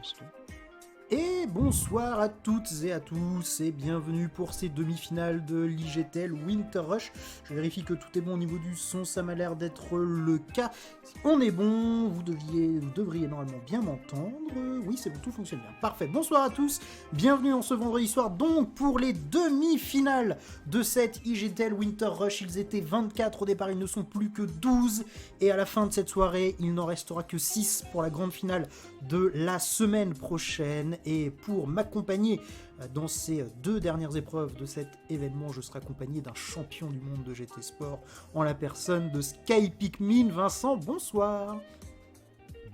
lance tout. Et bonsoir à toutes et à tous et bienvenue pour ces demi-finales de l'IGTL Winter Rush. Je vérifie que tout est bon au niveau du son, ça m'a l'air d'être le cas. On est bon, vous devriez normalement bien m'entendre. Oui, c'est bon, tout fonctionne bien. Parfait, bonsoir à tous, bienvenue en ce vendredi soir donc pour les demi-finales de cette IGTL Winter Rush. Ils étaient 24 au départ, ils ne sont plus que 12 et à la fin de cette soirée, il n'en restera que 6 pour la grande finale de la semaine prochaine. Et pour m'accompagner dans ces deux dernières épreuves de cet événement, je serai accompagné d'un champion du monde de GT Sport en la personne de Sky Pikmin. Vincent, bonsoir.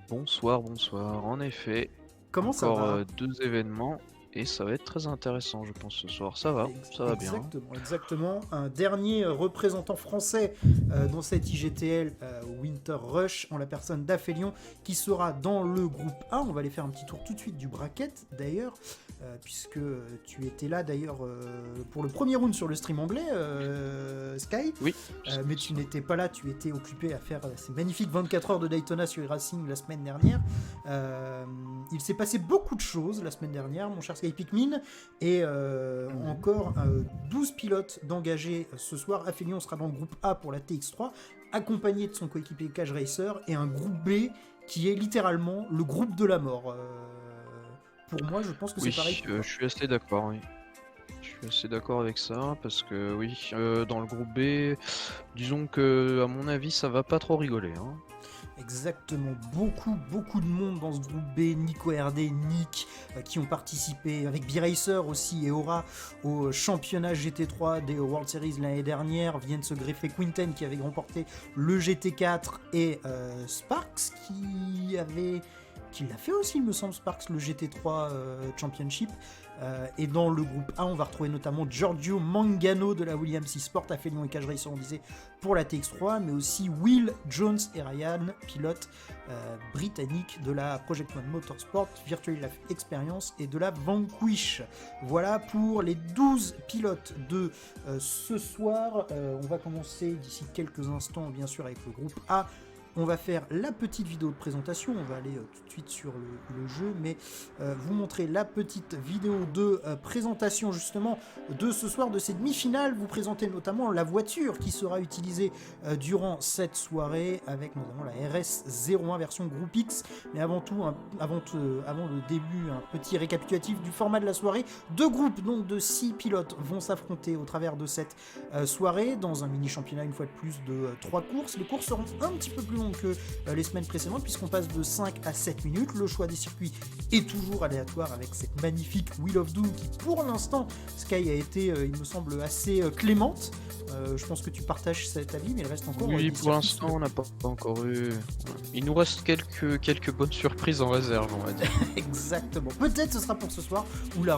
Bonsoir, bonsoir. En effet, Comment ça encore va deux événements et ça va être très intéressant, je pense, ce soir. Ça va bien. Exactement. Un dernier représentant français dans cette IGTL Winter Rush en la personne d'Aphelion qui sera dans le groupe A. On va aller faire un petit tour tout de suite du bracket d'ailleurs, puisque tu étais là d'ailleurs pour le premier round sur le stream anglais, Sky. Oui. Mais tu n'étais pas là, tu étais occupé à faire ces magnifiques 24 heures de Daytona sur Racing la semaine dernière. Il s'est passé beaucoup de choses la semaine dernière, mon cher Sky Pikmin, et encore 12 pilotes d'engagés ce soir. Aphelion sera dans le groupe A pour la TX3, accompagné de son coéquipier Cage Racer, et un groupe B qui est littéralement le groupe de la mort. Pour moi, je pense que c'est pareil. Je suis assez d'accord, oui. Je suis assez d'accord avec ça, parce que oui, dans le groupe B, disons que, à mon avis, ça va pas trop rigoler. Hein. Exactement, beaucoup de monde dans ce groupe B, Nico RD, Nick, qui ont participé avec B-Racer aussi et Aura au championnat GT3 des World Series l'année dernière, viennent se greffer Quinten qui avait remporté le GT4 et Sparks qui l'a fait aussi, il me semble, Sparks, le GT3 Championship. Et dans le groupe A, on va retrouver notamment Giorgio Mangano de la Williams eSport, Aphelion et Cage Racer, on disait, pour la TX3, mais aussi Will Jones et Ryan, pilote britannique de la Project One Motorsport, Virtual Life Experience et de la Vanquish. Voilà pour les 12 pilotes de ce soir. On va commencer d'ici quelques instants, bien sûr, avec le groupe A. On va faire la petite vidéo de présentation, on va aller tout de suite sur le jeu, mais vous montrer la petite vidéo de présentation justement de ce soir, de ces demi-finales, vous présenter notamment la voiture qui sera utilisée durant cette soirée, avec notamment la RS01 version Group X, mais avant le début, un petit récapitulatif du format de la soirée. Deux groupes donc de 6 pilotes vont s'affronter au travers de cette soirée, dans un mini-championnat une fois de plus de 3 courses. Les courses seront un petit peu plus longues que les semaines précédentes puisqu'on passe de 5 à 7 minutes. Le choix des circuits est toujours aléatoire avec cette magnifique Wheel of Doom qui pour l'instant, Sky a été, il me semble, assez clémente. Je pense que tu partages cet avis, mais il reste encore... Oui, pour l'instant, on n'a pas encore eu... Il nous reste quelques bonnes surprises en réserve, on va dire. Exactement. Peut-être ce sera pour ce soir, où la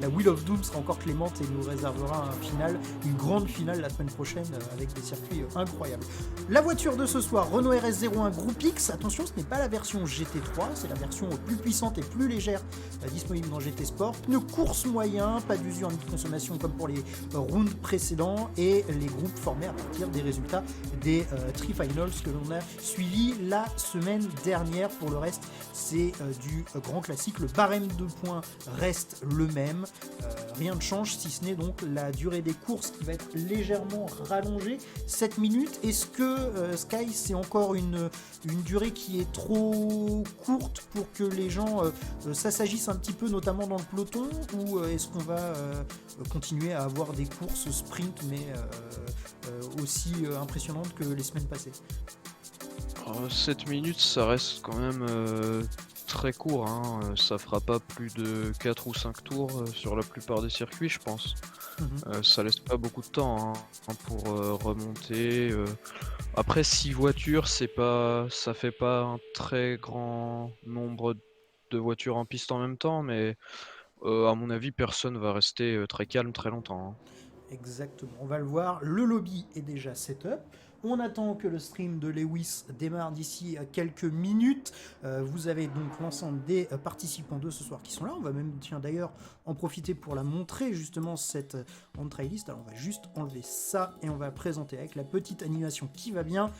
Wheel of Doom sera encore clémente et nous réservera une grande finale la semaine prochaine avec des circuits incroyables. La voiture de ce soir, Renault RS01 Group X. Attention, ce n'est pas la version GT3, c'est la version plus puissante et plus légère disponible dans GT Sport. Pneus course moyen, pas d'usure ni de consommation comme pour les rounds précédents, et les groupes formés à partir des résultats des tri-finals que l'on a suivis la semaine dernière. Pour le reste, c'est du grand classique. Le barème de points reste le même. Rien ne change, si ce n'est donc la durée des courses qui va être légèrement rallongée. 7 minutes. Est-ce que Sky, c'est encore une durée qui est trop courte pour que les gens s'assagissent un petit peu, notamment dans le peloton, ou est-ce qu'on va continuer à avoir des courses sprint mais aussi impressionnantes que les semaines passées? 7 minutes, ça reste quand même très court. Hein. Ça fera pas plus de 4 ou 5 tours sur la plupart des circuits, je pense. Ça laisse pas beaucoup de temps pour remonter. Après, 6 voitures, ça fait pas un très grand nombre de voitures en piste en même temps, mais à mon avis, personne va rester très calme très longtemps. Hein. Exactement, on va le voir. Le lobby est déjà set up. On attend que le stream de Lewis démarre d'ici quelques minutes. Vous avez donc l'ensemble des participants de ce soir qui sont là. On va même, d'ailleurs, en profiter pour la montrer, justement, cette entrée list. Alors, on va juste enlever ça et on va présenter avec la petite animation qui va bien,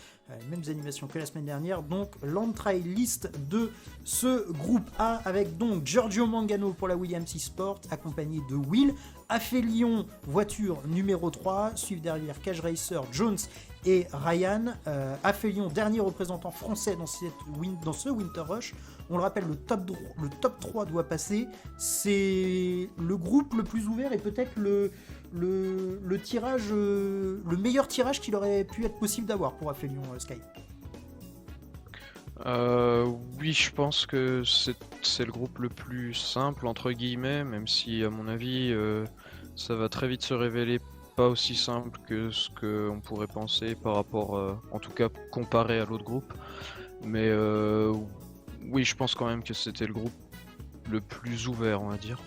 les mêmes animations que la semaine dernière. Donc, l'entrée list de ce groupe A avec donc Giorgio Mangano pour la Williams eSport, accompagné de Will, Aphelion, voiture numéro 3, suivent derrière Cage Racer, Jones et Ryan. Aphelion, dernier représentant français dans ce Winter Rush. On le rappelle, le top 3 doit passer. C'est le groupe le plus ouvert et peut-être le tirage, le meilleur tirage qu'il aurait pu être possible d'avoir pour Aphelion, Sky. Oui, je pense que c'est le groupe le plus simple, entre guillemets, même si, à mon avis, ça va très vite se révéler pas aussi simple que ce qu'on pourrait penser par rapport, en tout cas, comparé à l'autre groupe. Mais oui, je pense quand même que c'était le groupe le plus ouvert, on va dire.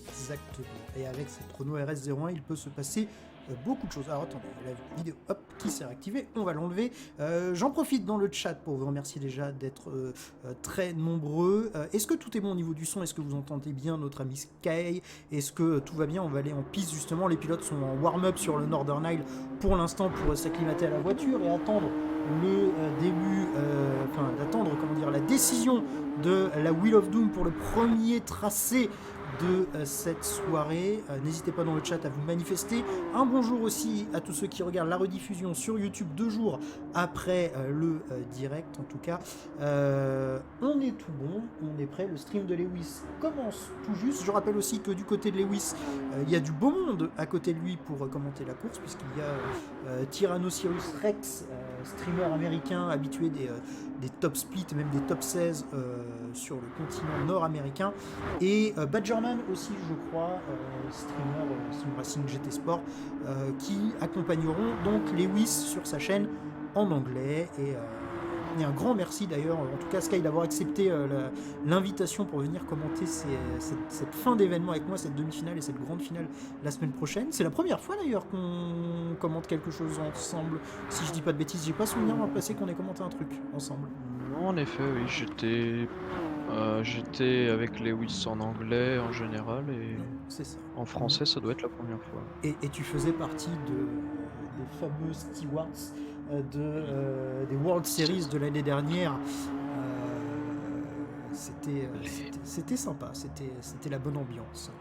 Exactement. Et avec cette Renault RS01, il peut se passer beaucoup de choses. Alors attendez, la vidéo qui s'est réactivée, on va l'enlever. J'en profite dans le chat pour vous remercier déjà d'être très nombreux. Est-ce que tout est bon au niveau du son? Est-ce que vous entendez bien notre ami Sky? Est-ce que tout va bien? On va aller en piste justement. Les pilotes sont en warm-up sur le Northern Isle pour l'instant pour s'acclimater à la voiture et attendre le début, d'attendre la décision de la Wheel of Doom pour le premier tracé de cette soirée. N'hésitez pas dans le chat à vous manifester. Un bonjour aussi à tous ceux qui regardent la rediffusion sur YouTube 2 jours après le direct en tout cas. On est tout bon, on est prêt. Le stream de Lewis commence tout juste. Je rappelle aussi que du côté de Lewis, il y a du beau monde à côté de lui pour commenter la course, puisqu'il y a Tyrannosaurus Rex, streamer américain habitué des top splits, même des top 16 sur le continent nord-américain, et Badgerman aussi, je crois, streamer Sim Racing GT Sport, qui accompagneront donc Lewis sur sa chaîne en anglais. Et un grand merci d'ailleurs, en tout cas Sky, d'avoir accepté l'invitation pour venir commenter cette fin d'événement avec moi, cette demi-finale et cette grande finale la semaine prochaine. C'est la première fois d'ailleurs qu'on commente quelque chose ensemble, si je dis pas de bêtises. J'ai pas souvenir dans le passé qu'on ait commenté un truc ensemble. Non, en effet, oui, j'étais avec Lewis en anglais en général, et c'est ça. En français, ça doit être la première fois. Et tu faisais partie des fameux stewards des World Series de l'année dernière. C'était sympa, c'était la bonne ambiance.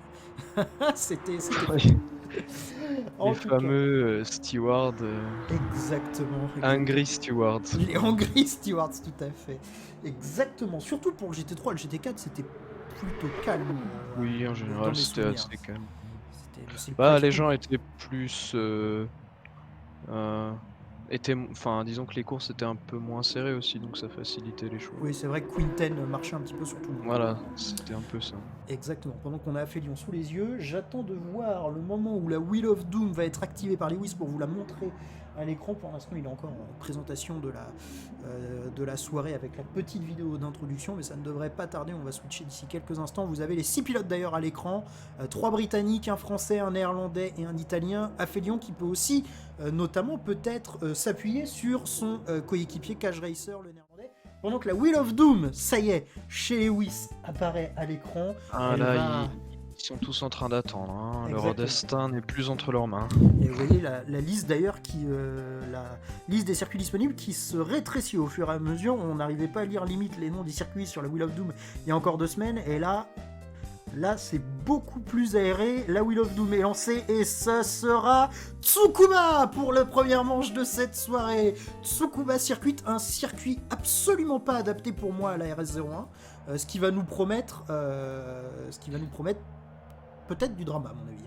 c'était les fameux stewards. Exactement. Angry Stewards. Les Angry Stewards, tout à fait. Exactement. Surtout pour le GT3 et le GT4, c'était plutôt calme. Oui, en général, c'était assez calme. Les gens étaient plus... disons que les courses étaient un peu moins serrées aussi, donc ça facilitait les choses. Oui, c'est vrai que Quinten marchait un petit peu sur tout le monde. Voilà, c'était un peu ça. Exactement. Pendant qu'on a Aphelion sous les yeux, j'attends de voir le moment où la Wheel of Doom va être activée par Lewis pour vous la montrer à l'écran. Pour l'instant, il est encore en présentation de la soirée avec la petite vidéo d'introduction, mais ça ne devrait pas tarder. On va switcher d'ici quelques instants. Vous avez les 6 pilotes d'ailleurs à l'écran, 3 Britanniques, un Français, un Néerlandais et un Italien. Aphelion qui peut aussi, notamment peut-être, s'appuyer sur son coéquipier Cage Racer, le Néerlandais. Pendant que la Wheel of Doom, ça y est, chez Lewis, apparaît à l'écran. Ils sont tous en train d'attendre, hein. Leur destin n'est plus entre leurs mains. Et vous voyez la liste d'ailleurs, la liste des circuits disponibles qui se rétrécit au fur et à mesure. On n'arrivait pas à lire limite les noms des circuits sur la Wheel of Doom il y a encore 2 semaines, et là c'est beaucoup plus aéré. La Wheel of Doom est lancée et ça sera Tsukuma pour la première manche de cette soirée. Tsukuma Circuit, un circuit absolument pas adapté pour moi à la RS01, ce qui va nous promettre peut-être du drama à mon avis.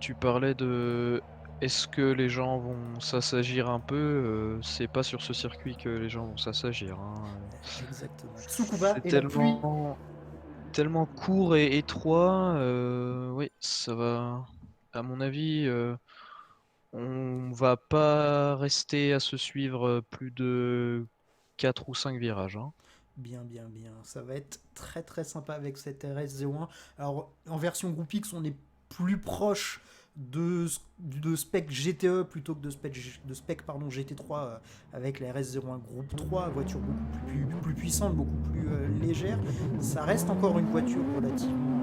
Tu parlais de... Est-ce que les gens vont s'assagir un peu? C'est pas sur ce circuit que les gens vont s'assagir. Exactement. Tsukuma c'est tellement court et étroit. Oui, ça va... À mon avis, on va pas rester à se suivre plus de 4 ou 5 virages. Bien. Ça va être très très sympa avec cette RS01. Alors, en version Group X, on est plus proche de spec GTE plutôt que de spec GT3 avec la RS01 Groupe 3, voiture beaucoup plus puissante, beaucoup plus légère. Ça reste encore une voiture relativement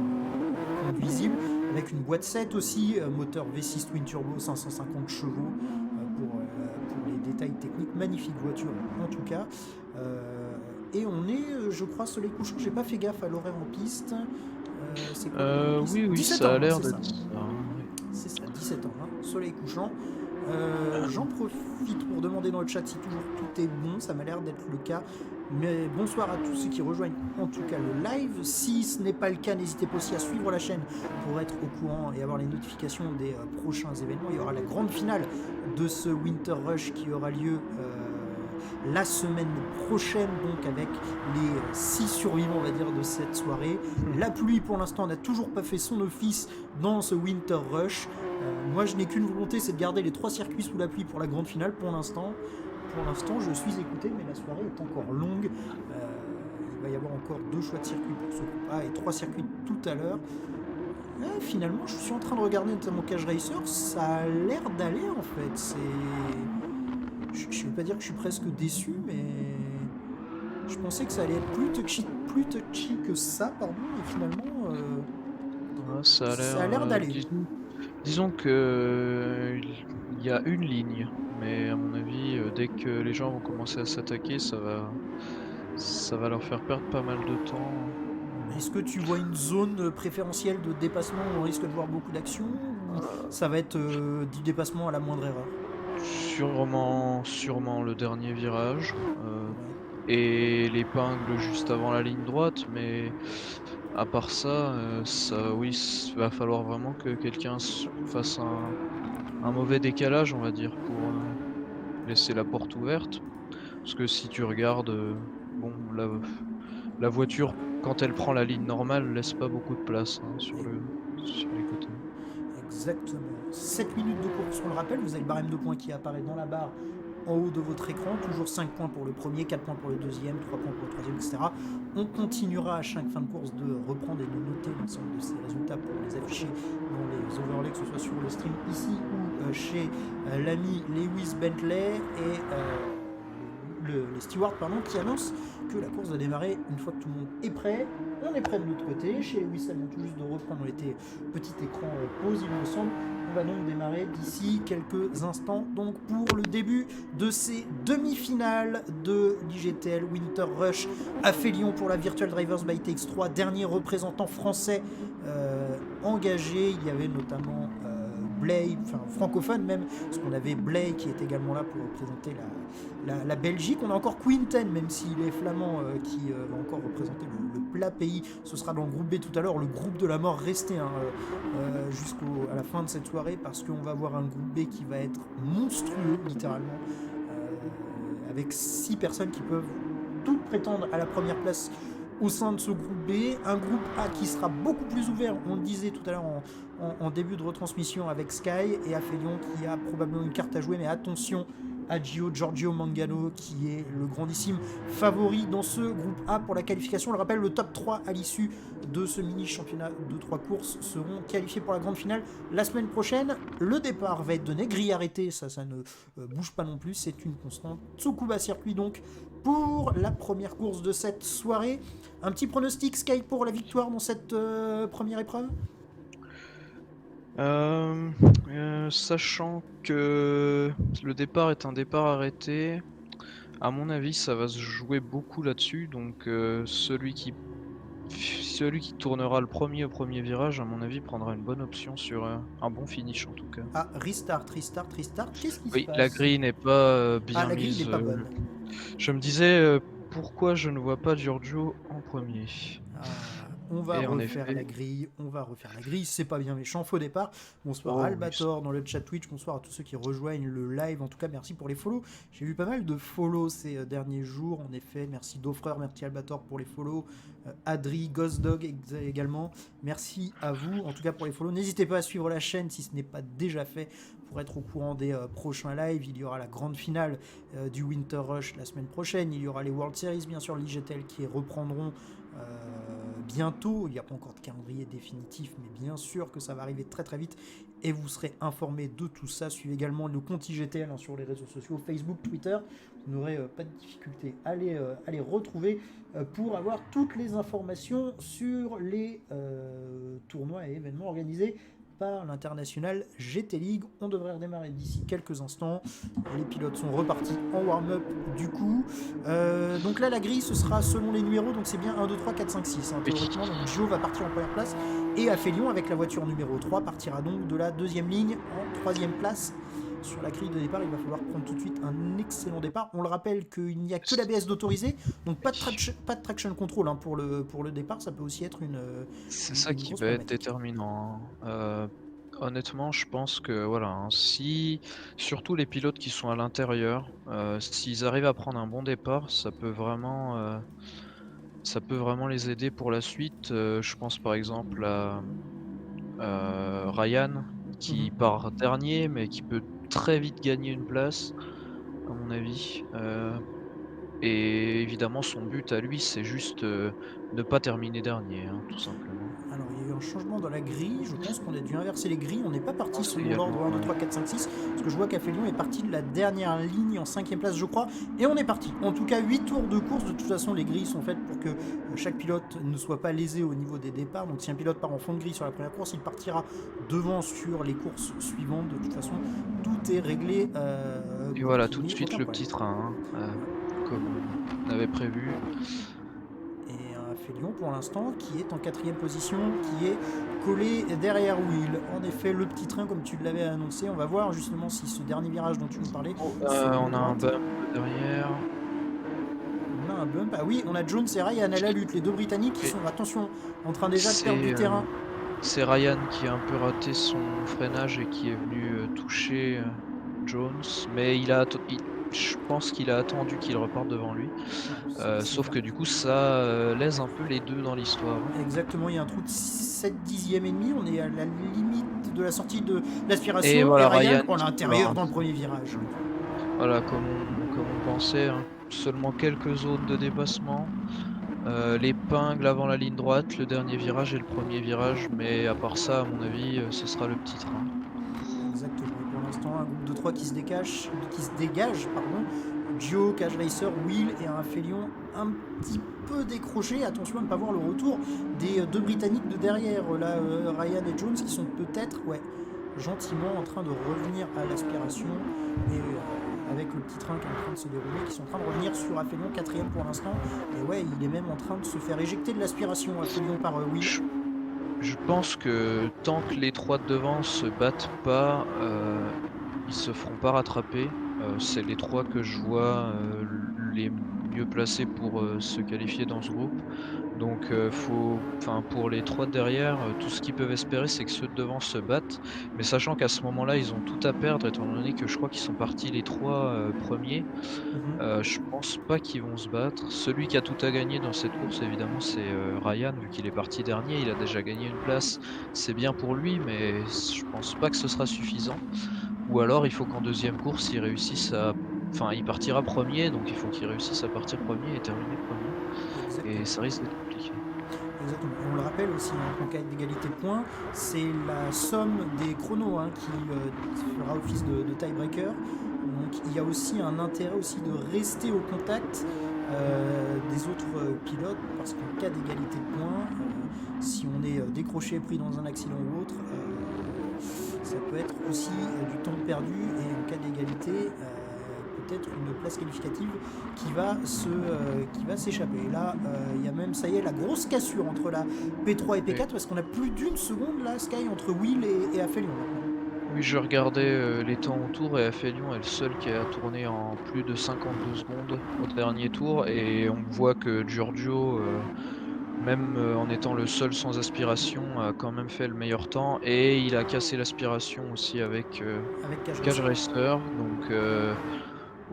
conduisible, avec une boîte 7 aussi, moteur V6 Twin Turbo 550 chevaux pour les détails techniques. Magnifique voiture en tout cas. Et on est, je crois, soleil couchant. J'ai pas fait gaffe à l'horaire en piste. C'est quoi Oui, 17 ça ans, a l'air c'est d'être ça. ça. C'est ça, 17 ans, hein, soleil couchant. J'en profite pour demander dans le chat si toujours tout est bon, ça m'a l'air d'être le cas. Mais bonsoir à tous ceux qui rejoignent en tout cas le live. Si ce n'est pas le cas, n'hésitez pas aussi à suivre la chaîne pour être au courant et avoir les notifications des prochains événements. Il y aura la grande finale de ce Winter Rush qui aura lieu la semaine prochaine, donc avec les 6 survivants, on va dire, de cette soirée. La pluie, pour l'instant, n'a toujours pas fait son office dans ce Winter Rush. Moi, je n'ai qu'une volonté, c'est de garder les 3 circuits sous la pluie pour la grande finale. Pour l'instant, je suis écouté, mais la soirée est encore longue. Il va y avoir encore 2 choix de circuits pour ce groupe A et 3 circuits tout à l'heure. Finalement, je suis en train de regarder notamment Cage Racer, ça a l'air d'aller en fait. Je ne vais pas dire que je suis presque déçu, mais je pensais que ça allait être plus touchy que ça, pardon, et finalement, ça a l'air d'aller. Disons que il y a une ligne, mais à mon avis, dès que les gens vont commencer à s'attaquer, ça va leur faire perdre pas mal de temps. Est-ce que tu vois une zone préférentielle de dépassement où on risque de voir beaucoup d'action, ou ça va être du dépassement à la moindre erreur? Sûrement le dernier virage et l'épingle juste avant la ligne droite, mais à part ça, oui, va falloir vraiment que quelqu'un fasse un mauvais décalage, on va dire, pour laisser la porte ouverte. Parce que si tu regardes, bon, la voiture, quand elle prend la ligne normale, laisse pas beaucoup de place sur les côtés. Exactement. 7 minutes de course, on le rappelle, vous avez le barème de points qui apparaît dans la barre en haut de votre écran, toujours 5 points pour le premier, 4 points pour le deuxième, 3 points pour le troisième, etc. On continuera à chaque fin de course de reprendre et de noter l'ensemble de ces résultats pour les afficher dans les overlays, que ce soit sur le stream ici ou chez l'ami Lewis Bentley et les stewards qui annoncent que la course va démarrer une fois que tout le monde est prêt. On est prêt de l'autre côté. Chez Lewis, ça vient tout juste de reprendre. On était petit écran pause, il me semble. On va donc démarrer d'ici quelques instants, donc pour le début de ces demi-finales de l'IGTL Winter Rush à Félion pour la Virtual Drivers by TX3, dernier représentant français engagé. Il y avait notamment Blay, enfin francophone même, parce qu'on avait Blay qui est également là pour représenter la Belgique. On a encore Quinten, même s'il est flamand, qui va encore représenter le plat pays. Ce sera dans le groupe B tout à l'heure, le groupe de la mort resté jusqu'à la fin de cette soirée, parce qu'on va avoir un groupe B qui va être monstrueux, littéralement, avec 6 personnes qui peuvent toutes prétendre à la première place au sein de ce groupe B, un groupe A qui sera beaucoup plus ouvert, on le disait tout à l'heure en début de retransmission, avec Sky, et Aphelion qui a probablement une carte à jouer, mais attention à Giorgio Mangano qui est le grandissime favori dans ce groupe A pour la qualification. On le rappelle, le top 3 à l'issue de ce mini championnat de 3 courses seront qualifiés pour la grande finale la semaine prochaine. Le départ va être donné, grille arrêtée, ça ne bouge pas non plus, c'est une constante. Tsukuba circuit donc pour la première course de cette soirée. Un petit pronostic, Sky, pour la victoire dans cette première épreuve? Sachant que le départ est un départ arrêté, à mon avis ça va se jouer beaucoup là-dessus, donc celui qui tournera le premier au premier virage, à mon avis, prendra une bonne option sur un bon finish en tout cas. Ah, restart, qu'est-ce qui se passe? La grille n'est pas bien la grille mise. n'est pas bonne. Je me disais pourquoi je ne vois pas Giorgio en premier. On va refaire la grille, c'est pas bien méchant, faux départ. Bonsoir Albator dans le chat Twitch, bonsoir à tous ceux qui rejoignent le live, en tout cas merci pour les follow. J'ai vu pas mal de follow ces derniers jours, en effet, merci Dofreur, merci Albator pour les follow, Adri, Ghostdog également, merci à vous en tout cas pour les follow. N'hésitez pas à suivre la chaîne si ce n'est pas déjà fait pour être au courant des prochains lives. Il y aura la grande finale du Winter Rush la semaine prochaine, il y aura les World Series bien sûr, l'IGTL qui reprendront bientôt. Il n'y a pas encore de calendrier définitif, mais bien sûr que ça va arriver très très vite et vous serez informé de tout ça. Suivez également le compte IGTL sur les réseaux sociaux, Facebook, Twitter. Vous n'aurez pas de difficulté à les retrouver pour avoir toutes les informations sur les tournois et événements organisés par l'international GT League. On devrait redémarrer d'ici quelques instants. Les pilotes sont repartis en warm-up du coup. Donc là, la grille, ce sera selon les numéros. Donc c'est bien 1, 2, 3, 4, 5, 6. Théoriquement, donc Gio va partir en première place. Et Aphelion, avec la voiture numéro 3, partira donc de la deuxième ligne en troisième place. Sur la grille de départ, il va falloir prendre tout de suite un excellent départ. On le rappelle qu'il n'y a que l'ABS d'autorisé, donc pas de traction control pour le départ. Ça peut aussi être C'est ça qui va être déterminant. Honnêtement, je pense que voilà, si surtout les pilotes qui sont à l'intérieur, s'ils arrivent à prendre un bon départ, ça peut vraiment les aider pour la suite. Je pense par exemple à Ryan qui part dernier, mais qui peut très vite gagner une place, à mon avis. Et évidemment, son but à lui, c'est juste ne pas terminer dernier, tout simplement. Alors, il y a eu un changement dans la grille. Je pense qu'on a dû inverser les grilles. On n'est pas parti selon l'ordre 1, 2, 3, 4, 5, 6. Parce que je vois qu'Aphelion est parti de la dernière ligne en 5ème place, je crois. Et on est parti. En tout cas, 8 tours de course. De toute façon, les grilles sont faites pour que chaque pilote ne soit pas lésé au niveau des départs. Donc, si un pilote part en fond de grille sur la première course, il partira devant sur les courses suivantes. De toute façon, tout est réglé. Et voilà, tout de suite le petit train, comme on avait prévu. Aphelion pour l'instant qui est en 4ème position, qui est collé derrière Will. En effet, le petit train comme tu l'avais annoncé, on va voir justement si ce dernier virage dont tu nous parlais. On a un bump derrière. On a un bump. Ah oui, on a Jones et Ryan à la lutte, les deux Britanniques qui sont, attention, en train déjà de perdre du terrain. C'est Ryan qui a un peu raté son freinage et qui est venu toucher Jones, mais je pense qu'il a attendu qu'il reparte devant lui. Sauf que du coup, ça lèse un peu les deux dans l'histoire. Exactement, il y a un trou de 7 dixièmes et demi. On est à la limite de la sortie de l'aspiration. Et voilà, Ryan à l'intérieur dans le premier virage. Voilà, comme on pensait, seulement quelques zones de dépassement. L'épingle avant la ligne droite, le dernier virage et le premier virage, mais à part ça, à mon avis, ce sera le petit train. Exactement. Pour l'instant, un groupe de 3 qui se dégage. Gio, Cage Racer, Will et un Aphelion un petit peu décroché. Attention à ne pas voir le retour des deux Britanniques de derrière, là, Ryan et Jones, qui sont peut-être gentiment en train de revenir à l'aspiration. Et avec le petit train qui est en train de se dérouler, qui sont en train de revenir sur Aphelion, 4ème pour l'instant. Et il est même en train de se faire éjecter de l'aspiration, Aphelion, par Will. Je pense que tant que les trois de devant se battent pas, ils se feront pas rattraper. C'est les trois que je vois les mieux placés pour se qualifier dans ce groupe. Donc pour les trois de derrière, tout ce qu'ils peuvent espérer, c'est que ceux de devant se battent. Mais sachant qu'à ce moment-là, ils ont tout à perdre, étant donné que je crois qu'ils sont partis les trois premiers. Je pense pas qu'ils vont se battre. Celui qui a tout à gagner dans cette course, évidemment, c'est Ryan, vu qu'il est parti dernier. Il a déjà gagné une place. C'est bien pour lui, mais je pense pas que ce sera suffisant. Ou alors, il faut qu'en deuxième course, il réussisse à... Enfin, il partira premier, donc il faut qu'il réussisse à partir premier et terminer premier. Exactement. Et ça risque d'être compliqué. Exactement. Et on le rappelle aussi, en cas d'égalité de points, c'est la somme des chronos qui fera office de tiebreaker. Donc il y a aussi un intérêt aussi de rester au contact des autres pilotes, parce qu'en cas d'égalité de points, si on est décroché, pris dans un accident ou autre, ça peut être aussi du temps perdu, et en cas d'égalité, peut-être une place qualificative qui va s'échapper. Et là, il y a même, ça y est, la grosse cassure entre la P3 et P4, parce qu'on a plus d'une seconde là, Sky, entre Will et Aphelion. Oui, je regardais les temps autour, et Aphelion est le seul qui a tourné en plus de 52 secondes au dernier tour, et on voit que Giorgio, même en étant le seul sans aspiration, a quand même fait le meilleur temps, et il a cassé l'aspiration aussi avec Cage Racer. Donc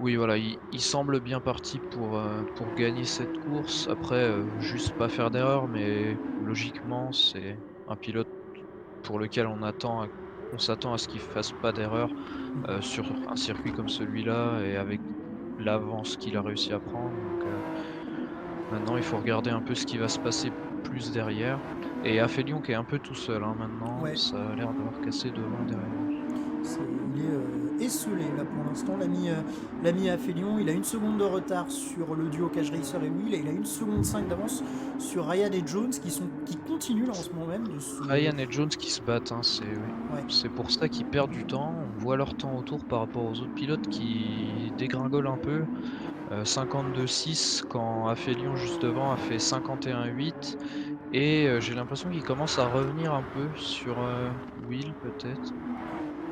oui, voilà, il semble bien parti pour gagner cette course. Après, juste pas faire d'erreur, mais logiquement, c'est un pilote pour lequel on s'attend à ce qu'il fasse pas d'erreur sur un circuit comme celui-là, et avec l'avance qu'il a réussi à prendre. Donc, Maintenant, il faut regarder un peu ce qui va se passer plus derrière. Et Aphelion qui est un peu tout seul hein, maintenant, Ouais, ça a l'air d'avoir cassé devant derrière lui. il est esselé là pour l'instant, l'ami Aphelion. Il a une seconde de retard sur le duo Cage Racer et Will, et il a une seconde 5 d'avance sur Ryan et Jones qui continuent là en ce moment même de se. Ryan et Jones qui se battent, hein, Ouais. c'est pour ça qu'ils perdent du temps. On voit leur temps autour par rapport aux autres pilotes qui dégringolent un peu. 52,6 quand Aphelion juste devant a fait 51,8 et j'ai l'impression qu'il commence à revenir un peu sur Will peut-être.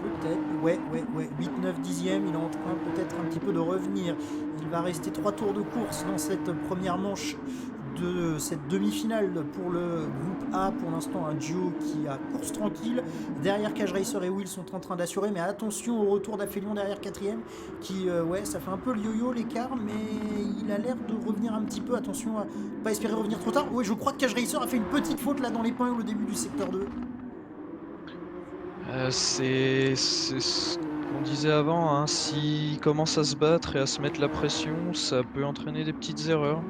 Peut-être, ouais. 8-9 dixièmes, il est en train peut-être un petit peu de revenir. Il va rester 3 tours de course dans cette première manche de cette demi-finale pour le groupe A. Pour l'instant, un duo qui a course tranquille. Derrière, Cage Racer et Will sont en train d'assurer, mais attention au retour d'Aphelion derrière quatrième, qui, ouais, ça fait un peu le yo-yo l'écart, mais il a l'air de revenir un petit peu. Attention à pas espérer revenir trop tard. Oui, je crois que Cage Racer a fait une petite faute là dans l'épingle au début du secteur 2. C'est ce qu'on disait avant, hein, s'ils commencent à se battre et à se mettre la pression, ça peut entraîner des petites erreurs.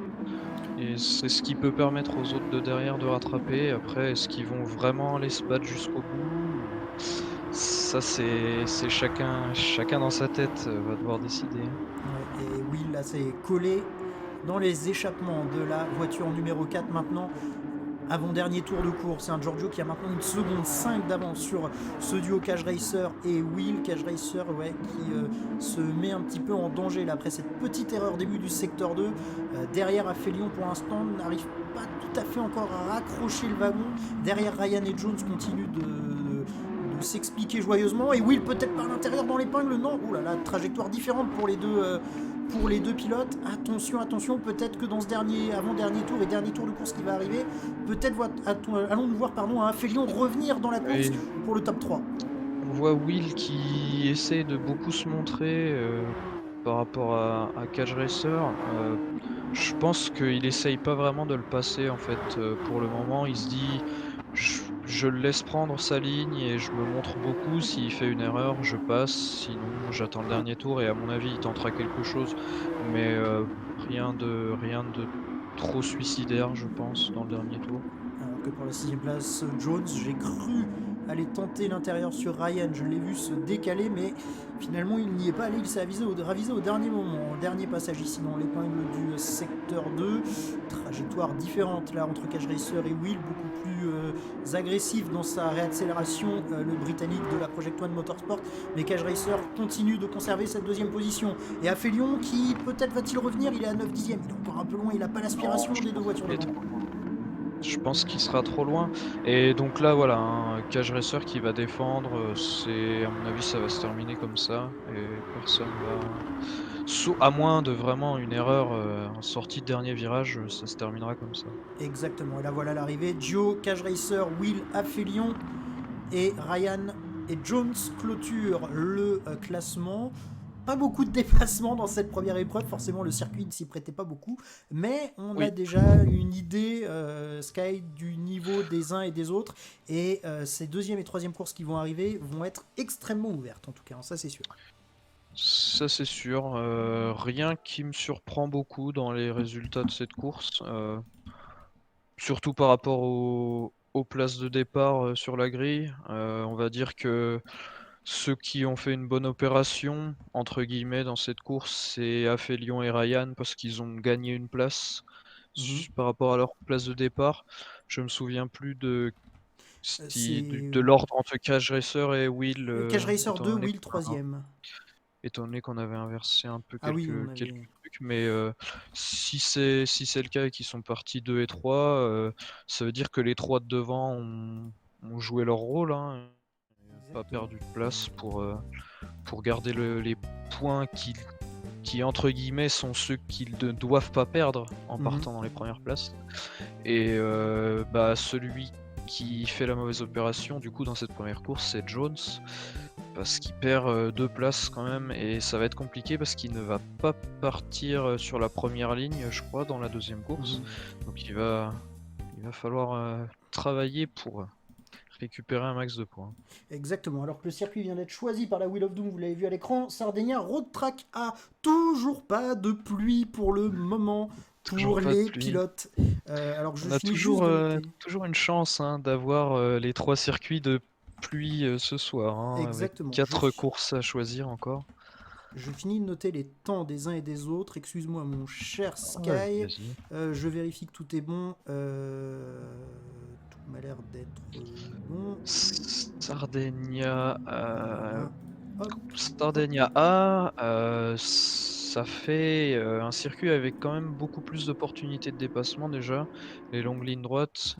Et c'est ce qui peut permettre aux autres de derrière de rattraper. Après, est-ce qu'ils vont vraiment aller se battre jusqu'au bout? Ça, c'est chacun dans sa tête va devoir décider, hein. Ouais, et Will là c'est collé dans les échappements de la voiture numéro 4 maintenant. Avant-dernier tour de course, c'est un Giorgio qui a maintenant une seconde 5 d'avance sur ce duo Cage Racer et Will. Cage Racer, ouais, qui se met un petit peu en danger là, après cette petite erreur début du secteur 2. Derrière Aphelion pour l'instant n'arrive pas tout à fait encore à raccrocher le wagon. Derrière, Ryan et Jones continuent de s'expliquer joyeusement, et Will peut-être par l'intérieur dans l'épingle. Non, oh là là, trajectoire différente pour les deux pilotes. Attention, peut-être que dans ce dernier avant-dernier tour et dernier tour de course qui va arriver, peut-être allons-nous voir un Aphelion revenir dans la course Et pour le top 3. on voit Will qui essaie de beaucoup se montrer par rapport à Cage Racer. Je pense qu'il essaye pas vraiment de le passer en fait. Pour le moment, il se dit je le laisse prendre sa ligne et je me montre beaucoup. S'il fait une erreur, je passe. Sinon, j'attends le dernier tour et à mon avis, il tentera quelque chose. Mais rien de trop suicidaire, je pense, dans le dernier tour. Alors que pour la 6ème place, Jones, j'ai cru aller tenter l'intérieur sur Ryan, je l'ai vu se décaler, mais finalement il n'y est pas allé, il s'est ravisé au dernier moment, dernier passage ici dans l'épingle du secteur 2. Trajectoire différente là entre Cage Racer et Will, beaucoup plus agressif dans sa réaccélération, le britannique de la Project One Motorsport, mais Cage Racer continue de conserver cette deuxième position. Et Aphelion qui peut-être va-t-il revenir, il est à 9 dixièmes, il est encore un peu loin, il n'a pas l'aspiration des deux voitures devant. Je pense qu'il sera trop loin. Et donc là, voilà, un Cage Racer qui va défendre. À mon avis, ça va se terminer comme ça. Et personne va. À moins de vraiment une erreur en sortie de dernier virage, ça se terminera comme ça. Exactement, et là voilà l'arrivée. Gio, Cage Racer, Will, Aphelion et Ryan et Jones clôturent le classement. Pas beaucoup de dépassements dans cette première épreuve, forcément le circuit ne s'y prêtait pas beaucoup, mais on a Oui. déjà une idée, Sky, du niveau des uns et des autres, et ces deuxième et troisième courses qui vont arriver vont être extrêmement ouvertes, en tout cas, ça c'est sûr. Ça c'est sûr. Rien qui me surprend beaucoup dans les résultats de cette course. Surtout par rapport aux places de départ sur la grille. On va dire que ceux qui ont fait une bonne opération, entre guillemets, dans cette course, c'est Aphelion et Ryan parce qu'ils ont gagné une place Mhm. par rapport à leur place de départ. Je me souviens plus C'est de l'ordre entre Cage Racer et Will, Cage Racer 2, Will troisième. étant donné qu'on avait inversé un peu Ah oui, on quelques avait... trucs. Mais si c'est le cas et qu'ils sont partis 2 et 3, ça veut dire que les 3 de devant ont joué leur rôle, hein, et pas Exactement. perdu de place pour garder les points qui, entre guillemets, sont ceux qu'ils ne doivent pas perdre en Mhm. partant dans les premières places. Et celui qui fait la mauvaise opération, du coup, dans cette première course, c'est Jones, parce qu'il perd 2 places quand même, et ça va être compliqué parce qu'il ne va pas partir sur la première ligne, je crois, dans la deuxième course. Mhm. Donc il va falloir travailler pour récupérer un max de points. Exactement. Alors que le circuit vient d'être choisi par la Wheel of Doom, vous l'avez vu à l'écran, Sardinia Road Track a toujours pas de pluie pour le moment. Toujours pour pas de les pluie. pilotes. Alors je On a finis juste de noter. toujours une chance hein, d'avoir les 3 circuits de pluie ce soir, hein, avec Exactement. 4 courses à choisir encore. Je finis de noter les temps des uns et des autres. Excuse-moi, mon cher Ouais, Sky. vas-y. Je vérifie que tout est bon. Tout m'a l'air d'être bon. Sardinia, Voilà. Hop, hop. Sardinia A, ça fait un circuit avec quand même beaucoup plus d'opportunités de dépassement déjà. Les longues lignes droites,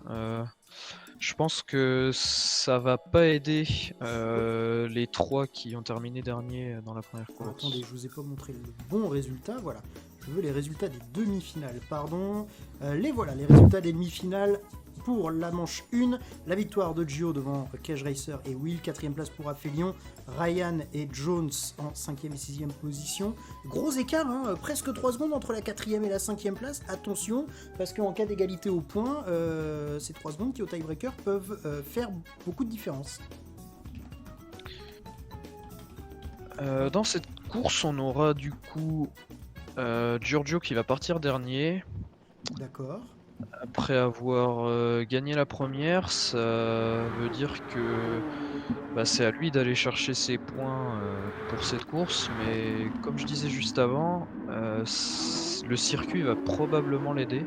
je pense que ça va pas aider les 3 qui ont terminé dernier dans la première Alors, attendez, course. je vous ai pas montré le bon résultat. Voilà. Je veux les résultats des demi-finales. Pardon. Les voilà, les résultats des demi-finales. Pour la manche 1, la victoire de Gio devant Cage Racer et Will, 4ème place pour Aphelion, Ryan et Jones en 5ème et 6ème position. Gros écart, hein, presque 3 secondes entre la 4ème et la 5ème place. Attention, parce qu'en cas d'égalité au point, ces 3 secondes qui au tiebreaker peuvent faire beaucoup de différence. Dans cette course, on aura du coup Giorgio qui va partir dernier. D'accord. Après avoir gagné la première, ça veut dire que c'est à lui d'aller chercher ses points pour cette course. Mais comme je disais juste avant, le circuit va probablement l'aider.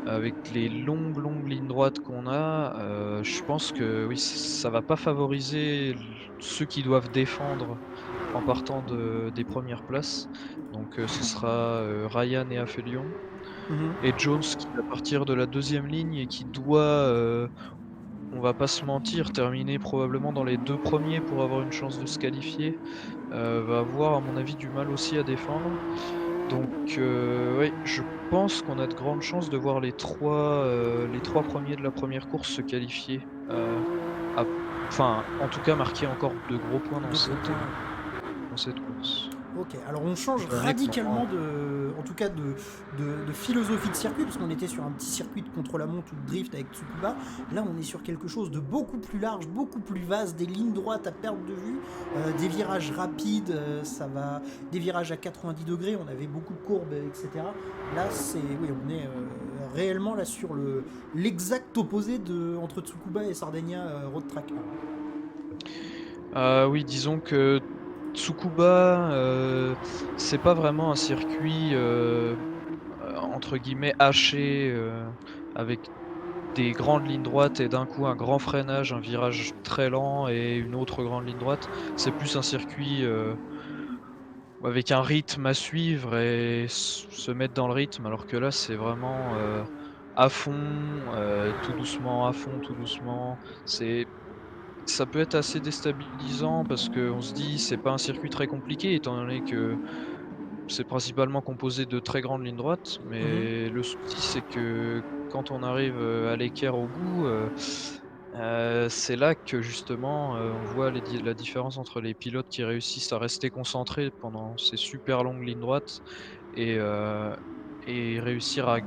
Avec les longues lignes droites qu'on a, je pense que oui, ça va pas favoriser ceux qui doivent défendre en partant des premières places. Donc ce sera Ryan et Aphelion. Et Jones qui va partir de la 2ème ligne et qui doit, on va pas se mentir, terminer probablement dans les 2 premiers pour avoir une chance de se qualifier, va avoir à mon avis du mal aussi à défendre. Donc ouais, je pense qu'on a de grandes chances de voir les 3 premiers de la première course se qualifier, enfin en tout cas marquer encore de gros points dans cette course. Ok, alors on change radicalement en tout cas de philosophie de circuit, parce qu'on était sur un petit circuit de contre-la-montre ou de drift avec Tsukuba. Là, on est sur quelque chose de beaucoup plus large, beaucoup plus vaste, des lignes droites à perte de vue, des virages rapides, des virages à 90 degrés, on avait beaucoup de courbes, etc. Là, oui, on est réellement là sur l'exact opposé entre Tsukuba et Sardinia Road Track. Oui, disons que Tsukuba, c'est pas vraiment un circuit entre guillemets «haché» avec des grandes lignes droites et d'un coup un grand freinage, un virage très lent et une autre grande ligne droite. C'est plus un circuit avec un rythme à suivre et se mettre dans le rythme, alors que là c'est vraiment à fond, tout doucement, à fond, tout doucement. Ça peut être assez déstabilisant parce qu'on se dit c'est pas un circuit très compliqué étant donné que c'est principalement composé de très grandes lignes droites, mais le souci c'est que quand on arrive à l'équerre au bout, c'est là que justement on voit la différence entre les pilotes qui réussissent à rester concentrés pendant ces super longues lignes droites et, euh, et réussir à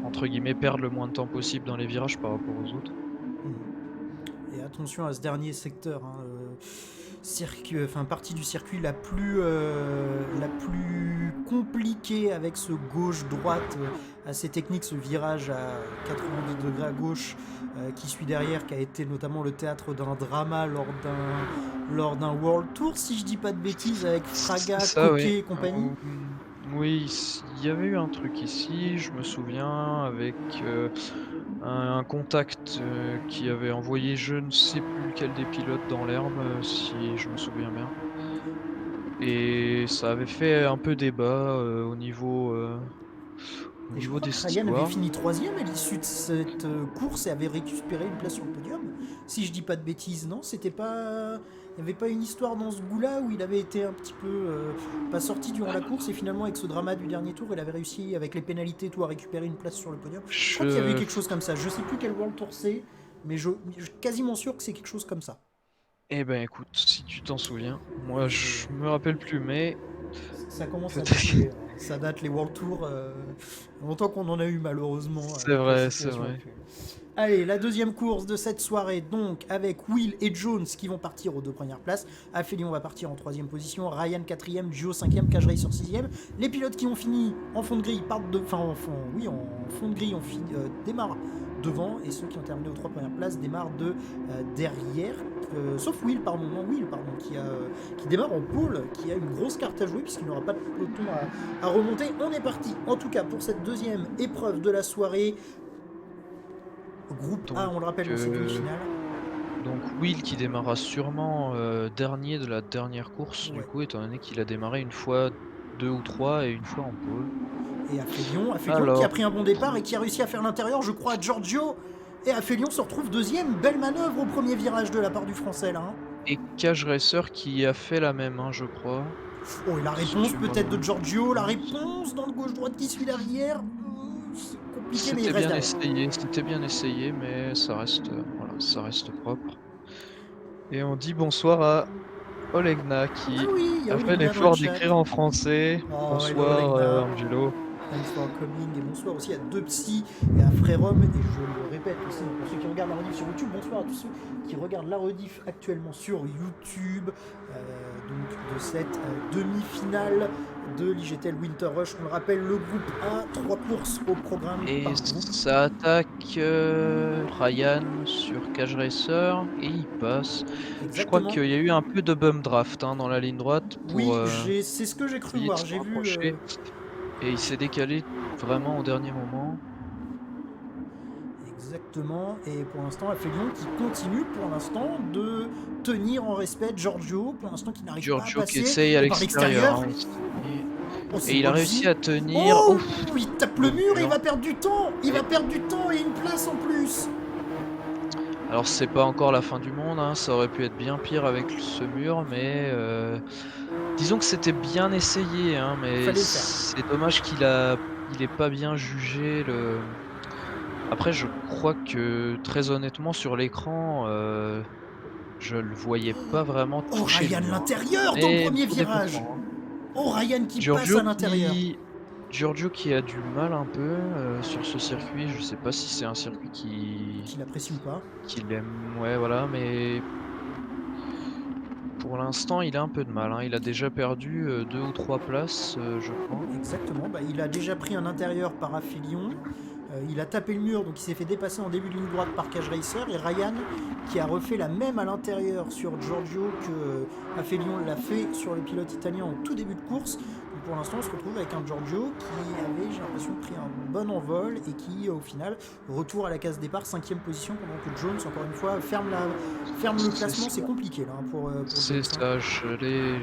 entre guillemets perdre le moins de temps possible dans les virages par rapport aux autres. Et attention à ce dernier secteur, hein, partie du circuit la plus compliquée avec ce gauche-droite assez technique, ce virage à 90 degrés à gauche qui suit derrière, qui a été notamment le théâtre d'un drama lors d'un World Tour, si je dis pas de bêtises, avec Fraga, Coquet et compagnie. Oui, il y avait eu un truc ici, je me souviens, avec un contact qui avait envoyé je ne sais plus lequel des pilotes dans l'herbe, si je me souviens bien. Et ça avait fait un peu débat au Et je niveau crois des que Ryan avait histoires. fini troisième à l'issue de cette course et avait récupéré une place sur le podium. Si je dis pas de bêtises, non, c'était pas. Il n'y avait pas une histoire dans ce goût-là où il avait été un petit peu pas sorti durant la course et finalement avec ce drama du dernier tour, il avait réussi avec les pénalités et tout à récupérer une place sur le podium. Je crois qu'il y avait eu Je... quelque chose comme ça. Je sais plus quel World Tour c'est, mais je suis quasiment sûr que c'est quelque chose comme ça. Eh ben écoute, si tu t'en souviens, moi je me rappelle plus, mais Ça commence à peut-être dater. Ça date les World Tour. Longtemps qu'on en a eu malheureusement C'est avec la vrai, c'est situation vrai. actuelle. Allez, la deuxième course de cette soirée, donc, avec Will et Jones qui vont partir aux 2 premières places. Aphelion va partir en 3e position, Ryan 4e, Gio 5e, Cage Racer 6e. Les pilotes qui ont fini en fond de grille partent de. Enfin, en fond de grille, démarrent devant, et ceux qui ont terminé aux 3 premières places démarrent derrière. Sauf Will, pardon, qui démarre en pôle, qui a une grosse carte à jouer puisqu'il n'aura pas de peloton à remonter. On est parti, en tout cas, pour cette deuxième épreuve de la soirée. Groupe A, on le rappelle, dans ces demi-finales. Donc Will qui démarra sûrement dernier de la dernière course, Ouais. du coup, étant donné qu'il a démarré une fois 2 ou 3 et une fois en pôle. Et Aphelion qui a pris un bon départ et qui a réussi à faire l'intérieur, je crois, à Giorgio. Et Aphelion se retrouve deuxième. Belle manœuvre au premier virage de la part du Français, là. Et Cage Racer qui a fait la même, hein, je crois. Oh, et la réponse peut-être de Giorgio, la réponse dans le gauche-droite qui suit derrière. C'est compliqué, mais il reste derrière. C'était bien essayé, mais ça reste, voilà, ça reste propre. Et on dit bonsoir à Olegna qui a fait l'effort d'écrire en français. Bonsoir Angelo. Thanks for coming, et bonsoir aussi à Deux Psy et à Frérum, et je le répète aussi pour ceux qui regardent la rediff sur YouTube, bonsoir à tous ceux qui regardent la rediff actuellement sur YouTube, donc de cette demi-finale de l'IGTL Winter Rush. On le rappelle, le groupe A, 3 courses au programme et par groupe. Ça attaque Ryan sur Cage Racer et il passe. Exactement. Je crois qu'il y a eu un peu de bum draft hein, dans la ligne droite pour oui, c'est ce que j'ai cru voir, j'ai vu... Et il s'est décalé vraiment au dernier moment. Exactement, et pour l'instant Aphelion qui continue pour l'instant de tenir en respect Giorgio, pour l'instant qui n'arrive pas à passer. Giorgio qui essaye à l'extérieur. Et il a réussi à tenir. Oh, il tape le mur et il va perdre du temps. Il va perdre du temps et une place en plus. Alors c'est pas encore la fin du monde, hein. Ça aurait pu être bien pire avec ce mur, mais disons que c'était bien essayé, hein, mais c'est dommage qu'il ait pas bien jugé le. Après, je crois que très honnêtement sur l'écran, je le voyais pas vraiment toucher. Oh, Ryan l'intérieur dans le premier virage. Oh, Ryan qui passe à l'intérieur. Giorgio qui a du mal un peu sur ce circuit. Je sais pas si c'est un circuit qu'il apprécie ou pas. Qu'il aime, ouais, voilà, mais pour l'instant, il a un peu de mal. Hein. Il a déjà perdu 2 ou 3 places, je crois. Exactement. Bah, il a déjà pris un intérieur par Aphelion. Il a tapé le mur, donc il s'est fait dépasser en début de ligne droite par Cage Racer. Et Ryan, qui a refait la même à l'intérieur sur Giorgio que Aphelion l'a fait sur le pilote italien en tout début de course. Donc pour l'instant, on se retrouve avec un Giorgio qui avait, j'ai l'impression, pris un bon envol et qui, au final, retour à la case départ, 5e position, pendant que Jones, encore une fois, ferme le classement. C'est compliqué là pour c'est ça, j'allais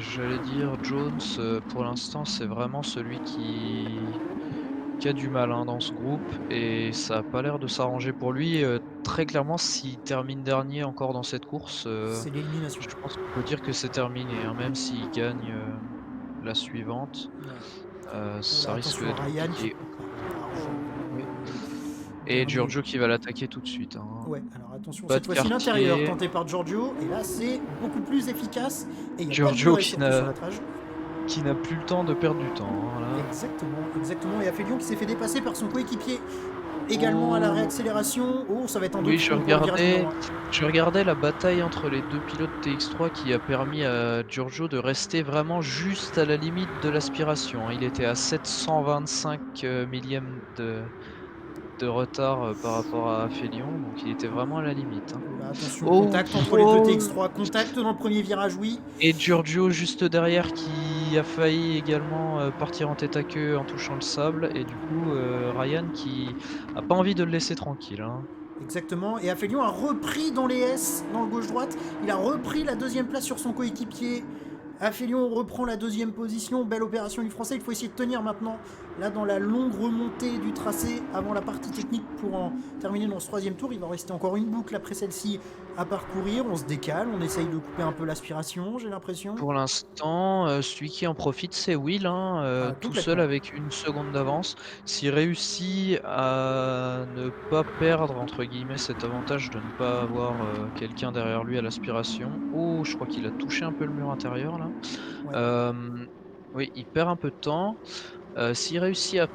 dire Jones, pour l'instant, c'est vraiment celui qui a du mal hein, dans ce groupe et ça a pas l'air de s'arranger pour lui. Très clairement, s'il termine dernier encore dans cette course, c'est l'élimination. Je pense qu'on peut dire que c'est terminé, hein, même s'il gagne la suivante. Ouais. Ça risque d'être compliqué. Oui. Et Giorgio qui va l'attaquer tout de suite. Hein. Ouais, alors attention, cette fois-ci l'intérieur tenté par Giorgio, et là c'est beaucoup plus efficace. Et il y a Giorgio qui n'a plus le temps de perdre du temps. Hein, là. Exactement. Et Aphelion qui s'est fait dépasser par son coéquipier également à la réaccélération. Oh, ça va être un Oui, je regardais la bataille entre les deux pilotes TX3 qui a permis à Giorgio de rester vraiment juste à la limite de l'aspiration. Il était à 725 millièmes de retard par rapport à Aphelion, donc il était vraiment à la limite. Hein. Là, attention, contact entre les deux TX3, contact dans le premier virage, oui. Et Giorgio juste derrière qui a failli également partir en tête à queue en touchant le sable, et du coup Ryan qui a pas envie de le laisser tranquille. Hein. Exactement, et Aphelion a repris dans les S, dans le gauche-droite, il a repris la 2e place sur son coéquipier. Aphelion reprend la 2e position, belle opération du Français, il faut essayer de tenir maintenant, là dans la longue remontée du tracé avant la partie technique pour en terminer dans ce 3e tour. Il va rester encore une boucle après celle-ci à parcourir, on se décale, on essaye de couper un peu l'aspiration, j'ai l'impression. Pour l'instant, celui qui en profite c'est Will, hein, tout seul avec 1 seconde d'avance. S'il réussit à ne pas perdre entre guillemets cet avantage de ne pas avoir quelqu'un derrière lui à l'aspiration. Oh, je crois qu'il a touché un peu le mur intérieur là. Ouais. Oui, il perd un peu de temps. S'il réussit à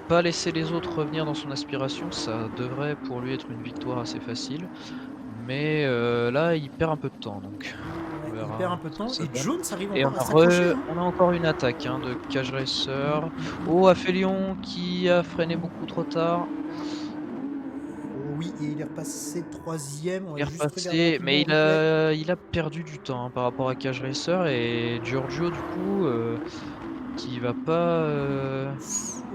pas laisser les autres revenir dans son aspiration, ça devrait pour lui être une victoire assez facile. Mais là, il perd un peu de temps, donc on Ouais, il perd un verra peu de ce que temps. ça Et donne. Jones arrive Et encore à s'accrocher. Hein. on a encore une attaque hein, de Cage Racer. Mm. Oh, Aphelion qui a freiné beaucoup trop tard. Oh oui, et il est repassé troisième. On Il va est juste regarder repassé, rapidement mais le replay. il a perdu du temps hein, par rapport à Cage Racer et Giorgio du coup qui va pas.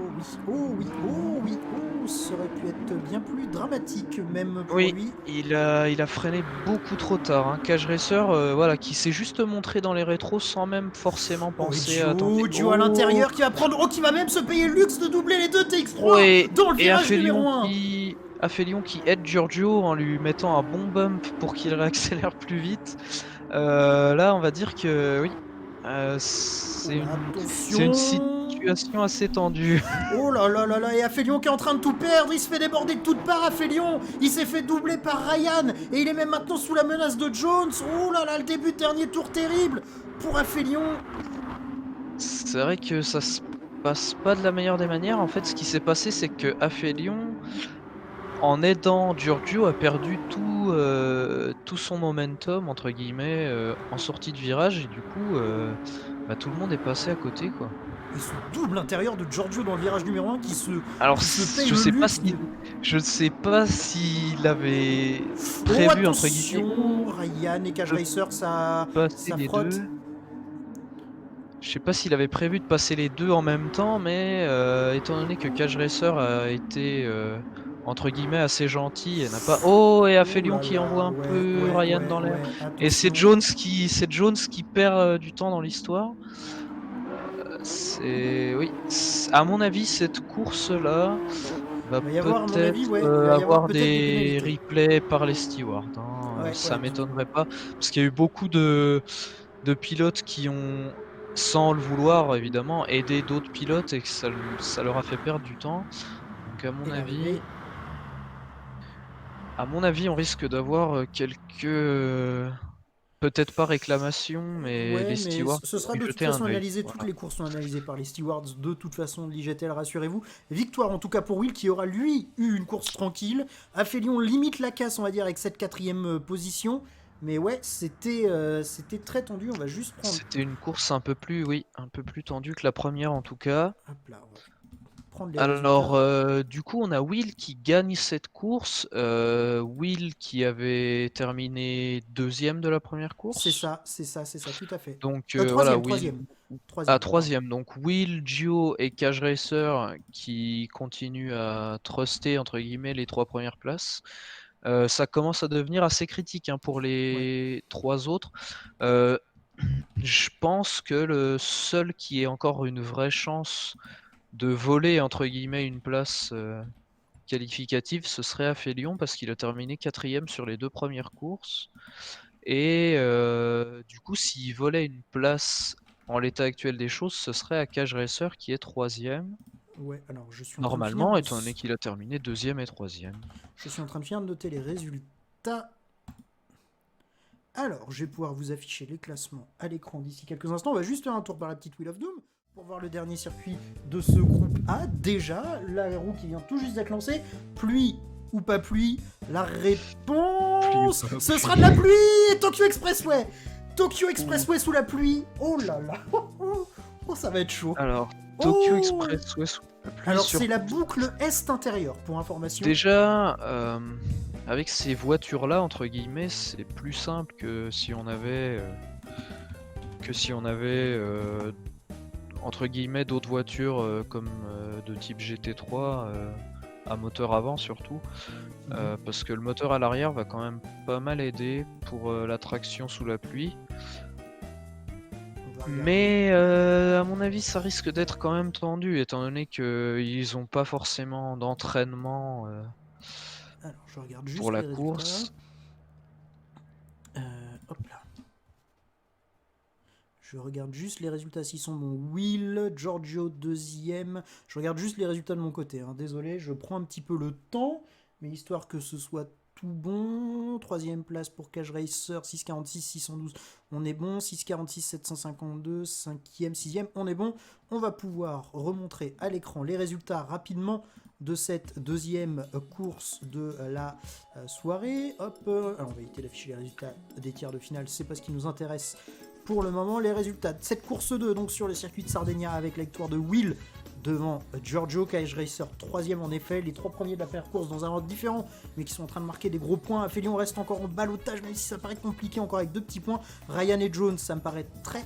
Oh oui, oh oui, oh oui, oh, ça aurait pu être bien plus dramatique même pour Oui, lui. il a freiné beaucoup trop tard. Hein. Cage Racer, voilà, qui s'est juste montré dans les rétros sans même forcément Oh et penser à tenter. Joe à Oh, l'intérieur qui va prendre, oh qui va même se payer le luxe de doubler les deux oh TX3 dans le et virage numéro 1. A fait Lyon qui aide Giorgio en lui mettant un bon bump pour qu'il réaccélère plus vite. Là, on va dire que oui, Oh là, c'est une attention. situation assez tendue. Oh là là là là, et Aphelion qui est en train de tout perdre, il se fait déborder de toutes parts, Aphelion, il s'est fait doubler par Ryan, et il est même maintenant sous la menace de Jones. Oh là là, le début de dernier tour terrible pour Aphelion. C'est vrai que ça se passe pas de la meilleure des manières. En fait, ce qui s'est passé, c'est que Aphelion, en aidant Giorgio, a perdu tout son «momentum» entre guillemets, en sortie de virage et du coup, bah, tout le monde est passé à côté, quoi. Et ce double intérieur de Giorgio dans le virage numéro 1 Alors qui se s paye le luxe de... je ne sais pas s'il avait Oh prévu entre guillemets attention, Ryan et Cage de Racer, passer ça les frotte. 2. Je sais pas s'il avait prévu de passer les 2 en même temps, mais étant donné que Cage Racer a été, entre guillemets «assez gentil» et n'a pas oh et Oh Aphelion là qui là, envoie un ouais, peu ouais, Ryan ouais, dans l'air ouais, et attention. C'est Jones qui perd, du temps dans l'histoire. C'est oui, à mon avis, cette course-là va Il va y avoir, à mon avis, peut-être, ouais, il va y avoir avoir peut-être des des pénalités. replays par les stewards, hein, Ouais, ça ouais, m'étonnerait pas. Parce qu'il y a eu beaucoup de pilotes qui ont, sans le vouloir évidemment, aidé d'autres pilotes et que ça leur a fait perdre du temps. Donc et l'arrivée. à mon avis, on risque d'avoir, quelques, peut-être pas réclamations, mais Ouais, les mais stewards ce sera vont y de toute jeter un façon œil. analysé. Toutes Voilà. les courses sont analysées par les stewards de toute façon de l'IGTL, rassurez-vous. Victoire en tout cas pour Will qui aura lui eu une course tranquille. Aphelion limite la casse, on va dire, avec cette quatrième position. Mais ouais, c'était très tendu. On va juste prendre. C'était une course un peu plus oui, un peu plus tendue que la première en tout cas. Hop là, on va prendre les Alors, résultats. du coup, on a Will qui gagne cette course. Will qui avait terminé deuxième de la première C'est course. ça, c'est ça, c'est ça, tout à fait. Donc voilà, Troisième, Will. troisième. Ah, Troisième, pardon. troisième. Donc Will, Gio et Cage Racer qui continuent à truster entre guillemets les trois premières places. Ça commence à devenir assez critique hein, pour Ouais. les trois autres. Euh, je pense que le seul qui ait encore une vraie chance de voler entre guillemets une place qualificative, ce serait Aphelion parce qu'il a terminé quatrième sur les deux premières courses. Et du coup, s'il volait une place en l'état actuel des choses, ce serait à Cage Racer qui est troisième. Ouais, alors je suis en train de finir Normalement, de... étant donné qu'il a terminé deuxième et troisième. Je suis en train de finir de noter les résultats. Alors, je vais pouvoir vous afficher les classements à l'écran d'ici quelques instants. On va juste faire un tour par la petite Wheel of Doom pour voir le dernier circuit de ce groupe A. Déjà, la roue qui vient tout juste d'être lancée. Pluie ou pas pluie? La réponse, ce sera de la pluie. Tokyo Expressway. Tokyo Expressway sous la pluie. Oh là là. Oh, ça va être chaud. Alors, Tokyo Oh. Expressway sous la pluie Alors, sur... c'est la boucle est intérieure, pour information. Déjà, avec ces voitures-là, entre guillemets, c'est plus simple que si on avait entre guillemets d'autres voitures comme de type GT3 à moteur avant surtout. Parce que le moteur à l'arrière va quand même pas mal aider pour la traction sous la pluie. Mais à mon avis, ça risque d'être quand même tendu, étant donné qu'ils n'ont pas forcément d'entraînement Alors, je regarde juste pour la les résultats. course. Hop là. Je regarde juste les résultats s'ils sont bons. Will, Giorgio deuxième. Je regarde juste les résultats de mon côté. Hein. Désolé, je prends un petit peu le temps, mais histoire que ce soit tout bon. Troisième place pour Cage Racer, 646, 612, on est bon. 646, 752, cinquième, sixième, on est bon. On va pouvoir remontrer à l'écran les résultats rapidement de cette deuxième course de la soirée. Hop, alors on va éviter d'afficher les résultats des tiers de finale, c'est pas ce qui nous intéresse pour le moment. Les résultats de cette course 2, donc sur le circuit de Sardinia, avec la victoire de Will devant Giorgio, Cage Racer troisième en effet, les trois premiers de la première course dans un ordre différent, mais qui sont en train de marquer des gros points. Aphelion reste encore en ballottage, même si ça paraît compliqué encore avec 2 petits points. Ryan et Jones, ça me paraît très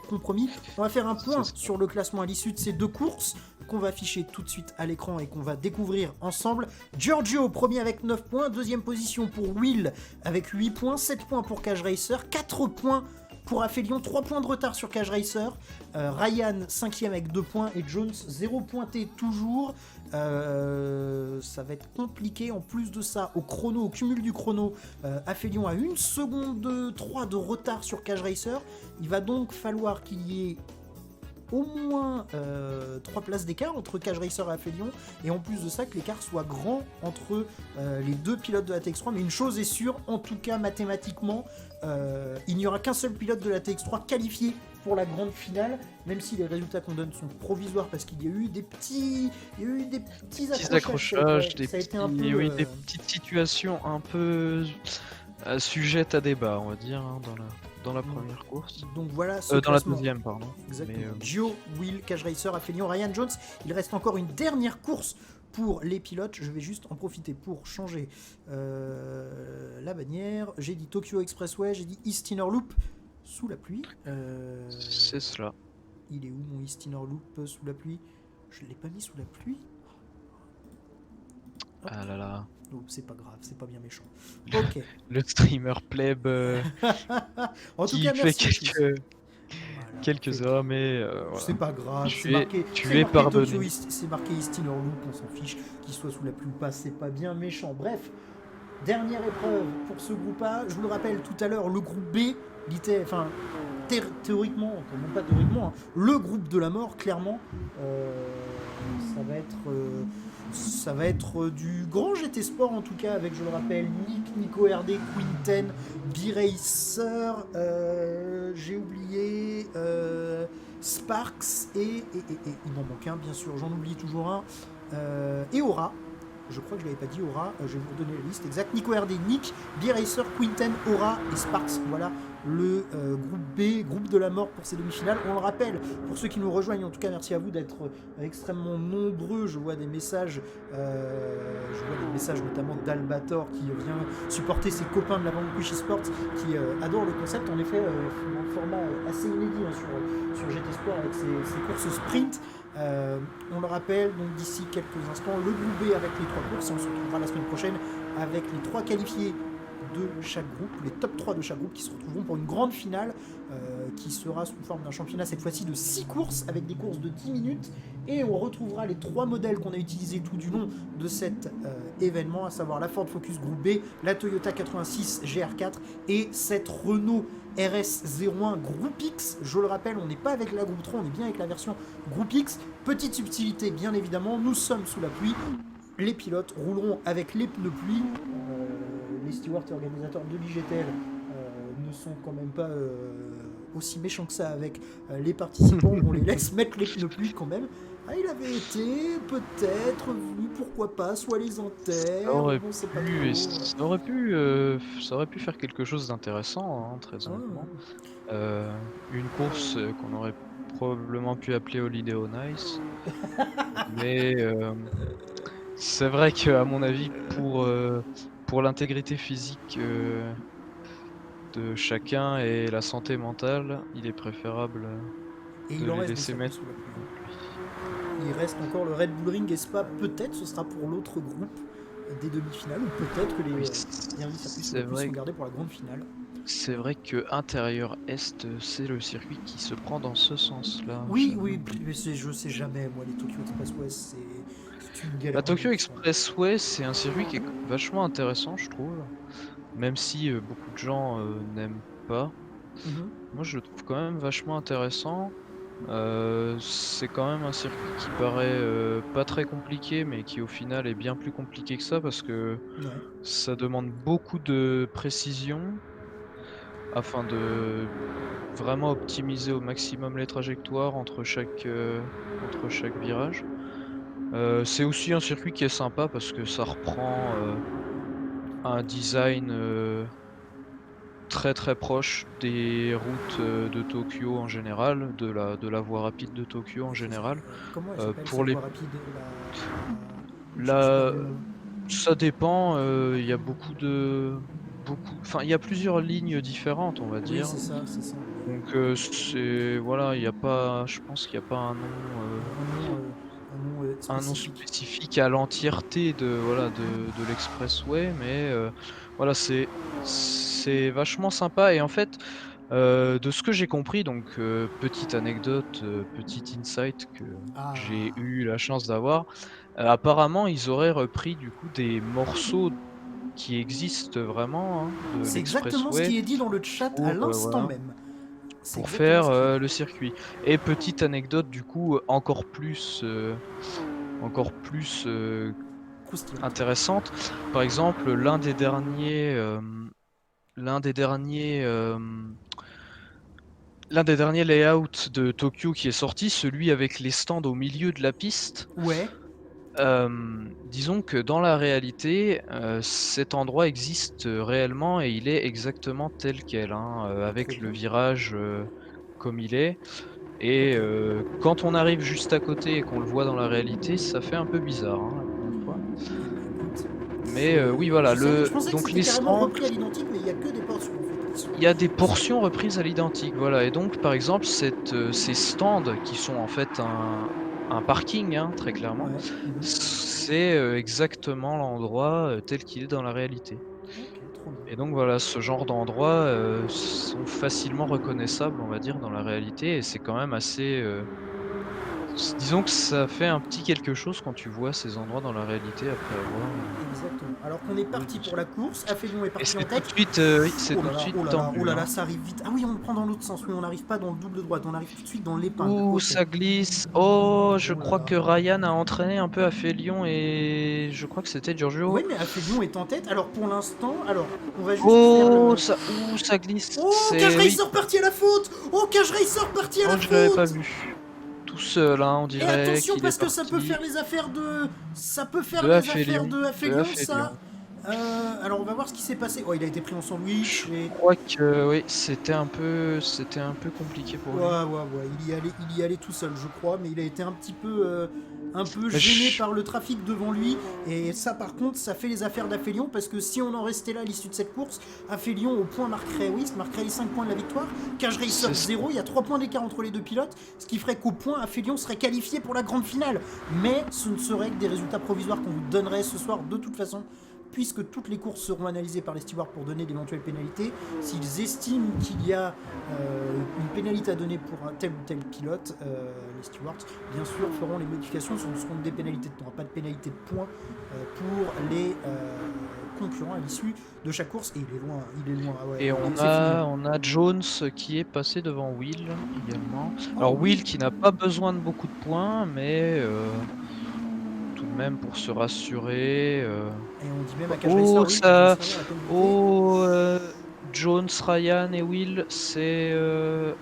compromis. On va faire un point sur le classement à l'issue de ces 2 courses, qu'on va afficher tout de suite à l'écran et qu'on va découvrir ensemble. Giorgio, premier avec 9 points, deuxième position pour Will avec 8 points, 7 points pour Cage Racer, 4 points pour Aphelion, 3 points de retard sur Cage Racer. Ryan 5ème avec 2 points et Jones 0 pointé toujours. Ça va être compliqué. En plus de ça, au cumul du chrono, Aphelion a 1 seconde 3 de retard sur Cage Racer. Il va donc falloir qu'il y ait au moins 3 places d'écart entre Cage Racer et Aphelion, et en plus de ça que l'écart soit grand entre les 2 pilotes de la TX3, mais une chose est sûre, en tout cas mathématiquement, il n'y aura qu'un seul pilote de la TX3 qualifié pour la grande finale, même si les résultats qu'on donne sont provisoires, parce qu'il y a eu des petits accrochages, des petites situations un peu sujettes à débat, on va dire, hein, dans la première course. Donc voilà, dans la deuxième, pardon. Exactement. Gio, Will, Cage Racer, Aphelion, Ryan, Jones. Il reste encore une dernière course pour les pilotes. Je vais juste en profiter pour changer la bannière. J'ai dit Tokyo Expressway, j'ai dit East Inner Loop sous la pluie. C'est cela. Il est où mon East Inner Loop sous la pluie? Je ne l'ai pas mis sous la pluie. Hop. Ah là là. Oh, c'est pas grave, c'est pas bien méchant. Ok. Le streamer pleb en tout qui cas, fait merci, quelques heures, mais voilà. C'est pas grave, tu es pardonné. C'est marqué East Inner Loop, on s'en fiche, qu'il soit sous la pluie ou pas, c'est pas bien méchant. Bref, dernière épreuve pour ce groupe A. Je vous le rappelle tout à l'heure, le groupe B, théoriquement, non pas théoriquement, hein, le groupe de la mort, clairement, ça va être du grand GT Sport en tout cas, avec, je le rappelle, Nico RD, Quinten, B-Racer, j'ai oublié Sparks et il m'en manque un bien sûr, j'en oublie toujours un, et Aura. Je crois que je ne l'avais pas dit, Aura, je vais vous redonner la liste exacte. Nico RD, Nick, B-Racer, Quinten, Aura et Sparks. Voilà le groupe B, groupe de la mort pour ces demi-finales. On le rappelle, pour ceux qui nous rejoignent, en tout cas merci à vous d'être extrêmement nombreux. Je vois des messages notamment d'Albator qui vient supporter ses copains de la bande Quiche Sports qui adorent le concept. En effet, un format assez inédit hein, sur GT Sport avec ses courses sprint. On le rappelle, donc d'ici quelques instants, le groupe B avec les 3 courses, et on se retrouvera la semaine prochaine avec les 3 qualifiés de chaque groupe, les top 3 de chaque groupe qui se retrouveront pour une grande finale qui sera sous forme d'un championnat cette fois-ci de 6 courses avec des courses de 10 minutes, et on retrouvera les 3 modèles qu'on a utilisés tout du long de cet événement, à savoir la Ford Focus Groupe B, la Toyota 86 GR4 et cette Renault RS01 Groupe X. Je le rappelle, on n'est pas avec la Groupe 3, on est bien avec la version Groupe X. Petite subtilité, bien évidemment, nous sommes sous la pluie. Les pilotes rouleront avec les pneus pluie. Les stewards et organisateurs de l'IGTL ne sont quand même pas aussi méchants que ça avec les participants. On les laisse mettre les pneus pluie quand même. Ah, il avait été peut-être venu, pourquoi pas, soit les antennes. Ça aurait pu faire quelque chose d'intéressant, hein, très honnêtement. Une course qu'on aurait probablement pu appeler Holiday on Ice. Mais c'est vrai qu'à mon avis, pour l'intégrité physique de chacun et la santé mentale, il est préférable de les laisser mettre. Il reste encore le Red Bull Ring et Spa, peut-être ce sera pour l'autre groupe des demi-finales, ou peut-être que les circuits seront gardés pour la grande finale. C'est vrai que intérieur Est, c'est le circuit qui se prend dans ce sens-là. Oui, mais je sais jamais, moi, les Tokyo Expressway, c'est une galère. La Tokyo Expressway, c'est un circuit qui est vachement intéressant, je trouve. Même si beaucoup de gens n'aiment pas. Moi, je le trouve quand même vachement intéressant. C'est quand même un circuit qui paraît pas très compliqué, mais qui au final est bien plus compliqué que ça parce que Ouais. ça demande beaucoup de précision afin de vraiment optimiser au maximum les trajectoires entre chaque virage. C'est aussi un circuit qui est sympa parce que ça reprend un design très, très proche des routes de Tokyo en général, de la voie rapide de Tokyo en général. Comment elle s'appelle Pour cette les voie rapide? J'ai Là, perdu le nom. ça dépend, il y a enfin, il y a plusieurs lignes différentes, on va Oui, dire. c'est ça, c'est ça. Donc, c'est voilà, il y a pas je pense qu'il y a pas Un nom un nom spécifique. spécifique à l'entièreté de voilà, de l'expressway, mais, voilà, c'est vachement sympa et en fait, de ce que j'ai compris donc, petite anecdote, petit insight que j'ai Ah, eu la chance d'avoir, apparemment ils auraient repris du coup des morceaux qui existent vraiment, hein, de c'est exactement ce l'expressway qui est dit dans le chat à l'instant voilà, même. C'est pour exactement faire, ce qui est dit. le circuit et petite anecdote du coup, encore plus, Croustillante. intéressante. Par exemple, l'un des derniers, l'un des derniers layouts de Tokyo qui est sorti, celui avec les stands au milieu de la piste, Ouais, disons que dans la réalité, cet endroit existe, réellement et il est exactement tel quel, hein, trop avec le bien. virage, comme il est et Ok. quand on arrive juste à côté et qu'on le voit dans la réalité, ça fait un peu bizarre, hein, la première fois. Eh ben écoute, Mais oui voilà, je pensais que donc c'était les carrément stands, repris à l'identique, mais il y a que des portions en fait il y a des qui sont. portions reprises à l'identique, voilà et donc par exemple ces stands qui sont en fait un parking, hein, très clairement, Ouais. c'est, exactement l'endroit, tel qu'il est dans la réalité Ok, trop bien. et donc voilà, ce genre d'endroits, sont facilement reconnaissables, on va dire, dans la réalité et c'est quand même assez, disons que ça fait un petit quelque chose quand tu vois ces endroits dans la réalité après avoir, Exactement. Alors qu'on est joué parti dessus pour la course, Aphelion est et parti en c'est tout tête. de suite, oui, c'est Oh tout là de là, suite oh là là, oh tendu, là là, hein. ça arrive vite. Ah oui, on le prend dans l'autre sens. Oui, on n'arrive pas dans le double droite, on arrive tout de suite dans l'épingle. Ouh, Ok. ça glisse. Oh, je Oh là crois là. que Ryan a entraîné un peu Aphelion et je crois que c'était Oui, Giorgio. mais Aphelion est en tête. Alors pour l'instant, alors on va juste faire Oh, le. ça glisse. Oh, Cage C'est oui. Racer parti à la faute. Oh, Cage Racer parti à Oh, la je l'avais pas faute. vu. Tout seul, hein, on Et dirait attention qu'il est parce que ça peut faire parti les affaires de. Ça peut faire de les affaires Aphelion. de De Aphelion, ça. Aphelion. Alors on va voir ce qui s'est passé. Oh, il a été pris en Je sandwich et. crois que oui, c'était un peu compliqué pour Ouais, lui. ouais, ouais, il y allait tout seul, je crois, mais il a été un peu Mais gêné par le trafic devant lui. Et ça, par contre, ça fait les affaires d'Aphelion, parce que si on en restait là à l'issue de cette course, Aphelion au point marquerait, oui, marquerait les 5 points de la victoire. Cage Racer c'est ça. 0, il y a 3 points d'écart entre les deux pilotes, ce qui ferait qu'au point, Aphelion serait qualifié pour la grande finale. Mais ce ne serait que des résultats provisoires qu'on vous donnerait ce soir de toute façon, puisque toutes les courses seront analysées par les stewards pour donner d'éventuelles pénalités. S'ils estiment qu'il y a une pénalité à donner pour un tel ou tel pilote, les stewards, bien sûr, feront les modifications. Ce ne seront que des pénalités de temps, pas de pénalité de points pour les concurrents à l'issue de chaque course. Et il est loin, il est loin. Ah ouais, Et c'est fini. on a Jones qui est passé devant Will également. Oh Alors oui. Will qui n'a pas besoin de beaucoup de points, mais tout de même pour se rassurer. Et on dit même à Cage Racer, Oh oui, qu'il ça, doit servir la pénalité. oh Jones, Ryan et Will, c'est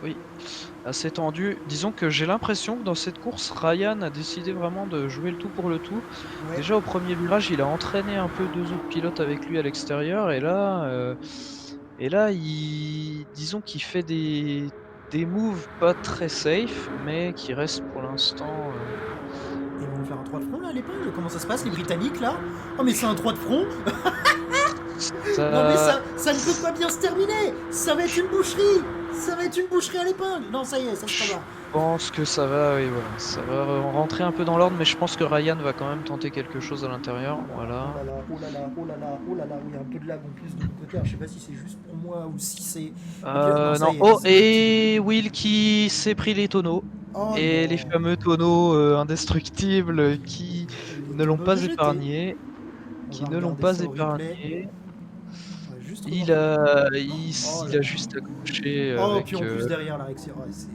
oui assez tendu. Disons que j'ai l'impression que dans cette course, Ryan a décidé vraiment de jouer le tout pour le tout. Ouais. Déjà au premier virage, il a entraîné un peu deux autres pilotes avec lui à l'extérieur et là, disons qu'il fait des moves pas très safe, mais qui restent pour l'instant. Ils vont nous faire un 3 de front là à l'épingle. Comment ça se passe les Oui, Britanniques là? Oh mais c'est un 3 de front. Non mais ça, ça ne peut pas bien se terminer. Ça va être une boucherie. Ça va être une boucherie à l'épingle. Non ça y est, ça se je va. pense que ça va, oui, voilà, ça va rentrer un peu dans l'ordre, mais je pense que Ryan va quand même tenter quelque chose à l'intérieur. Oh Voilà. là là, oh là là, oh là là, oh là là, oui, un peu de lag en plus de mon côté. Alors, je sais pas si c'est juste pour moi ou si c'est. Les pilotes, non, ça Non. y est. Oh, et Will qui s'est pris les tonneaux. Oh Et les non. fameux tonneaux indestructibles qui Les ne l'ont tonneaux de pas GT. épargné. On Qui va ne l'ont regarder pas ça au replay. épargné. On va juste revoir comment. Oh là Il a là. juste accroché Oh, puis avec. en plus derrière la réaction. Ouais, c'est.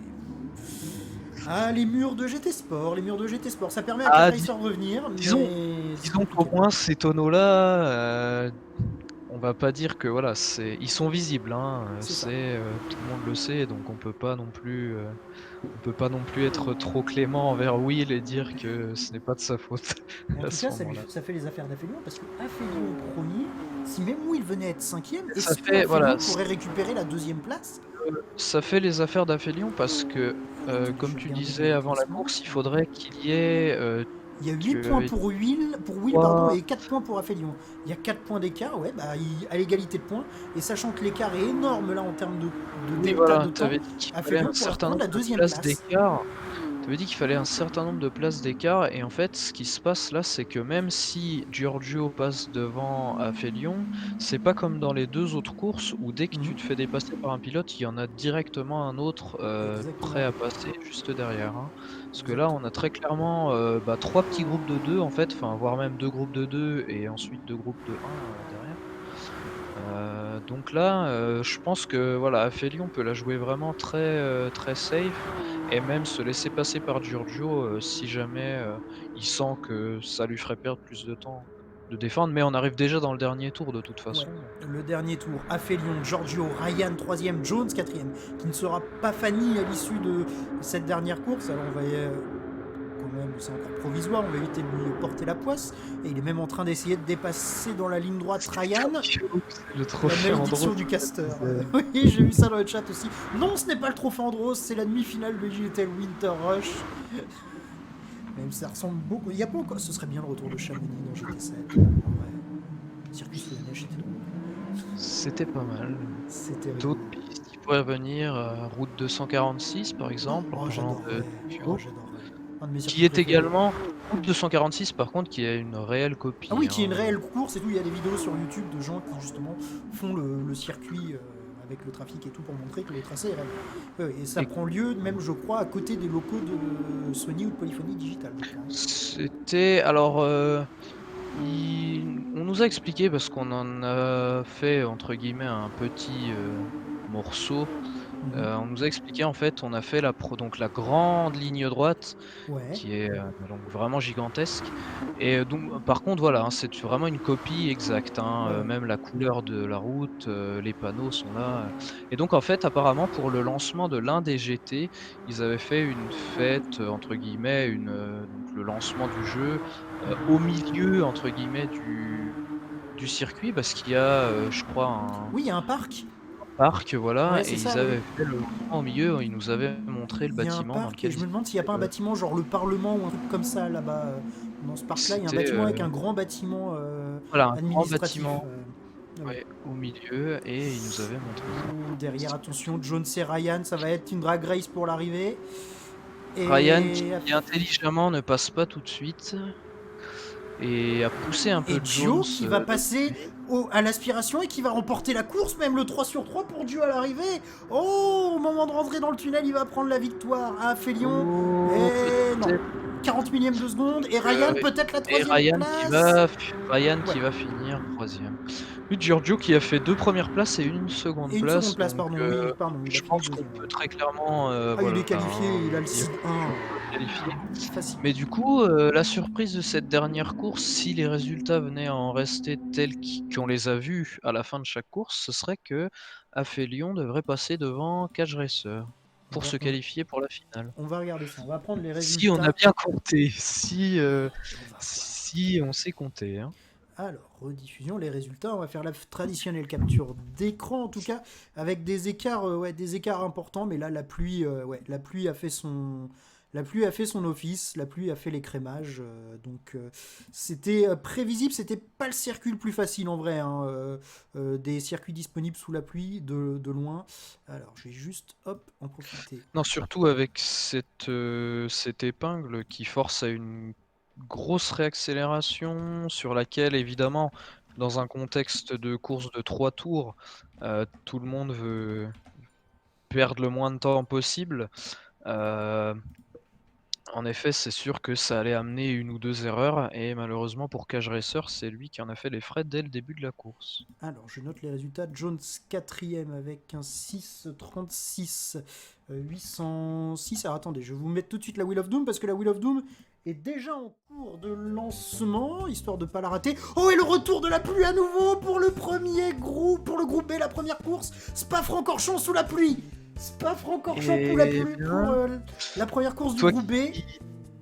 Ah, les murs de GT Sport, les murs de GT Sport, ça permet à Ah, Racer de revenir, disons, mais c'est disons qu'au compliqué. moins ces tonneaux-là, on va pas dire que voilà, ils sont visibles, hein, C'est ça. tout le monde le sait, donc on peut pas non plus être trop clément envers Will et dire que ce n'est pas de sa faute En à tout ce cas, moment-là. ça fait les affaires d'Aphelion, parce que Aphelion premier, si même Will venait être cinquième, Ça est-ce que fait voilà, Aphelion pourrait récupérer la deuxième place? ça fait les affaires d'Aphelion parce que, Je comme vais tu regarder disais le avant la classement. course, il faudrait qu'il y ait, Il y a 8 tu points avais pour Will pardon, 3 et 4 points pour Aphelion. Il y a 4 points d'écart, ouais, bah, à l'égalité de points. Et sachant que l'écart est énorme là en termes de oui delta voilà, de tu temps, avais dit qu'il fallait Aphelion un pourrait certain reprendre la nombre de deuxième places place. d'écart. Tu avais dit qu'il fallait un certain nombre de places d'écart et en fait, ce qui se passe là, c'est que même si Giorgio passe devant Aphelion, c'est pas comme dans les 2 autres courses où dès que tu Mhm. te fais dépasser par un pilote, il y en a directement un autre, prêt Exactement. à passer juste derrière, hein. Parce que là, on a Exactement. très clairement, 3 petits groupes de 2 en fait, enfin voire même 2 groupes de 2 et ensuite 2 groupes de 1, derrière. Donc là, je pense que voilà, Aphelion peut la jouer vraiment très safe et même se laisser passer par Giorgio, si jamais, il sent que ça lui ferait perdre plus de temps de défendre. Mais on arrive déjà dans le dernier tour de toute Ouais. façon, donc Le dernier tour, Aphelion, Giorgio, Ryan 3ème, Jones 4ème, qui ne sera pas Fanny à l'issue de cette dernière course. Alors on va quand même, c'est encore provisoire, on va éviter de lui porter la poisse. Et il est même en train d'essayer de dépasser dans la ligne droite c'est Ryan. Giorgio, c'est le La trophée malédiction Andros, du ça caster. disait. Oui, j'ai vu ça dans le chat aussi. Non, ce n'est pas le trophée Andros, c'est la demi-finale de JTL Winter Rush. Même si ça ressemble beaucoup. Il y a pas encore. Ce serait bien le retour de Chamonix dans GT7. En vrai. Circuit sous la neige, c'était drôle. C'était pas mal. C'était D'autres rigolo. pistes qui pourraient venir, route 246 par exemple, en Oh, parlant de j'adorerais. Oh, duo. j'adorerais. Un de mes Qui circuits est préférés. également route 246 par contre qui est une réelle Ah copie, oui, qui est une hein, réelle course et tout. Il y a des vidéos sur YouTube de gens qui justement font le circuit avec le trafic et tout pour montrer que le tracé est réel. Ouais, ouais, et ça et prend lieu, même je crois, à côté des locaux de Sony ou de Polyphony Digital, je crois. c'était alors, on nous a expliqué parce qu'on en a fait entre guillemets «un petit, morceau». Mhm. On nous a expliqué en fait, on a fait donc la grande ligne droite Ouais, qui est, donc vraiment gigantesque et donc par contre voilà, hein, c'est vraiment une copie exacte, hein, ouais, ouais. même la couleur de la route, les panneaux sont là, et donc en fait apparemment pour le lancement de l'un des GT, ils avaient fait une fête, entre guillemets, donc le lancement du jeu, Mhm. au milieu entre guillemets du circuit parce qu'il y a, je crois un Oui, il y a un parc. parc, voilà, Ouais, et c'est ils ça, oui. avaient fait le lancement au milieu, ils nous avaient montré le Il y a un bâtiment dans parc et lequel je ils me demande s'il n'y a pas un étaient, bâtiment genre le Parlement ou un truc comme ça là-bas. Dans ce parc-là, il y a un c'était, bâtiment avec un grand bâtiment voilà, un grand administratif. bâtiment, Ouais. ouais, au milieu et ils nous avaient montré ça. Ouh, derrière, attention, Jones et Ryan, ça va être une drag race pour l'arrivée. Ryan Et, qui intelligemment ne passe pas tout de suite et a poussé un et peu Jones, Gio qui va passer là-dessus. à l'aspiration et qui va remporter la course, même le 3 sur 3 pour Gio à l'arrivée. Oh, au moment de rentrer dans le tunnel, il va prendre la victoire à Félion. Oh, Et non, peut-être 40 millième de seconde. Et Ryan, que peut-être la et troisième place. Ryan Ouais, qui va finir 3e. Oui, Giorgio qui a fait 2 premières places et une seconde et une seconde place, place, donc pardon. Oui, pardon, il a je fini pense qu'on deuxième. peut Ouais. très clairement, Ah, il est voilà, qualifié, hein, il a le dire seed que 1 Giorgio est qualifié. facile. Mais du coup, la surprise de cette dernière course, si les résultats venaient à en rester tels qu'on les a vus à la fin de chaque course, ce serait que Aphelion devrait passer devant Cage Racer On pour va, se qualifier pour la finale. on va regarder ça. On va prendre les Si on a résultats. bien compté, On va voir. si on sait compter, hein. Alors, rediffusion, les résultats. On va faire la traditionnelle capture d'écran, en tout cas, avec des écarts importants. Mais là, la pluie a fait la pluie a fait son office. La pluie a fait l'écrémage. C'était prévisible. C'était pas le circuit le plus facile en vrai, hein, des circuits disponibles sous la pluie de loin. Alors, je vais juste, hop, en profiter. Non, surtout avec cette épingle qui force à une grosse réaccélération sur laquelle évidemment, dans un contexte de course de 3 tours, tout le monde veut perdre le moins de temps possible. Heu, En effet, c'est sûr que ça allait amener une ou 2 erreurs et malheureusement pour Cage Racer, c'est lui qui en a fait les frais dès le début de la course. Alors, je note les résultats. Jones 4ème avec un 6,36, 806. Alors, attendez, je vais vous mettre tout de suite la Wheel of Doom parce que la Wheel of Doom est déjà en cours de lancement, histoire de ne pas la rater. Oh, et le retour de la pluie à nouveau pour le premier groupe, pour le groupe B, la première course. Spa-Francorchamps sous la pluie. Spa-Francorchamps pour la pluie pour la première course du groupe B.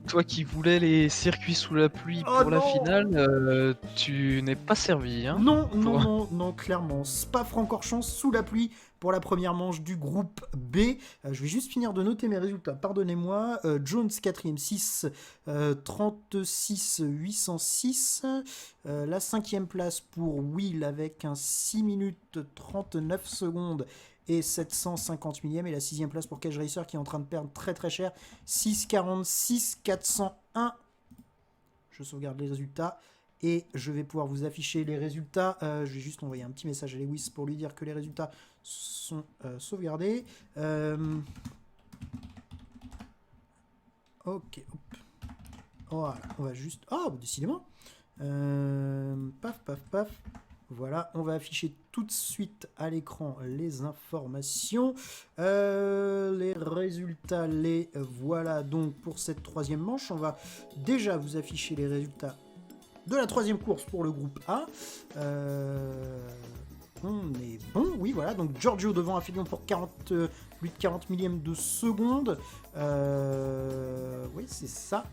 Toi qui voulais les circuits sous la pluie pour la finale, tu n'es pas servi. Hein, non, clairement. Spa-Francorchamps sous la pluie pour la première manche du groupe B. Je vais juste finir de noter mes résultats, pardonnez-moi. Jones 4ème, 6, 36, 806. La 5ème place pour Will avec un 6 minutes 39 secondes et 750 millième, et la 6ème place pour Cage Racer qui est en train de perdre très très cher, 6,46, 401. Je sauvegarde les résultats et je vais pouvoir vous afficher les résultats. Je vais juste envoyer un petit message à Lewis pour lui dire que les résultats sont sauvegardés. Ok, hop. Voilà, on va juste... Oh, décidément. Paf, paf, paf. Voilà, on va afficher tout de suite à l'écran les informations. Les résultats, les voilà donc pour cette 3e manche. On va déjà vous afficher les résultats de la 3e course pour le groupe A. On est bon, oui, voilà. Donc Giorgio devant Affilion pour 40 millièmes de seconde. Oui, c'est ça.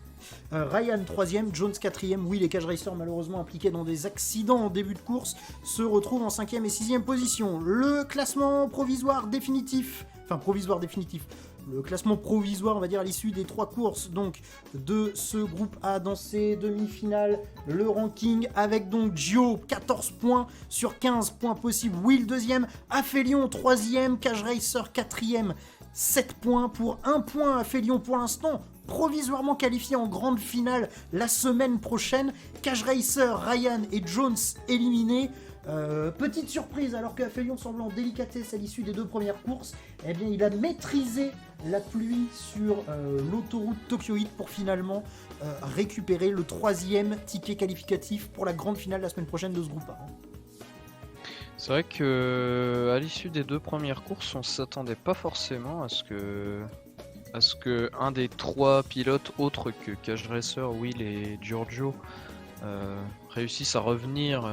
Ryan 3ème, Jones 4ème. Oui, les Cage Racers malheureusement impliqués dans des accidents en début de course se retrouvent en 5ème et 6ème position. Le classement provisoire définitif, le classement provisoire, on va dire, à l'issue des 3 courses donc de ce groupe A dans ces demi-finales. Le ranking avec donc Gio 14 points sur 15 points possibles. Will 2ème, Affilion 3ème, Cage Racer 4ème, 7 points pour 1 point. Affilion pour l'instant provisoirement qualifié en grande finale la semaine prochaine. Cage Racer, Ryan et Jones éliminés. Petite surprise, alors qu'Affilion semble en délicatesse à l'issue des 2 premières courses, eh bien il a maîtrisé la pluie sur l'autoroute Tokyo Heat pour finalement récupérer le 3e ticket qualificatif pour la grande finale la semaine prochaine de ce groupe A. C'est vrai que à l'issue des 2 premières courses, on s'attendait pas forcément à ce que un des 3 pilotes autres que Cage Racer, Will et Giorgio réussissent à revenir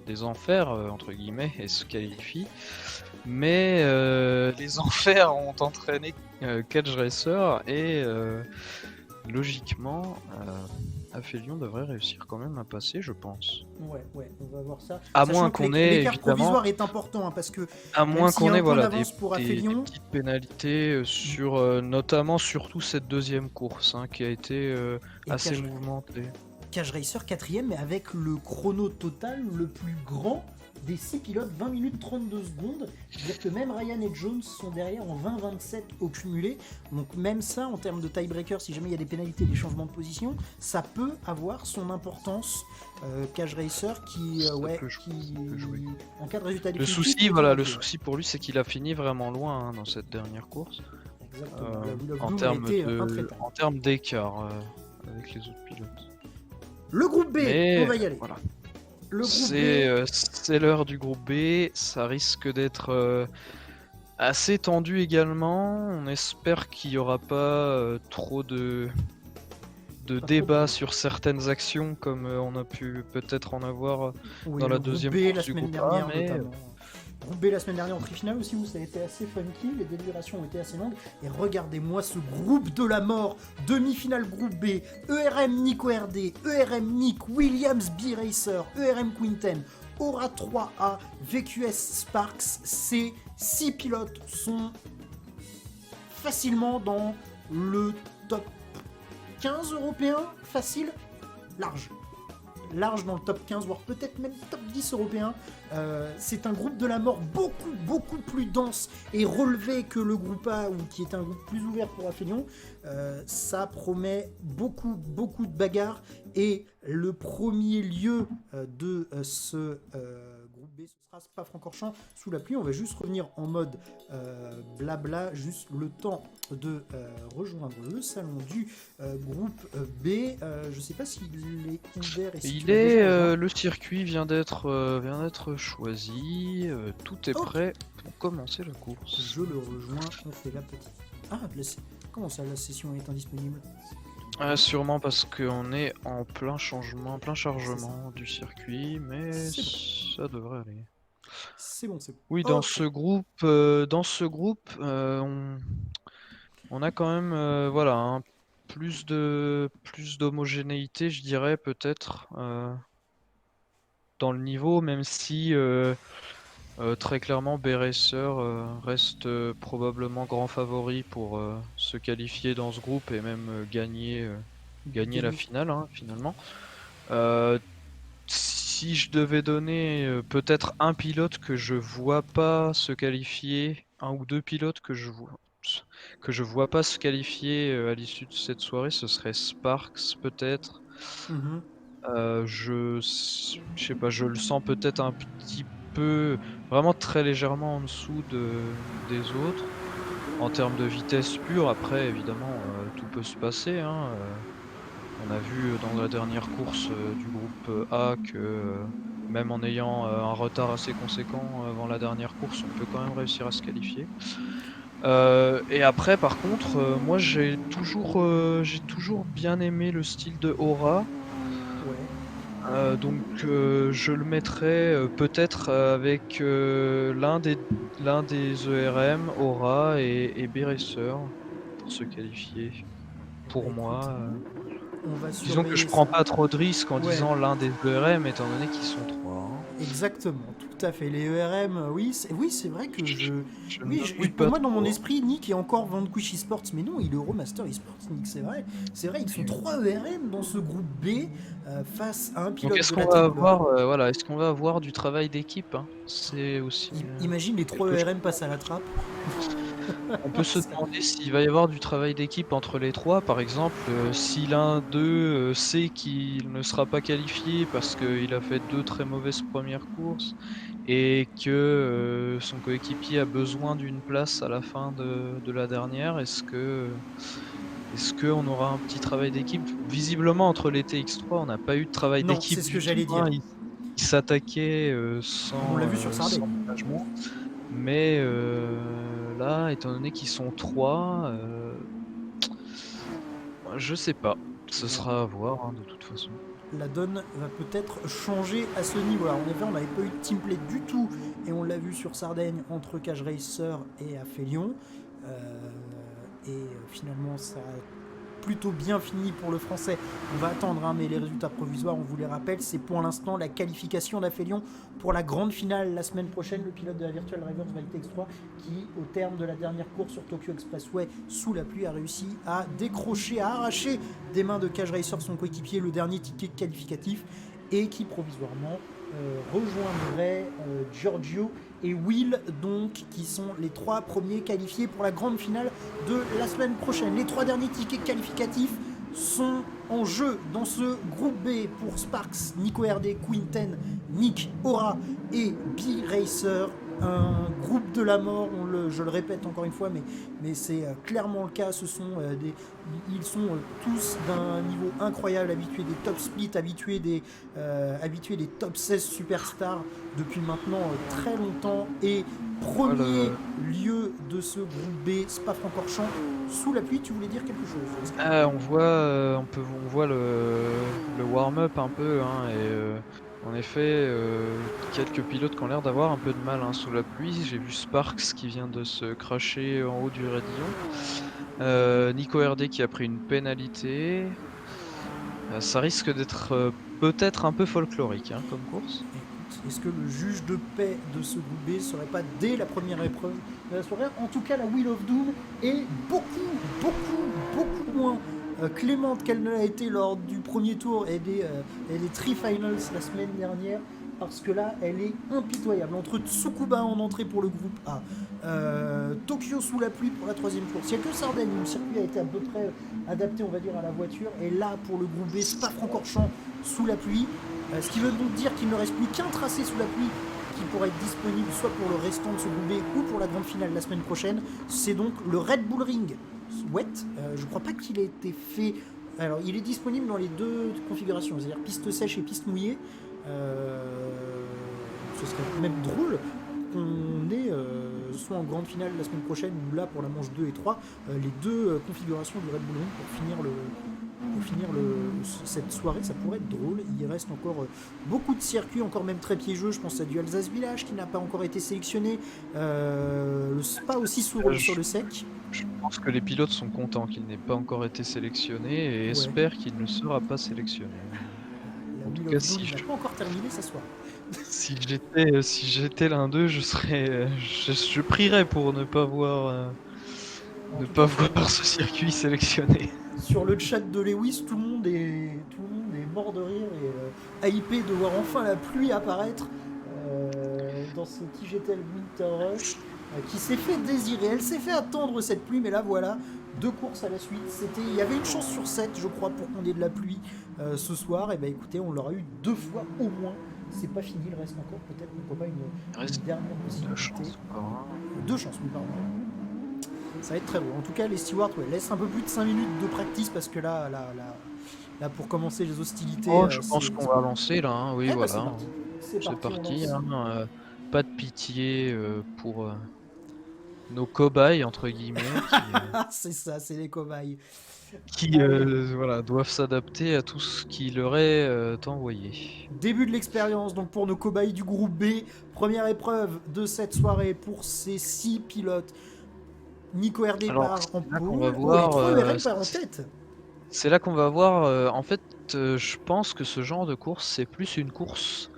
des enfers entre guillemets et se qualifient. Mais les enfers ont entraîné Cage Racer et logiquement Affilion devrait réussir quand même à passer, je pense. Ouais, on va voir ça. À moins qu'on ait l'écart provisoire est important, hein, parce que à moins qu'on ait voilà des Affilion, petites pénalités sur notamment surtout cette 2e course qui a été assez mouvementée. Cage Racer 4ème, mais avec le chrono total le plus grand des 6 pilotes, 20 minutes 32 secondes. C'est-à-dire que même Ryan et Jones sont derrière en 20-27 au cumulé. Donc même ça, en termes de tiebreaker, si jamais il y a des pénalités, des changements de position, ça peut avoir son importance. Cage Racer qui en cas de résultat définitif... Le souci pour lui, c'est qu'il a fini vraiment loin dans cette dernière course. En termes d'écart avec les autres pilotes. Le groupe B, on va y aller. Voilà. C'est l'heure du groupe B, ça risque d'être assez tendu également. On espère qu'il n'y aura pas trop de débats sur certaines actions comme on a pu peut-être en avoir dans la 2e course du groupe A. Groupe B la semaine dernière en trifinale aussi où ça a été assez funky, les délibérations ont été assez longues, et regardez-moi ce groupe de la mort, demi-finale groupe B, ERM Nico RD, ERM Nick, Williams B-Racer, ERM Quinten, Aura 3A, VQS Sparks, ces 6 pilotes sont facilement dans le top 15 européen, facile, large dans le top 15, voire peut-être même top 10 européen. C'est un groupe de la mort beaucoup plus dense et relevé que le groupe A, ou qui est un groupe plus ouvert pour Affilion. Ça promet beaucoup de bagarres, et le premier lieu de ce groupe B, ce sera Spa-Francorchamps sous la pluie. On va juste revenir en mode blabla, juste le temps de rejoindre le salon du groupe B. Je sais pas s'il est ouvert. Le circuit vient d'être choisi. Tout est prêt pour commencer la course. Je le rejoins. On fait la petite. Ah, comment ça, la session est indisponible? Sûrement parce qu'on est en plein chargement du circuit, mais ça devrait aller. C'est bon. Oui, dans ce groupe, on a quand même plus d'homogénéité, je dirais, peut-être dans le niveau, même si très clairement B-Racer reste probablement grand favori pour se qualifier dans ce groupe et même gagner la finale, hein, finalement. Si je devais donner peut-être un pilote que je vois pas se qualifier, un ou deux pilotes que je vois pas se qualifier à l'issue de cette soirée, ce serait Sparks peut-être. Je sais pas, je le sens peut-être un petit peu, vraiment très légèrement en dessous des autres en termes de vitesse pure. Après, évidemment, tout peut se passer, hein. On a vu dans la dernière course du groupe A que même en ayant un retard assez conséquent avant la dernière course, on peut quand même réussir à se qualifier. Et après, par contre, moi j'ai toujours bien aimé le style de Aura. Donc je le mettrais peut-être avec l'un des ERM, Aura et B-Racer pour se qualifier. Pour moi, disons que je prends pas trop de risques en disant l'un des ERM étant donné qu'ils sont 3. Hein. Exactement, tout à fait. Les ERM, oui, c'est vrai que pour pas moi, dans trop. mon esprit, Nick est encore Vanquish Esports, mais non, il est Euromaster Esports, Nick, c'est vrai. C'est vrai, ils sont 3 ERM dans ce groupe B face à un pilote. Donc est-ce qu'on va avoir, est-ce qu'on va avoir du travail d'équipe, hein? C'est aussi. Imagine les 3 ERM passent à la trappe. On peut se demander s'il va y avoir du travail d'équipe entre les trois. Par exemple, si l'un d'eux sait qu'il ne sera pas qualifié parce qu'il a fait 2 très mauvaises premières courses et que son coéquipier a besoin d'une place à la fin de la dernière, est-ce qu'on aura un petit travail d'équipe? Visiblement, entre les TX3, on n'a pas eu de travail d'équipe. C'est ce que j'allais dire. Ils s'attaquaient sans, on l'a vu sur Sardaigne. sans management. Mais là, étant donné qu'ils sont 3, je sais pas. Ce sera à voir, hein, de toute façon. La donne va peut-être changer à ce niveau. Alors en effet, on n'avait pas eu de teamplay du tout, et on l'a vu sur Sardaigne entre Cage Racer et Aphelion. Finalement, ça a plutôt bien fini pour le français. On va attendre, hein, mais les résultats provisoires, on vous les rappelle, c'est pour l'instant la qualification d'Aphelion pour la grande finale la semaine prochaine. Le pilote de la Virtual Rivals Valitex 3 qui, au terme de la dernière course sur Tokyo Expressway sous la pluie, a réussi à décrocher, à arracher des mains de Cage Racer son coéquipier le dernier ticket qualificatif, et qui provisoirement rejoindrait Giorgio et Will, donc, qui sont les 3 premiers qualifiés pour la grande finale de la semaine prochaine. Les 3 derniers tickets qualificatifs sont en jeu dans ce groupe B pour Sparks, Nico RD, Quinten, Nick, Aura et B-Racer. Un groupe de la mort, je le répète encore une fois, mais c'est clairement le cas. Ils sont tous d'un niveau incroyable, habitués des top splits, habitués des top 16 superstars depuis maintenant très longtemps. Et premier lieu de ce groupe B, Spa-Francorchamps, sous la pluie. Tu voulais dire quelque chose? On voit le warm-up un peu, hein, et en effet, quelques pilotes qui ont l'air d'avoir un peu de mal, hein, sous la pluie. J'ai vu Sparks qui vient de se crasher en haut du radillon. Nico RD qui a pris une pénalité. Ça risque d'être peut-être un peu folklorique, hein, comme course. Est-ce que le juge de paix de ce groupe B serait pas dès la première épreuve de la soirée? En tout cas, la Wheel of Doom est beaucoup moins clémente qu'elle ne l'a été lors du premier tour et des tri-finals la semaine dernière, parce que là, elle est impitoyable. Entre Tsukuba en entrée pour le groupe A, Tokyo sous la pluie pour la 3e course, il n'y a que Sardaigne où le circuit a été à peu près adapté, on va dire, à la voiture, et là, pour le groupe B, Spa-Francorchamps sous la pluie. Ce qui veut donc dire qu'il ne reste plus qu'un tracé sous la pluie qui pourrait être disponible soit pour le restant de ce groupe B ou pour la grande finale la semaine prochaine, c'est donc le Red Bull Ring Wet. Je crois pas qu'il ait été fait. Alors, il est disponible dans les deux configurations, c'est-à-dire piste sèche et piste mouillée. Ce serait même drôle qu'on ait soit en grande finale la semaine prochaine ou là pour la manche 2 et 3, les deux configurations du Red Bull Ring pour finir cette soirée. Ça pourrait être drôle. Il reste encore beaucoup de circuits, encore même très piégeux. Je pense à du Alsace Village qui n'a pas encore été sélectionné, le Spa aussi sur le sec. Je pense que les pilotes sont contents qu'il n'ait pas encore été sélectionné et espèrent qu'il ne sera pas sélectionné. La Wheel of Doom n'a pas encore terminé sa soirée. Si j'étais l'un d'eux, je prierais pour ne pas voir ce circuit sélectionné. Sur le chat de Lewis, tout le monde est mort de rire et hypé de voir enfin la pluie apparaître dans ce TGTL Winter Rush qui s'est fait désirer. Elle s'est fait attendre cette pluie, mais là voilà, 2 courses à la suite. Il y avait une chance sur 7, je crois, pour qu'on ait de la pluie ce soir. Et ben écoutez, on l'aura eu 2 fois au moins. C'est pas fini, il reste encore peut-être, pourquoi pas une dernière possibilité. 2 chances, oui, pardon. Ça va être très beau. En tout cas, les stewards laissent un peu plus de 5 minutes de practice parce que là pour commencer les hostilités. Je pense qu'on va lancer là. Hein. Oui, voilà. Bah, c'est parti. Hein. Pas de pitié pour nos cobayes entre guillemets. C'est ça, c'est les cobayes. Qui doivent s'adapter à tout ce qui leur est envoyé. Début de l'expérience donc pour nos cobayes du groupe B. Première épreuve de cette soirée pour ces 6 pilotes. Nico RD part en pole, part en tête. C'est là qu'on va voir, en fait, je pense que ce genre de course, c'est plus une course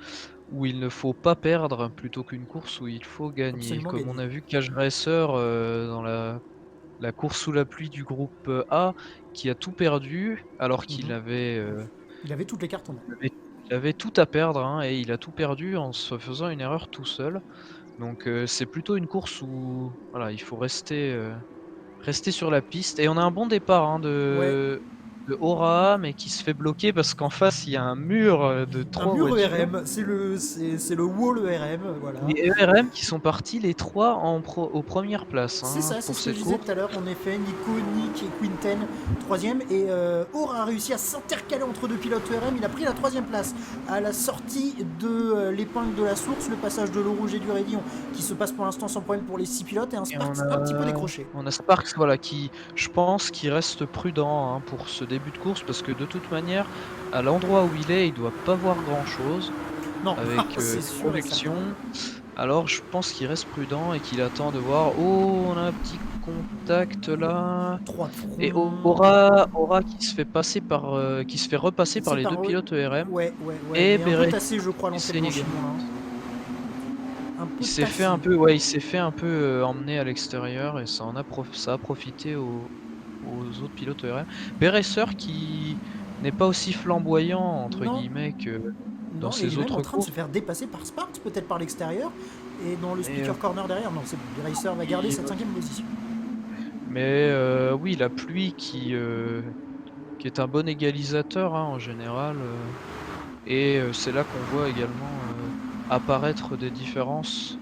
où il ne faut pas perdre plutôt qu'une course où il faut gagner. Comme on a vu Cash Racer dans la course sous la pluie du groupe A, qui a tout perdu alors qu'il avait... il avait toutes les cartes en main. Il avait tout à perdre hein, et il a tout perdu en se faisant une erreur tout seul. Donc c'est plutôt une course où voilà, il faut rester sur la piste. Et on a un bon départ hein, de Aura, mais qui se fait bloquer parce qu'en face il y a un mur de 3 voitures. ERM, c'est le wall ERM, voilà. Les ERM qui sont partis les 3 aux premières places. C'est ça, c'est ce que je disais tout à l'heure. En effet, Nico, Nick et Quinten, 3ème. Et Aura a réussi à s'intercaler entre 2 pilotes ERM. Il a pris la 3ème place à la sortie de l'épingle de la source, le passage de l'eau rouge et du Raidillon, qui se passe pour l'instant sans problème pour les 6 pilotes. Et un Sparks un petit peu décroché. On a Sparks, voilà, qui, je pense, qui reste prudent hein, pour ce début de course, parce que de toute manière, à l'endroit où il est, il doit pas voir grand-chose. Non, avec connexion. Alors je pense qu'il reste prudent et qu'il attend de voir. Oh, on a un petit contact là. 3 et Aura qui se fait passer par, qui se fait repasser par les 2 pilotes ERM. Et Beret, je crois, il s'est fait un peu, emmener à l'extérieur et ça a profité aux autres pilotes ERM. Beresser qui n'est pas aussi flamboyant entre guillemets que dans ses autres courses. Il est en train de se faire dépasser par Sparks, peut-être par l'extérieur, et dans le speaker corner derrière. Non, c'est bon, Racer va garder cette 5ème position. Mais oui, la pluie qui est un bon égalisateur hein, en général. Et c'est là qu'on voit également apparaître des différences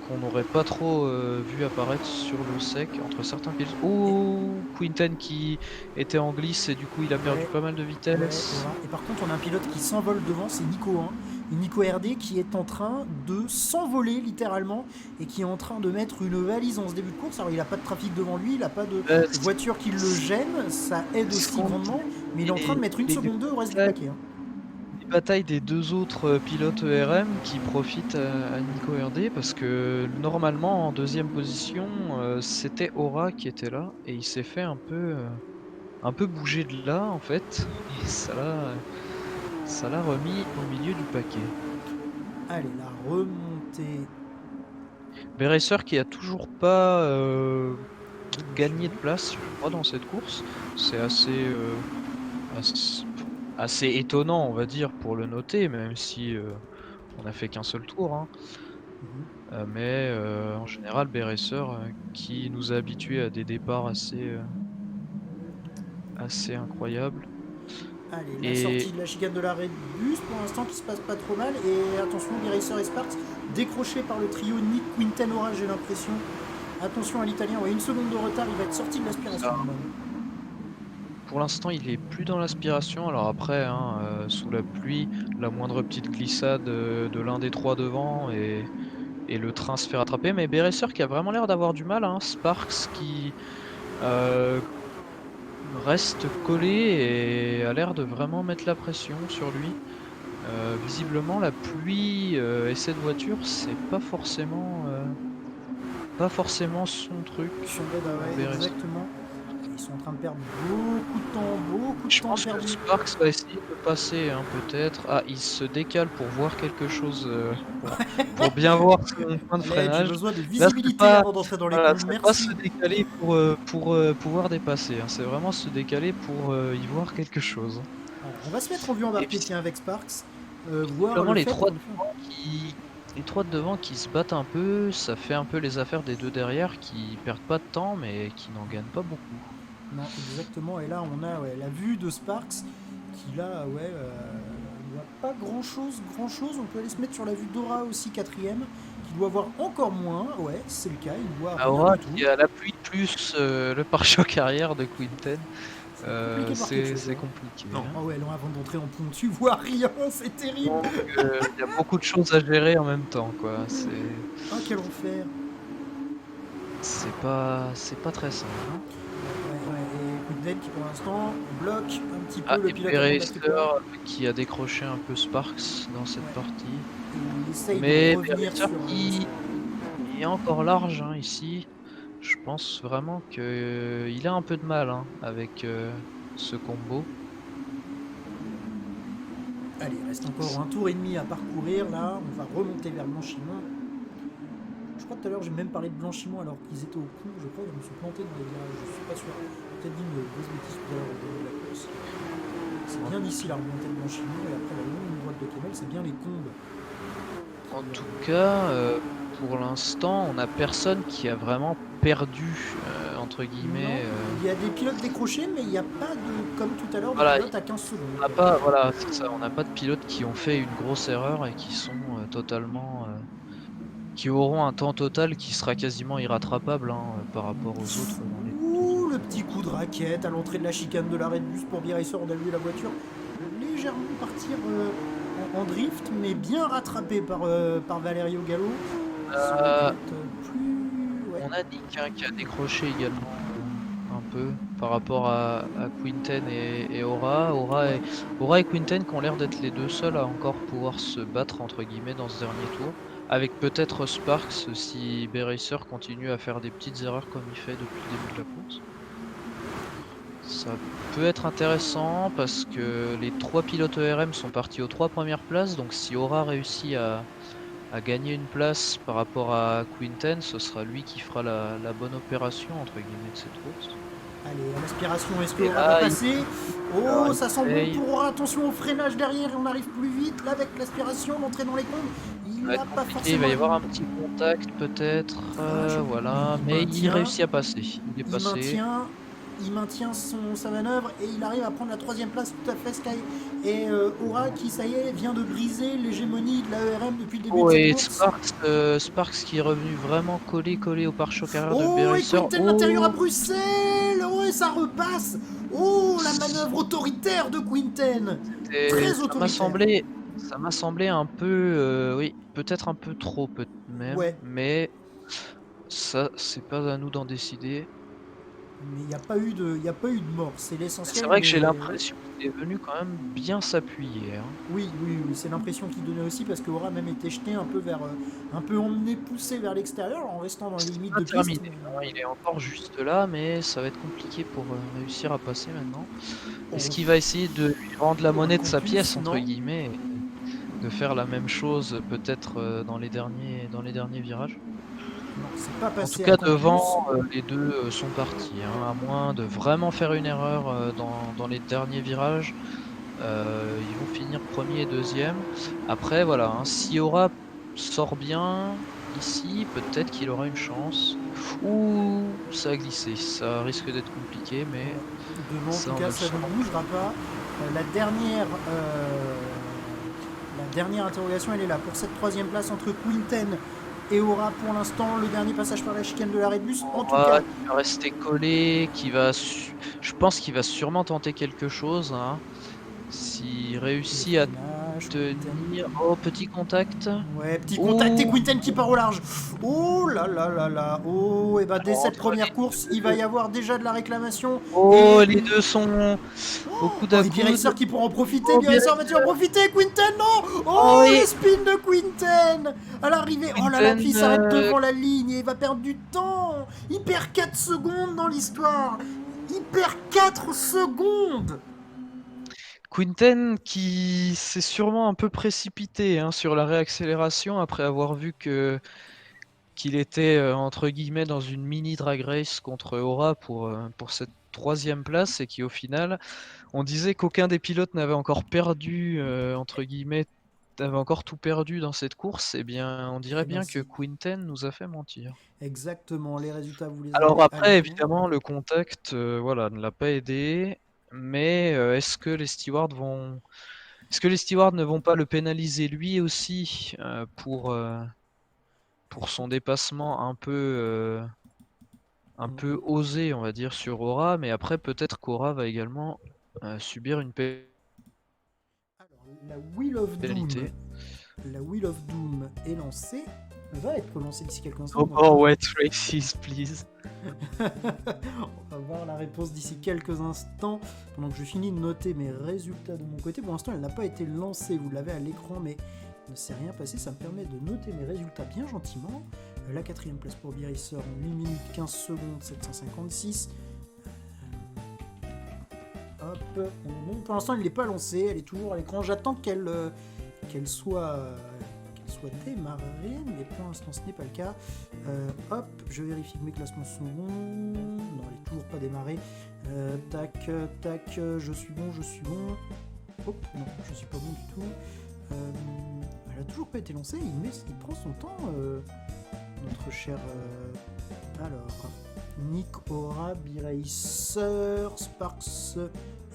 qu'on n'aurait pas trop vu apparaître sur le sec entre certains pilotes. Oh, Quinten qui était en glisse et du coup il a perdu pas mal de vitesse. Et par contre on a un pilote qui s'envole devant, c'est Nico. Hein. Nico RD qui est en train de s'envoler littéralement et qui est en train de mettre une valise en ce début de course. Alors il n'a pas de trafic devant lui, il n'a pas de voiture qui le gêne, ça aide aussi grandement, mais il est en train de mettre une seconde 2 au reste du paquet. Hein. Bataille des 2 autres pilotes ERM qui profitent à Nico RD parce que normalement en 2ème position c'était Aura qui était là et il s'est fait un peu bouger de là en fait et ça l'a remis au milieu du paquet. Allez, la remontée. Beresser qui a toujours pas gagné de place je crois dans cette course, c'est assez étonnant on va dire pour le noter même si on a fait qu'un seul tour hein. Mais en général Beresser qui nous a habitués à des départs assez incroyables. Allez, la Et sortie de la chicane de l'arrêt de bus pour l'instant qui se passe pas trop mal. Et attention, B-Racer et Sparks décroché par le trio Nick, Quinten, Ora, j'ai l'impression. Attention à l'italien, ouais, 1 seconde de retard, il va être sorti de l'aspiration. pour l'instant, il est plus dans l'aspiration. Alors après, hein, sous la pluie, la moindre petite glissade de l'un des trois devant et le train se fait rattraper. Mais Beresser qui a vraiment l'air d'avoir du mal, hein. Sparks qui reste collé et a l'air de vraiment mettre la pression sur lui. Visiblement, la pluie et cette voiture, c'est pas forcément son truc. Ouais, exactement. Ils sont en train de perdre beaucoup de temps, Je pense que perdu. Sparks va essayer de passer, hein, peut-être. Ah, il se décale pour voir quelque chose, pour bien voir son point de freinage. J'ai besoin de Là, visibilité avant d'entrer dans les voilà, combes, c'est pas merci. se décaler pour pouvoir dépasser, hein. C'est vraiment se décaler pour y voir quelque chose. Alors, on va se mettre en vue embarquée, tiens, avec Sparks. Voir Vraiment, le les fait trois qu'on de le fait. devant les trois de devant qui se battent un peu, ça fait un peu les affaires des deux derrière qui perdent pas de temps mais qui n'en gagnent pas beaucoup. Non, exactement. Et là, on a la vue de Sparks qui là, voit pas grand-chose. On peut aller se mettre sur la vue d'Ora aussi, quatrième, qui doit voir encore moins. Ouais, c'est le cas, il voit rien Aura du tout. qui a la pluie plus le pare-choc arrière de Quinten. C'est compliqué. Non. Hein. Ah ouais, non, avant d'entrer en pont, tu vois rien, c'est terrible. Donc, il y a beaucoup de choses à gérer en même temps, quoi. Ah, quel enfer. C'est pas très simple. Hein. Et Quinten qui pour l'instant bloque un petit peu Ah, le et pilote allemand de la Tricor. qui a décroché un peu Sparks dans cette partie. Il essaye Mais de revenir sur... il est encore large, hein, ici. Je pense vraiment que il a un peu de mal, hein, avec ce combo. Allez, il reste encore un tour et demi à parcourir là. On va remonter vers Blanchimont. Je crois que tout à l'heure j'ai même parlé de Blanchimont alors qu'ils étaient au pont. Je crois que je me suis planté dans les virages. Je suis pas sûr. J'ai peut-être dit une grosse bêtise tout à l'heure au début de la course. C'est bien ici la remontée de Blanchimont et après la longue droite de Kemmel, c'est bien les combes. En tout cas, pour l'instant, on a personne qui a vraiment perdu, entre guillemets. Il y a des pilotes décrochés, mais il n'y a pas de, comme tout à l'heure, de Voilà, pilotes à 15 secondes. On n'a pas, voilà, c'est ça, on n'a pas de pilotes qui ont fait une grosse erreur et qui sont totalement, qui auront un temps total qui sera quasiment irrattrapable, hein, par rapport aux autres. Ouh, le petit coup de raquette à l'entrée de la chicane de l'arrêt de bus pour B-Racer. On a vu la voiture légèrement partir en drift, mais bien rattrapé par Valerio Gallo. On a Nick, hein, qui a décroché également un peu par rapport à Quinten et Aura. Aura et Quinten qui ont l'air d'être les deux seuls à encore pouvoir se battre entre guillemets dans ce dernier tour. Avec peut-être Sparks si B-Racer continue à faire des petites erreurs comme il fait depuis le début de la course. Ça peut être intéressant parce que les trois pilotes ERM sont partis aux 3 premières places. Donc si Aura réussit à gagner une place par rapport à Quinten, ce sera lui qui fera la bonne opération entre guillemets de cette course. Allez, à l'aspiration, est-ce que Aura va passer? Oh, ça sent bon pour Aura. Attention au freinage derrière, on arrive plus vite. Là, avec l'aspiration, l'entrée dans les combes, il n'a pas forcément... Il va y avoir un petit contact peut-être, voilà, mais il réussit à passer. Il est passé. Il maintient sa manœuvre et il arrive à prendre la 3ème place tout à fait Sky. Et Aura qui, ça y est, vient de briser l'hégémonie de la ERM depuis le début de cette course. Sparks qui est revenu vraiment collé au pare-choc arrière de B-Racer. Et Quinten l'intérieur à Bruxelles. Oh, et ça repasse. Oh, la manœuvre autoritaire de Quinten. Très autoritaire. Ça m'a semblé un peu, oui, peut-être un peu trop même, mais ça c'est pas à nous d'en décider. Mais il n'y a pas eu de mort, c'est l'essentiel. C'est vrai que j'ai l'impression qu'il est venu quand même bien s'appuyer. Hein. Oui, c'est l'impression qu'il donnait aussi parce qu'Aura même été jeté un peu un peu emmené, poussé vers l'extérieur en restant dans les limites de piste. Il est encore juste là, mais ça va être compliqué pour réussir à passer maintenant. Est-ce qu'il va essayer de lui rendre la monnaie de sa pièce entre guillemets, et de faire la même chose peut-être dans les derniers virages? Pas en tout cas, devant, les deux sont partis, hein, à moins de vraiment faire une erreur dans les derniers virages. Ils vont finir premier et deuxième. Après, voilà, hein, si Aura sort bien ici, peut-être qu'il aura une chance. Ouh, ça a glissé. Ça risque d'être compliqué, mais devant, en tout cas, ça ne bougera pas. La dernière interrogation, elle est là. Pour cette troisième place entre Quinten et Aura, pour l'instant, le dernier passage par la chicane de l'arrêt de bus. En tout cas, Qui va rester collé, je pense qu'il va sûrement tenter quelque chose. Hein. S'il réussit à tenir... Oh, petit contact. Ouais, petit contact et Quinten qui part au large. Oh là là là là. Oh, et bah dès cette première course, il va y avoir déjà de la réclamation. Oh, les deux sont au coude à coude. Et Biracer qui pourra en profiter. Oh, Biracer va-t-il en profiter? Quinten, non. Oh, le spin de Quinten à l'arrivée. Oh là là, puis il s'arrête devant la ligne et il va perdre du temps. Il perd 4 secondes dans l'histoire. Il perd 4 secondes. Quinten qui s'est sûrement un peu précipité hein, sur la réaccélération après avoir vu qu'il était entre guillemets dans une mini drag race contre Aura pour cette troisième place et qui au final on disait qu'aucun des pilotes n'avait encore perdu entre guillemets avait encore tout perdu dans cette course. Et bien on dirait bien que Quinten nous a fait mentir. Exactement, les résultats vous les alors après évidemment le contact voilà ne l'a pas aidé. Mais est-ce que les stewards ne vont pas le pénaliser lui aussi pour son dépassement un peu osé, on va dire, sur Aura, mais après peut-être qu'Aura va également subir une pénalité. La Wheel of Doom est lancée. Elle va être relancée d'ici quelques instants. Wet races, please. On va voir la réponse d'ici quelques instants. Pendant que je finis de noter mes résultats de mon côté. Pour l'instant, elle n'a pas été lancée. Vous l'avez à l'écran, mais il ne s'est rien passé. Ça me permet de noter mes résultats bien gentiment. La quatrième place pour Biracer en 8 minutes 15 secondes 756. Hop, bon, pour l'instant, elle n'est pas lancée. Elle est toujours à l'écran. J'attends qu'elle soit démarrée, mais pour l'instant, ce n'est pas le cas. Hop, je vérifie que mes classements sont bons. Non, elle n'est toujours pas démarrée. Tac, je suis bon. Hop, non, je suis pas bon du tout. Elle a toujours pas été lancée. Il prend son temps, notre cher. Alors, Nick, Aura, Biracer, Sparks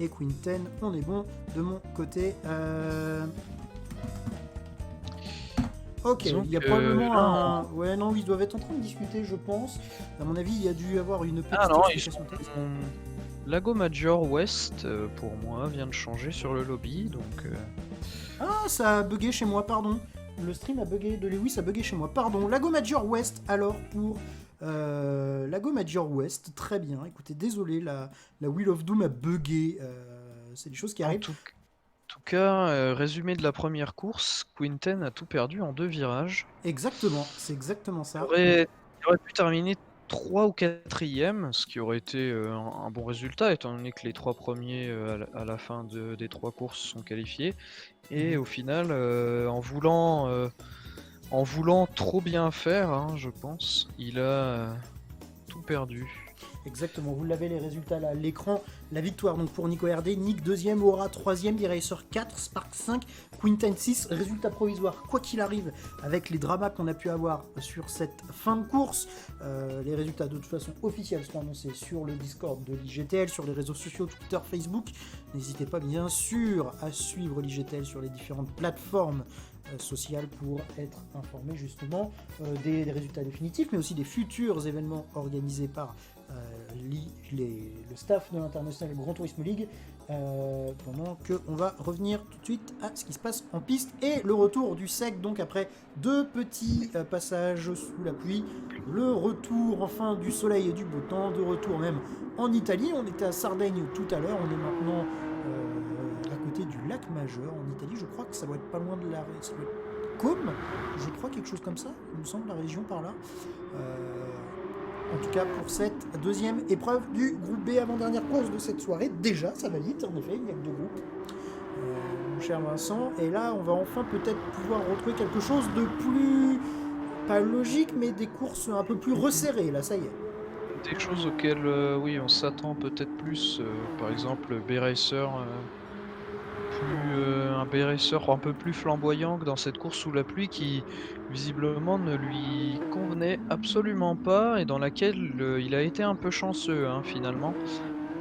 et Quinten. On est bon de mon côté. Ok, il y a probablement un... Ouais, non, ils doivent être en train de discuter, je pense. À mon avis, il y a dû y avoir une petite explication. Lago Major West, pour moi, vient de changer sur le lobby, donc... Ah, ça a bugué chez moi, pardon. Le stream a bugué, de Lewis a bugué chez moi, pardon. Lago Major West, alors, pour... Lago Major West, très bien. Écoutez, désolé, la Wheel of Doom a bugué. C'est des choses qui arrivent. En tout cas, résumé de la première course, Quinten a tout perdu en 2 virages. Exactement, c'est exactement ça. Il aurait pu terminer 3 ou 4e, ce qui aurait été un bon résultat, étant donné que les 3 premiers à la fin des 3 courses sont qualifiés. Et au final, en voulant trop bien faire, hein, je pense, il a tout perdu. Exactement, vous l'avez les résultats là à l'écran. La victoire donc pour Nico RD, Nick 2ème, Aura 3ème, Biracer 4, Spark 5, Quinten 6, résultat provisoire quoi qu'il arrive avec les dramas qu'on a pu avoir sur cette fin de course. Les résultats de toute façon officiels seront annoncés sur le Discord de l'IGTL, sur les réseaux sociaux, Twitter, Facebook. N'hésitez pas bien sûr à suivre l'IGTL sur les différentes plateformes sociales pour être informé justement des résultats définitifs, mais aussi des futurs événements organisés par le staff de l'International Grand Turismo League, pendant qu'on va revenir tout de suite à ce qui se passe en piste et le retour du sec, donc après 2 petits passages sous la pluie, le retour enfin du soleil et du beau temps, de retour même en Italie. On était à Sardaigne tout à l'heure, on est maintenant à côté du lac Majeur en Italie. Je crois que ça doit être pas loin de la... Ça doit être Côme, je crois, quelque chose comme ça, il me semble, la région par là. En tout cas pour cette 2e épreuve du groupe B, avant-dernière course de cette soirée. Déjà, ça va vite, en effet, il n'y a que 2 groupes. Mon cher Vincent, et là on va enfin peut-être pouvoir retrouver quelque chose de plus... pas logique, mais des courses un peu plus resserrées, là, ça y est. Des choses auxquelles, oui, on s'attend peut-être plus, par exemple Biracer, un Biracer un peu plus flamboyant que dans cette course sous la pluie qui visiblement ne lui convenait absolument pas et dans laquelle il a été un peu chanceux hein, finalement.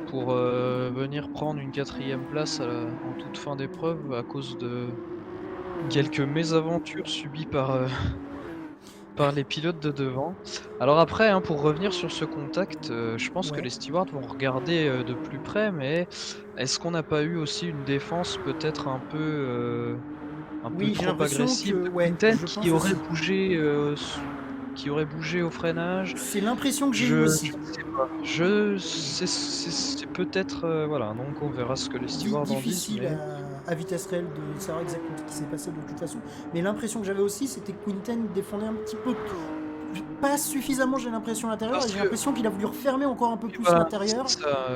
pour venir prendre une 4e place en toute fin d'épreuve à cause de quelques mésaventures subies par les pilotes de devant. Alors après, hein, pour revenir sur ce contact, je pense que Ouais. les stewards vont regarder, de plus près, mais est-ce qu'on n'a pas eu aussi une défense peut-être un peu Oui, j'ai trop l'impression agressive que de ouais, Quinten je pense aussi. qui aurait bougé au freinage? C'est l'impression que j'ai eue Je aussi. ne sais pas. C'est peut-être, voilà, donc on verra ce que les stewards en disent, Difficile mais à vitesse réelle de savoir exactement ce qui s'est passé de toute façon. Mais l'impression que j'avais aussi, c'était que Quinten défendait un petit peu, pas suffisamment, j'ai l'impression, à l'intérieur, et parce j'ai que l'impression qu'il a voulu refermer encore un peu oui, plus voilà, c'est l'intérieur. ça,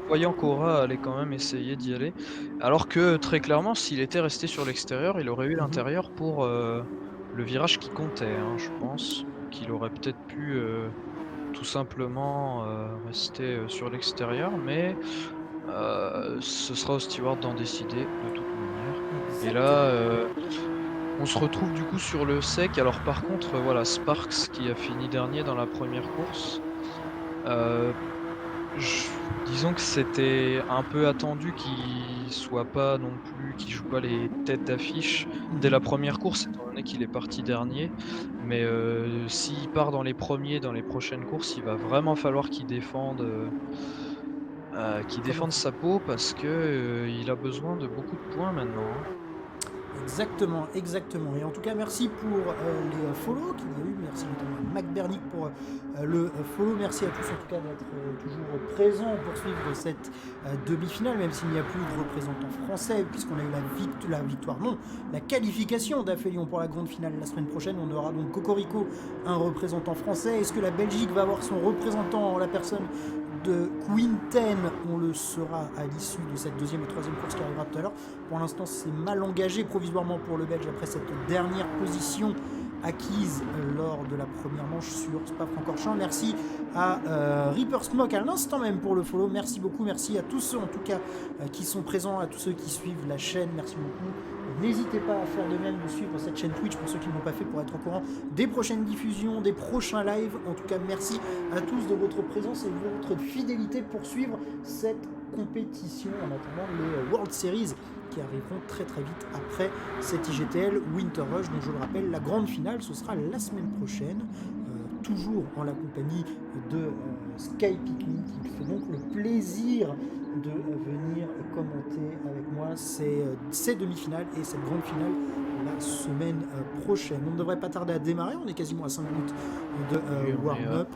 en voyant qu'Aura allait quand même essayer d'y aller, alors que très clairement, s'il était resté sur l'extérieur, il aurait eu Mhm. l'intérieur pour, le virage qui comptait, hein. Je pense qu'il aurait peut-être pu, tout simplement, rester, sur l'extérieur, mais ce sera aux stewards d'en décider de toute manière. Et Exactement. là, on se retrouve du coup sur le sec. Alors par contre, voilà, Sparks qui a fini dernier dans la première course, heu, j disons que c'était un peu attendu qu'il joue pas les têtes d'affiche dès Mhm. la première course, étant donné qu'il est parti dernier. Mais, s'il part dans les premiers dans les prochaines courses, il va vraiment falloir qu'il Comme il défende faut. sa peau parce que, il a besoin de beaucoup de points maintenant, hein. Exactement, exactement. Et en tout cas, merci pour les follow qu'il y a eu. Merci notamment à Mac Bernick pour le follow. Merci à tous en tout cas d'être toujours présents pour suivre cette demi-finale, même s'il n'y a plus de représentant français, puisqu'on a eu la victoire, non, la qualification d'Aphelion pour la grande finale la semaine prochaine. On aura donc Cocorico, un représentant français. Est-ce que la Belgique va avoir son représentant en la personne de Quinten? On le saura à l'issue de cette deuxième et troisième course qui arrivera tout à l'heure. Pour l'instant, c'est mal engagé provisoirement pour le Belge après cette dernière position acquise lors de la première manche sur Spa-Francorchamps. Merci à Reaper Smoke à l'instant même pour le follow. Merci beaucoup. Merci à tous ceux en tout cas qui sont présents, à tous ceux qui suivent la chaîne. Merci beaucoup. N'hésitez pas à faire de même, de suivre cette chaîne Twitch pour ceux qui ne l'ont pas fait pour être au courant des prochaines diffusions, des prochains lives. En tout cas, merci à tous de votre présence et de votre fidélité pour suivre cette compétition en attendant les World Series qui arriveront très très vite après cette IGTL Winter Rush, dont je le rappelle, la grande finale, ce sera la semaine prochaine, toujours en la compagnie de Sky Pikmin, qui fait donc le plaisir de venir commenter avec moi ces demi-finales et cette grande finale la semaine prochaine. On ne devrait pas tarder à démarrer, on est quasiment à 5 minutes de Oui, warm-up.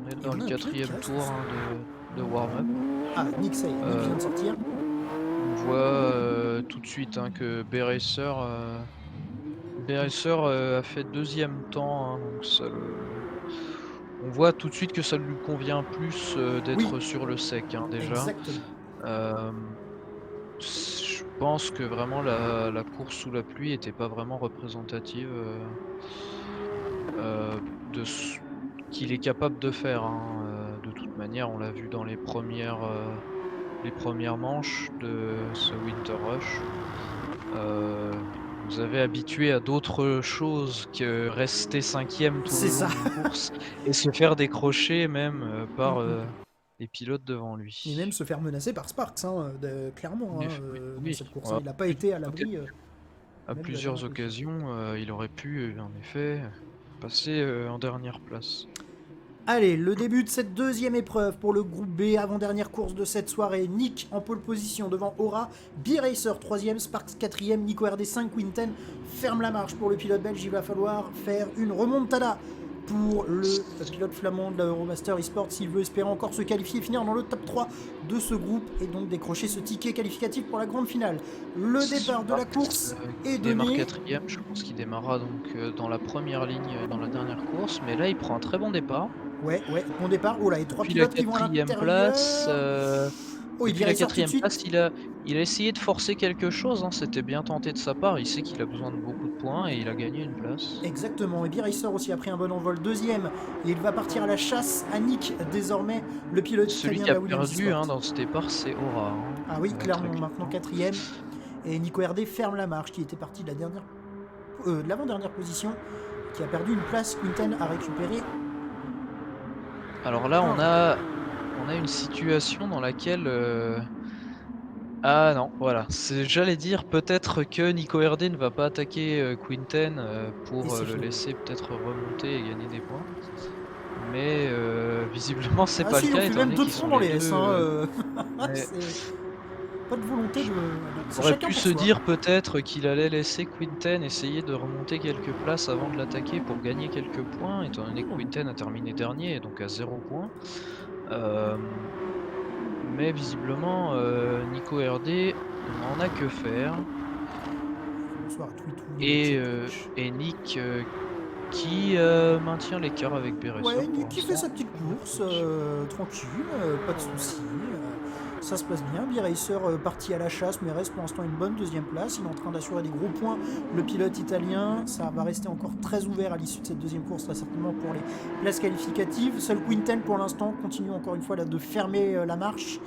on est dans le 4e tour, hein, de warm-up. Ah, Nick, ça y est, Nick vient de sortir. On voit, tout de suite, hein, que B-Racer, a fait 2e temps, hein, donc on voit tout de suite que ça lui convient plus, Oui, d'être sur le sec, hein, déjà. exactement. Je pense que vraiment la course sous la pluie était pas vraiment représentative, de ce qu'il est capable de faire, hein. De toute manière, on l'a vu dans les premières manches de ce Winter Rush. Il nous avait habitués à d'autres choses que rester 5e tout C'est le long ça. d'une course et se faire décrocher même, par, les pilotes devant Et même lui. se faire menacer par Sparks, hein, clairement, En hein, eff dans Oui, cette course. Hein. à Il n'a pas plus été à l'abri, à même de la plusieurs dernière position. occasions, il aurait pu, en effet, passer, en dernière place. Allez, le début de cette deuxième épreuve pour le groupe B, avant-dernière course de cette soirée. Nick en pole position devant Aura, B-Racer 3ème, Sparks 4ème, Nico RD 5, Quinten ferme la marche pour le pilote belge. Il va falloir faire une remontada pour le pilote flamand de la Euromaster Esports s'il veut espérer encore se qualifier, finir dans le top 3 de ce groupe et donc décrocher ce ticket qualificatif pour la grande finale. Le départ de la course est démarre donné. 4ème, je pense qu'il démarrera donc, dans la première ligne, dans la dernière course, mais là il prend un très bon départ. Ouais, bon départ. Oh là, et 3 Depuis la pilotes qui vont à 4ème place, l'intérieur. Oh, et depuis la B-Racer tout de 4ème suite. place, il a essayé de forcer quelque chose, hein, c'était bien tenté de sa part. Il sait qu'il a besoin de beaucoup de points et il a gagné une place. Exactement, et B-Racer aussi a pris un bon envol deuxième, et il va partir à la chasse à Nick désormais, le pilote Celui italien qui de a la Williams perdu, hein, Sport. dans ce départ, c'est Aura, hein, Ah oui, très clairement, maintenant clairement. quatrième, et Nico RD ferme la marche, qui était parti de de l'avant-dernière position, qui a perdu une place. Quinten a récupéré. Alors là, on a on a une situation dans laquelle, ah non, voilà, j'allais dire peut-être que Nico Hervé ne va pas attaquer, Quinten, Et pour, c'est le fini. laisser peut-être remonter et gagner des points. Mais, visiblement c'est Ah pas le si, ils ont cas fait étant même donné 2 qu'ils points sont dans les les S, 2. hein, Ouais, c'est pas de volonté j de... C'est J'aurais chacun pu pour se soi. dire peut-être qu'il allait laisser Quinten essayer de remonter quelques places avant de l'attaquer pour gagner quelques points, étant donné que Mmh. Quinten a terminé dernier et donc à 0 points. Hem, mais visiblement, Nico Hervé n'en a que faire Bonsoir à Twitou et et Tchetch. Nick, qui, maintient l'écart avec Beresser Ouais, pour Nick qui fait sa l'instant petite dans la course, position. tranquille, pas de soucis. Ça se passe bien. B-Racer parti à la chasse, mais reste pour l'instant une bonne deuxième place. Il est en train d'assurer des gros points. Le pilote italien, ça va rester encore très ouvert à l'issue de cette deuxième course, là, certainement pour les places qualificatives. Seul Quinten pour l'instant continue encore une fois là, de fermer la marche.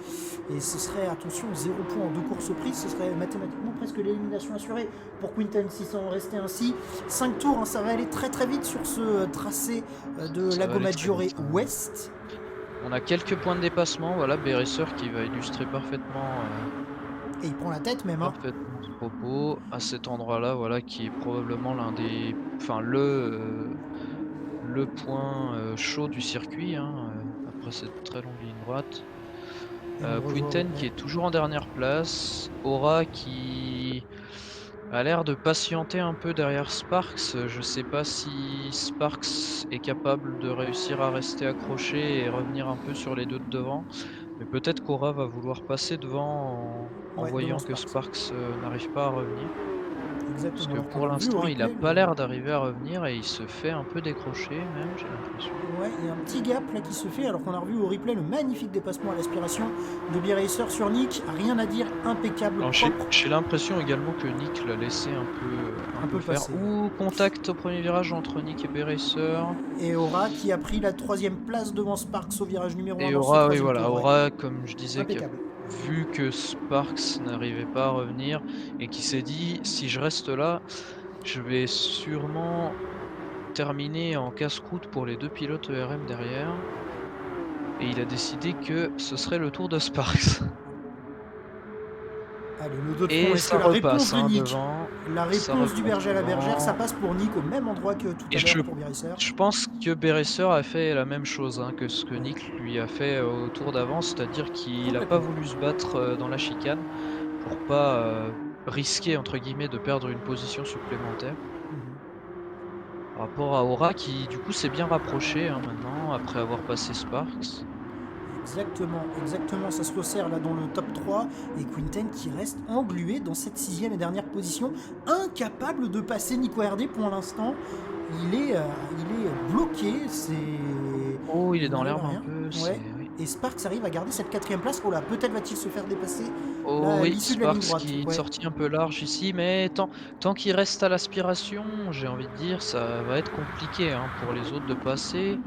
Et ce serait, attention, 0 points en 2 courses prises. Ce serait mathématiquement presque l'élimination assurée pour Quinten si ça en restait ainsi. 5 tours, hein, ça va aller très très vite sur ce tracé de Ça va Lago aller très Maggiore vite, hein. Ouest. On a quelques points de dépassement, voilà, Beresser qui va illustrer Et il prend la tête même. Hein. parfaitement ce propos. À cet endroit-là, voilà, qui est probablement l'un des enfin le point, chaud du circuit, hein, après cette très longue ligne droite. Et on le revoit, Quinten qui ouais. est toujours en dernière place, Aura qui a l'air de patienter un peu derrière Sparks. Je sais pas si Sparks est capable de réussir à rester accroché et revenir un peu sur les 2 de devant, mais peut-être qu'Aura va vouloir passer devant en Ouais, devant voyant que Sparks. Sparks, n'arrive pas à revenir. Parce Exactement, que alors qu'on pour a revu au l'instant, il a replay pas l'air d'arriver à revenir et il se fait un peu décrocher même, j'ai l'impression. Ouais, il y a un petit gap là qui se fait alors qu'on a revu au replay le magnifique dépassement à l'aspiration de B-Racer sur Nick. Rien à dire, impeccable, Alors propre, j'ai l'impression également que Nick l'a laissé un un peu peu faire. passé. Ouais. Ou contact au premier virage entre Nick et Beracer. Et Aura qui a pris la troisième place devant Sparks au virage numéro 1 Et dans ce Aura, oui troisième voilà, tour. Ouais, Aura comme je disais qui a impeccable. vu que Sparks n'arrivait pas à revenir et qui s'est dit: «Si je reste là, je vais sûrement terminer en casse-croûte pour les 2 pilotes ERM derrière» et il a décidé que ce serait le tour de Sparks. Allez, le dos de front, Et est-ce que ça la réponse repasse, de hein, Nick, devant, la ça réponse du repasse berger à la bergère, ça devant passe pour Nick au même endroit que tout et à l'heure pour B-Racer. je pense que Beresser a fait la même chose, hein, que ce que Ouais, Nick lui a fait, au tour d'avant, c'est-à-dire qu'il a pas complètement. voulu se battre, dans la chicane pour pas, «risquer» entre guillemets de perdre une position supplémentaire. Mhm. Par rapport à Aura qui du coup s'est bien rapproché, hein, maintenant après avoir passé Sparks. Exactement, exactement, ça se resserre là dans le top 3 et Quinten qui reste englué dans cette sixième et dernière position, incapable de passer Nico RD pour l'instant. Il est bloqué, c'est... Oh, il est Il dans n'arrive à l'herbe un rien. peu, Ouais. c'est oui. Et Sparks arrive à garder cette quatrième place. Oh là, peut-être va-t-il se faire dépasser là Oh à oui, l'issue de la ligne Sparks droite. qui est une Ouais. sortie un peu large ici, mais tant qu'il reste à l'aspiration, j'ai envie de dire, ça va être compliqué, hein, pour les autres de passer.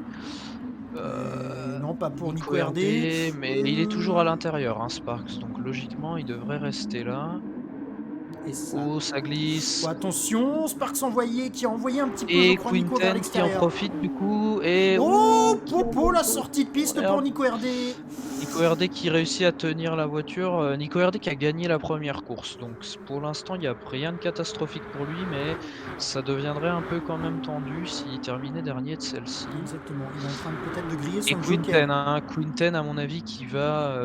Et non, pas pour Nico Nico RD. RD, mais il est toujours à l'intérieur, hein, Sparks, donc logiquement, il devrait rester là. Et ça... Oh, ça Oh, glisse. attention, Sparks envoyé, qui a envoyé un petit peu, je Et crois, Nico vers Quinten qui en l'extérieur. profite du coup et Oh, qui Popo, envoie la sur le sortie de sur piste pour l'herbe. Nico RD. Nico RD qui réussit à tenir la voiture, Nico RD qui a gagné la première course, donc pour l'instant, il y a rien de catastrophique pour lui, mais ça deviendrait un peu quand même tendu s'il terminait dernier de celle-ci. Exactement, il est en train peut-être de griller Et son joker. Quinten, hein, Quinten à mon avis qui va,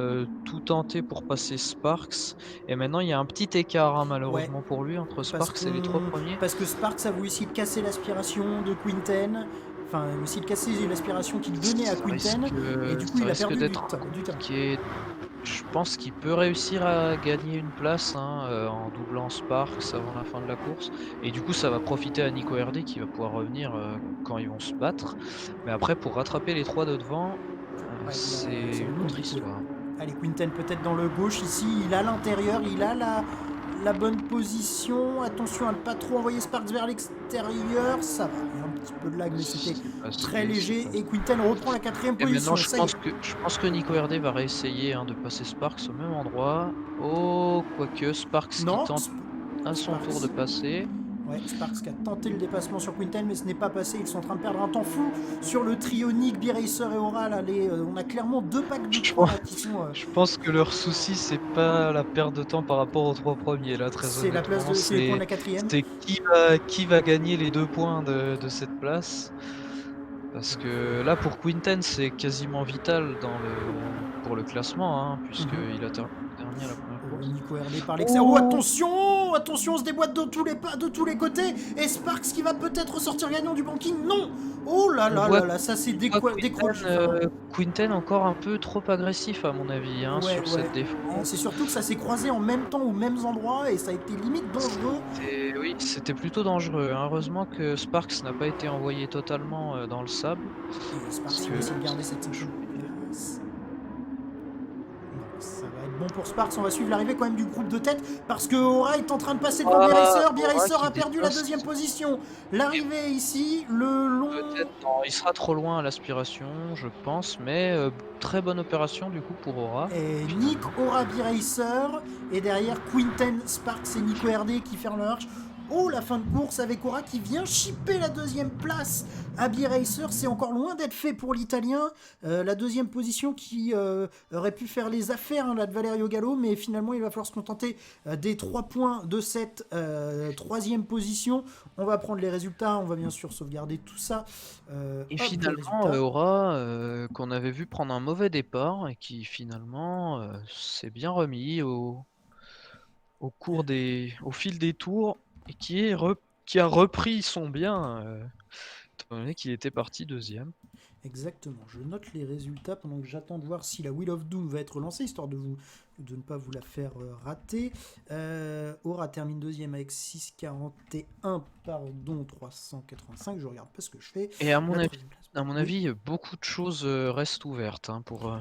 tout tenter pour passer Sparks et maintenant il y a un petit écart, hein, Ouais, malheureusement pour lui entre parce, Sparks et les 3 qu'on, premiers. parce que Sparks a voulu essayer de casser l'aspiration de Quinten. Enfin, essayer de casser l'aspiration qu'il donnait à Quinten. Et du coup, Ça il a risque perdu d'être du terrain. compliqué. Je pense qu'il peut réussir à gagner une place, hein, en doublant Sparks avant la fin de la course et du coup, ça va profiter à Nico RD qui va pouvoir revenir, quand ils vont se battre. Mais après pour rattraper les 3 de devant, Ouais, c'est ça va être une autre compliqué. histoire. Allez, Quinten peut-être dans le gauche ici. Il a l'intérieur, il a la bonne position. Attention à ne pas trop envoyer Sparks vers l'extérieur. Ça va, il y a un petit peu de lag, mais c'était C'est très passé, c'est léger. Et passé Quinten reprend la quatrième et maintenant position. Ça y est. je pense que Nico RD va réessayer, hein, de passer Sparks au même endroit. Oh, quoique Sparks qui Non, tente à son tour de Sparks. passer. Ouais, Sparks qui a tenté le dépassement sur Quinten, mais ce n'est pas passé. Ils sont en train de perdre un temps fou sur le trio Nick, B-Racer et Aura. Là, on a clairement 2 packs de Je 3 pense, là, qui sont... je pense que leur souci, c'est pas la perte de temps par rapport aux 3 premiers, là, très c'est la place honnêtement. de, c'est les points de la quatrième. C'est qui va gagner les 2 points de cette place. Parce que là, pour Quinten, c'est quasiment vital pour le classement, hein, puisqu'il a terminé dernier à la première Oh, course. Nico RD par l'extérieur. Oh, Oh, attention! Attention, on se déboîte de tous les côtés. Et Sparks qui va peut-être ressortir gagnant du banking. Non! Oh là on là voit, là là, ça s'est on voit décroché. Enfin, Quinten encore un peu trop agressif, à mon avis, hein, ouais, sur ouais. cette Et c'est défense. surtout que ça s'est croisé en même temps aux mêmes endroits et ça a été limite dangereux. Oui, c'était plutôt dangereux, hein. Heureusement que Sparks n'a pas été envoyé totalement dans le sable. Et Sparks Parce qui va que essayer de garder cette cinquième place. Ça va être bon pour Sparks, on va suivre l'arrivée quand même du groupe de tête parce que Aura est en train de passer devant B-Racer. Aura B-Racer qui a perdu la dépasse. deuxième position. Et L'arrivée ici, le long... peut-être non, il sera trop loin à l'aspiration, je pense, mais très bonne opération du coup pour Aura, Et Nick, finalement. Aura, B-Racer. Et derrière, Quinten, Sparks et Nico RD qui ferment la marche. Oh, la fin de course avec Aura qui vient chipper la deuxième place à B-Racer. C'est encore loin d'être fait pour l'Italien. La deuxième position qui aurait pu faire les affaires là, de Valerio Gallo. Mais finalement, il va falloir se contenter des 3 points de cette troisième position. On va prendre les résultats. On va bien sûr sauvegarder tout ça. Et Hop, les finalement, résultats. Aura, qu'on avait vu prendre un mauvais départ et qui finalement s'est bien remis au fil des tours et qui a repris son bien, étant donné qu'il était parti deuxième. Exactement, je note les résultats pendant que j'attends de voir si la Wheel of Doom va être lancée, histoire de ne pas vous la faire rater. Aura termine deuxième avec 6,41, pardon, 385, je regarde pas ce que je fais. Et à La mon troisième place. Oui. avis, beaucoup de choses restent ouvertes, hein, pour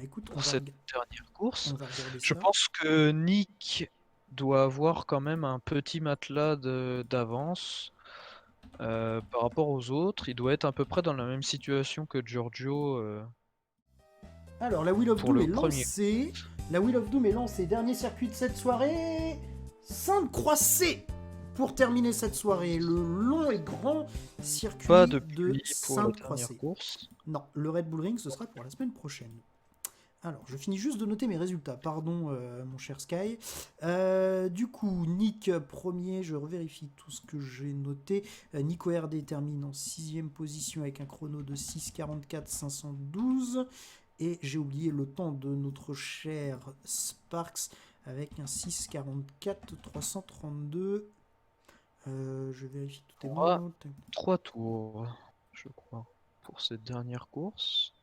Écoute, cette dernière course. on va regarder Je ça. pense que Nick doit avoir quand même un petit matelas d'avance par rapport aux autres. Il doit être à peu près dans la même situation que Giorgio Alors, la Wheel of pour Doom le est premier. lancée. La Wheel of Doom est lancée. Dernier circuit de cette soirée. Sainte-Croix-C pour terminer cette soirée. Le long et grand circuit Pas de depuis pour la dernière Sainte-Croix-C. course. Non, le Red Bull Ring, ce sera pour la semaine prochaine. Alors, je finis juste de noter mes résultats. Pardon, mon cher Sky. Du coup, Nick premier, je revérifie tout ce que j'ai noté. Nico RD termine en 6ème position avec un chrono de 6,44,512. Et j'ai oublié le temps de notre cher Sparks avec un 6,44,332. Je vérifie tout est bon. 3 tours, je crois, pour cette dernière course.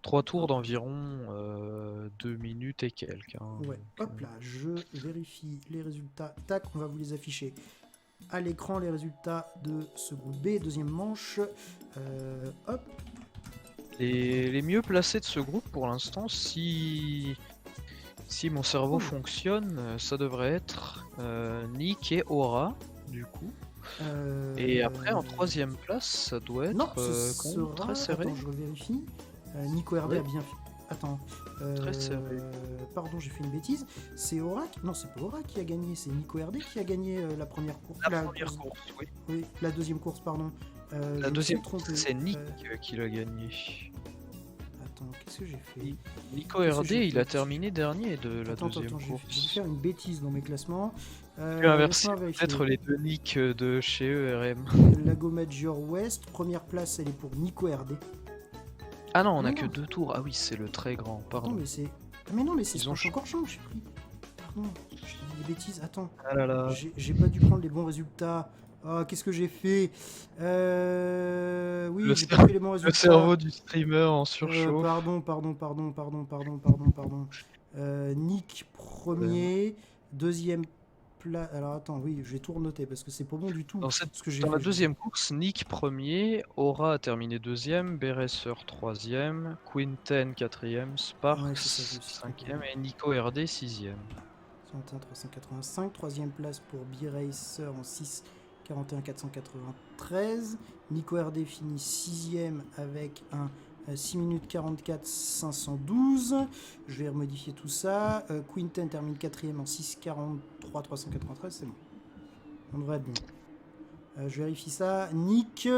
3 tours d'environ 2 minutes et quelques. Hein, ouais, donc, hop là, je vérifie les résultats. Tac, on va vous les afficher à l'écran, les résultats de ce groupe B, deuxième manche. Hop. Les mieux placés de ce groupe pour l'instant, si mon cerveau fonctionne, ça devrait être Nick et Aura, du coup. Et après, en 3ème place, ça doit être quand même très serré. Attends, je vérifie. Nico RD a bien fait. Attends. Très serré. Pardon, j'ai fait une bêtise. C'est Aura Non, c'est pas Aura qui a gagné, c'est Nico RD qui a gagné la première course. La première course, oui. Oui, la deuxième course, pardon. La deuxième course, c'est Nick qui l'a gagné. Attends, qu'est-ce que j'ai fait? Nico RD, il a terminé dernier de la deuxième course. J'ai dû faire une bêtise dans mes classements. Tu as inversé peut-être les deux Nick de chez ERM. Lago Major West, première place, elle est pour Nico RD. Ah non, on a que 2 tours. Ah oui, c'est le très grand, pardon. Attends, mais c'est... Mais non, mais c'est Ils ont encore changé, j'ai pris. Pardon, j'ai dit des bêtises, attends. Ah là là. J'ai pas dû prendre les bons résultats. Oh, qu'est-ce que j'ai fait? Oui, j'ai pas pris les bons résultats. Le cerveau du streamer en surchauffe. Pardon. Nick premier, deuxième place. Alors attends, oui, j'ai tout renoté parce que c'est pas bon du tout. Dans la deuxième course, Nick premier, Aura a terminé deuxième, B-Racer troisième, Quinten quatrième, Sparks cinquième et Nico RD sixième. 385, troisième place pour B-Racer en 6,41,493. Nico RD finit 6ème avec un 6 minutes 44 512. Je vais remodifier tout ça. Quinten termine 4ème en 6,43 393, c'est bon. On devrait être bon. Je vérifie ça. Nick,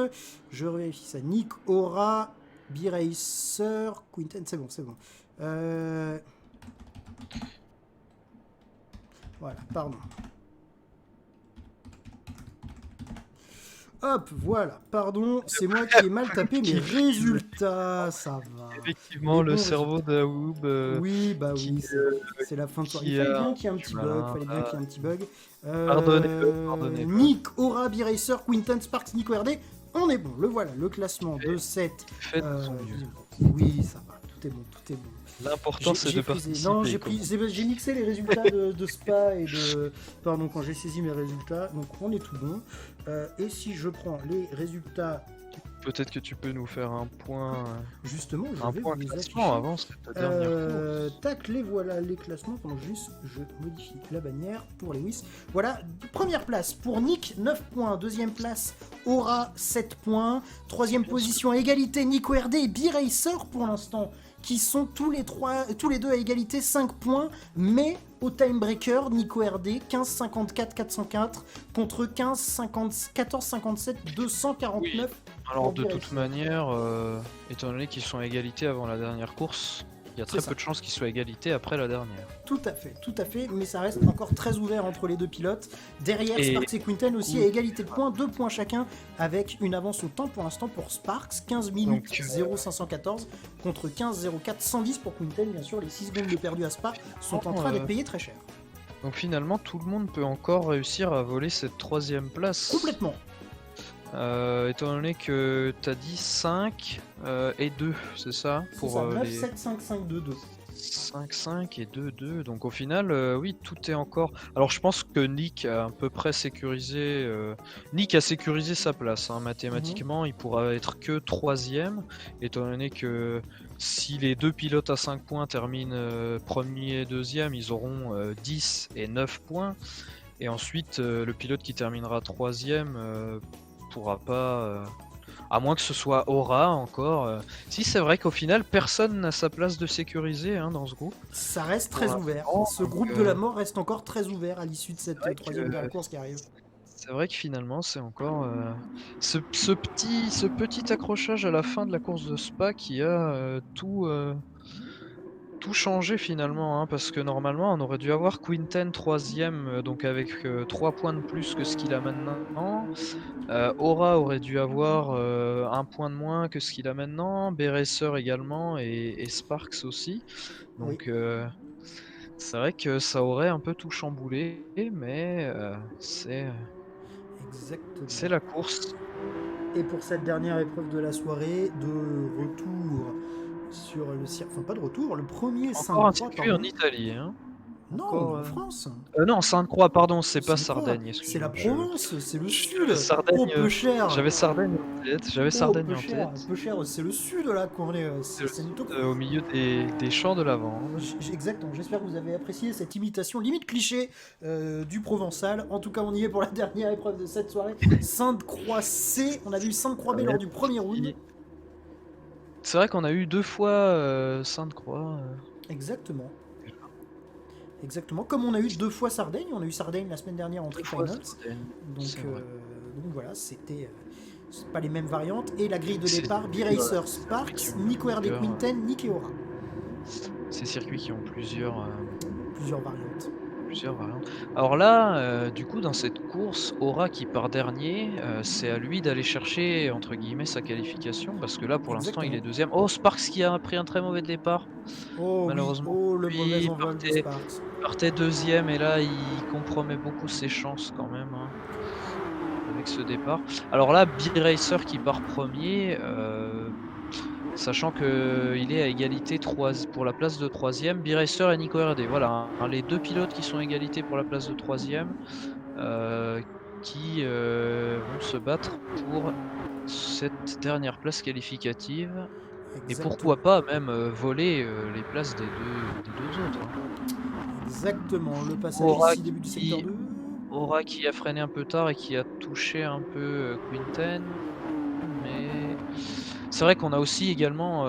je vérifie ça. Nick, Aura, B-Racer, Quinten, c'est bon, c'est bon. Voilà, pardon. Hop, voilà, pardon, c'est moi qui ai mal tapé mes résultats, ça va. Effectivement, le cerveau d'Aoub. Oui, bah oui, c'est la fin de soirée. Il fallait bien qu'il y ait un petit bug, Pardonnez. Nick, Aura, B-Racer, Quinten, Sparks, Nico RD, on est bon, le voilà, le classement de 7. Oui, ça va, tout est bon. L'important c'est de participer. Non, j'ai mixé les résultats de Spa et de... Pardon, quand j'ai saisi mes résultats, donc on est tout bon. Et si je prends les résultats... Peut-être que tu peux nous faire un point... Justement, je un vais point vous classement avant ta dernière course. Tac, les voilà, les classements. Pendant juste, je modifie la bannière pour Lewis. Voilà, première place pour Nick, 9 points. Deuxième place, Aura, 7 points. Troisième position, égalité, Nico RD et B-Racer pour l'instant, qui sont tous les deux à égalité, 5 points, mais au timebreaker, Nico RD, 15,54, 404, contre 14,57, 249. Oui. Alors de toute manière, étant donné qu'ils sont à égalité avant la dernière course, il y a très peu de chances qu'ils soient à égalité après la dernière. Tout à fait, mais ça reste encore très ouvert entre les deux pilotes. Derrière, Sparks et Quinten aussi à égalité de points, 2 points chacun, avec une avance au temps pour l'instant pour Sparks, 15 minutes 0,514 contre 15,04 110 pour Quinten. Bien sûr, les 6 secondes de perdu à Spa sont en train d'être payées très cher. Donc finalement, tout le monde peut encore réussir à voler cette troisième place. Complètement. Étant donné que t'as dit 5 et 2, c'est ça? Pour ça, 9, 7, 5, 5, 2, 2. 5, 5 et 2, 2. Donc au final, oui, tout est encore... Alors je pense que Nick a à peu près sécurisé... Nick a sécurisé sa place. Hein. Mathématiquement, il pourra être que 3ème, étant donné que si les deux pilotes à 5 points terminent premier et deuxième, ils auront 10 et 9 points. Et ensuite, le pilote qui terminera 3ème... pourra pas, à moins que ce soit Aura encore. Si c'est vrai qu'au final personne n'a sa place de sécurisé dans ce groupe. Ça reste très ouvert. Ce groupe de la mort reste encore très ouvert à l'issue de cette troisième course qui arrive. C'est vrai que finalement c'est encore ce petit accrochage à la fin de la course de Spa qui a tout changé finalement, parce que normalement on aurait dû avoir Quinten 3ème, donc avec 3 points de plus que ce qu'il a maintenant. Aura aurait dû avoir 1 point de moins que ce qu'il a maintenant, B-Racer également et Sparks aussi. Donc c'est vrai que ça aurait un peu tout chamboulé, mais c'est la course. Et pour cette dernière épreuve de la soirée, de retour sur le circuit, enfin pas de retour, le premier Encore un circuit en Italie, hein. Non, en France. Non, Sainte-Croix, pardon, c'est pas Sardaigne. C'est la Provence, c'est le sud. Sardaigne, peu cher. J'avais Sardaigne en tête. Peu cher, c'est le sud là qu'on est. Au milieu des champs de lavande. Exactement. J'espère que vous avez apprécié cette imitation limite cliché du provençal. En tout cas, on y est pour la dernière épreuve de cette soirée. Sainte-Croix C. On a vu Sainte-Croix B lors du premier round. C'est vrai qu'on a eu 2 fois Sainte-Croix. Exactement, comme on a eu 2 fois Sardaigne, on a eu Sardaigne la semaine dernière en Tri-Finals. Donc voilà, c'était pas les mêmes variantes. Et la grille de départ, B-Racer, Sparks, Nico RD Quinten, Nick et Aura. Ces circuits qui ont plusieurs variantes. Alors là, du coup, dans cette course, Aura qui part dernier, c'est à lui d'aller chercher, entre guillemets, sa qualification, parce que là, pour l'instant, il est 2ème. Oh, Sparks qui a pris un très mauvais départ, malheureusement. Oui. Oh, le mauvais envol de Sparks. Il partait 2ème, et là, il compromet beaucoup ses chances, quand même, avec ce départ. Alors là, B-Racer qui part premier... sachant qu'il est à égalité pour la place de 3ème, B-Racer et Nico RD. Voilà, les deux pilotes qui sont à égalité pour la place de 3ème, qui vont se battre pour cette dernière place qualificative. Et pourquoi pas même voler les places des deux autres. Exactement, le passage ici début du secteur 2. Aura qui a freiné un peu tard et qui a touché un peu Quinten. Mais c'est vrai qu'on a aussi également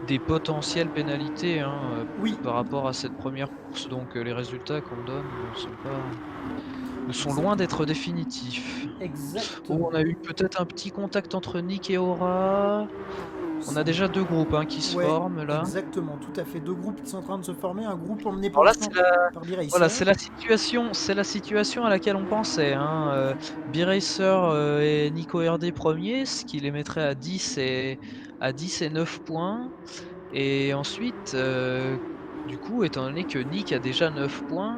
des potentielles pénalités oui. par rapport à cette première course, donc les résultats qu'on donne ne sont pas... sont loin d'être définitifs. Oh, on Exactement. a eu peut-être un petit contact entre Nick et Aura. On a déjà 2 groupes hein, qui se Ouais, forment là. exactement, tout à fait. Deux groupes qui sont en train de se former. Un groupe emmené pour Alors là, l'instant par voilà, B-Racer. c'est la situation à laquelle on pensait, hein, B-Racer, et Nico RD 1er, ce qui les mettrait à 10 et 9 points et ensuite, du coup, étant donné que Nick a déjà 9 points,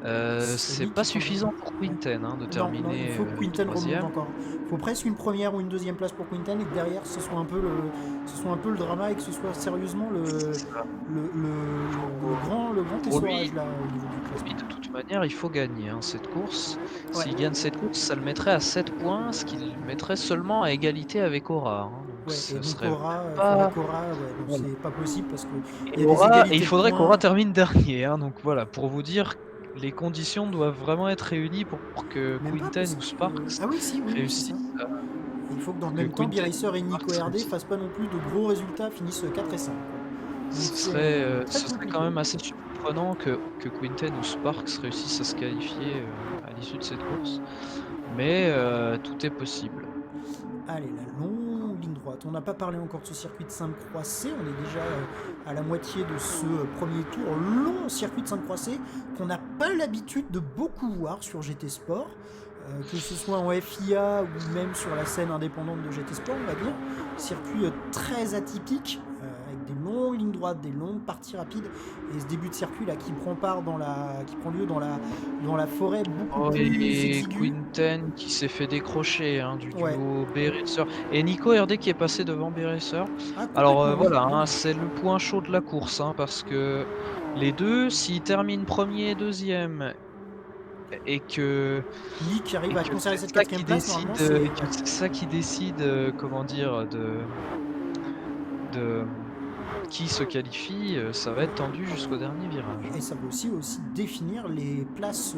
C'est c'est Nick pas qui prend. suffisant pour Ouais. Quinten, hein, de Non, non, il terminer, faut que Quinten remonte 3e. encore. Il faut presque une première ou une deuxième place pour Quinten et que derrière ce soit un peu le drama et que ce soit sérieusement C'est ça. le grand Pour lui essorage là au niveau du Pour lui, classement. de toute manière, il faut gagner, hein, cette course. Ouais, S'il gagne cette course, ça le mettrait à 7 points, ce qui le mettrait seulement à égalité avec Aura, hein, donc ouais. Et ce donc serait même Aura, il faudrait pas qu'Aura, ouais, non, voilà c'est pas possible parce que il y a des et il égalités de faudrait qu'Aura points. termine dernier, hein, donc voilà, pour vous dire, les conditions doivent vraiment être réunies pour que Même pas Quinten parce ou que. Sparks Ah oui, si, oui, oui, c'est ça. réussissent à Et il faut que dans pour le que même temps, Quinten B-Racer et ou Nico Sparks RD réussissent. fassent pas non plus de gros résultats, finissent 4 et 5, quoi. Donc c'est très Ce serait quand compliqué. même assez surprenant que Quinten ou Sparks réussissent à se qualifier, à l'issue de cette course, mais tout est possible. Allez, la longue ligne droite. On n'a pas parlé encore de ce circuit de Sainte-Croix-C. On est déjà à la moitié de ce premier tour. Long circuit de Sainte-Croix-C qu'on n'a pas l'habitude de beaucoup voir sur GT Sport. Que ce soit en FIA ou même sur la scène indépendante de GT Sport, on va dire. Circuit très atypique, avec des longues lignes droites, des longues parties rapides. Et ce début de circuit là qui prend lieu dans la forêt beaucoup Oh plus et exiguë. Quinten qui s'est fait décrocher, hein, du Ouais. duo B-Racer et Nico RD qui est passé devant B-Racer. Ah, Alors, complètement, oui. voilà, Oui, hein, oui. c'est le point chaud de la course, hein, parce que les 2, s'ils terminent 1er et 2e et que Nick arrive et à que conserver c'est cette ça quatrième qui place, décide, normalement, c'est. que Ouais. c'est ça qui décide, comment dire? De, qui se qualifie, ça va être tendu jusqu'au dernier virage, Et hein. ça peut aussi définir les places,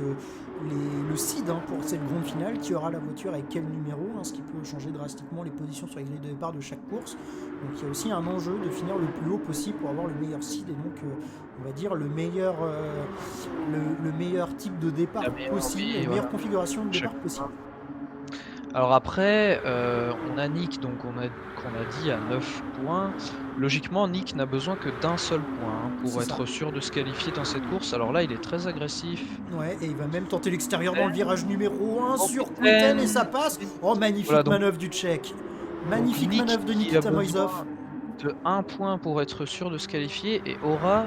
le seed hein, pour cette grande finale, qui aura la voiture avec quel numéro, hein, ce qui peut changer drastiquement les positions sur les grilles de départ de chaque course. Donc il y a aussi un enjeu de finir le plus haut possible pour avoir le meilleur seed et donc on va dire le meilleur type de départ La meilleure possible et oui, la meilleure voilà, configuration de chaque départ possible. Alors après, on a Nick donc qu'on a dit à 9 points. Logiquement, Nick n'a besoin que d'un seul point, hein, C'est pour ça. être sûr de se qualifier dans cette course. Alors là, il est très agressif. Ouais, et il va même tenter l'extérieur dans le virage numéro 1 Oh sur Quinten et ça Quinten! passe. Oh, Voilà magnifique manœuvre du Tchèque. donc Magnifique Nick manœuvre de qui a Nikita besoin Moisov. de un point pour être sûr de se qualifier et Aura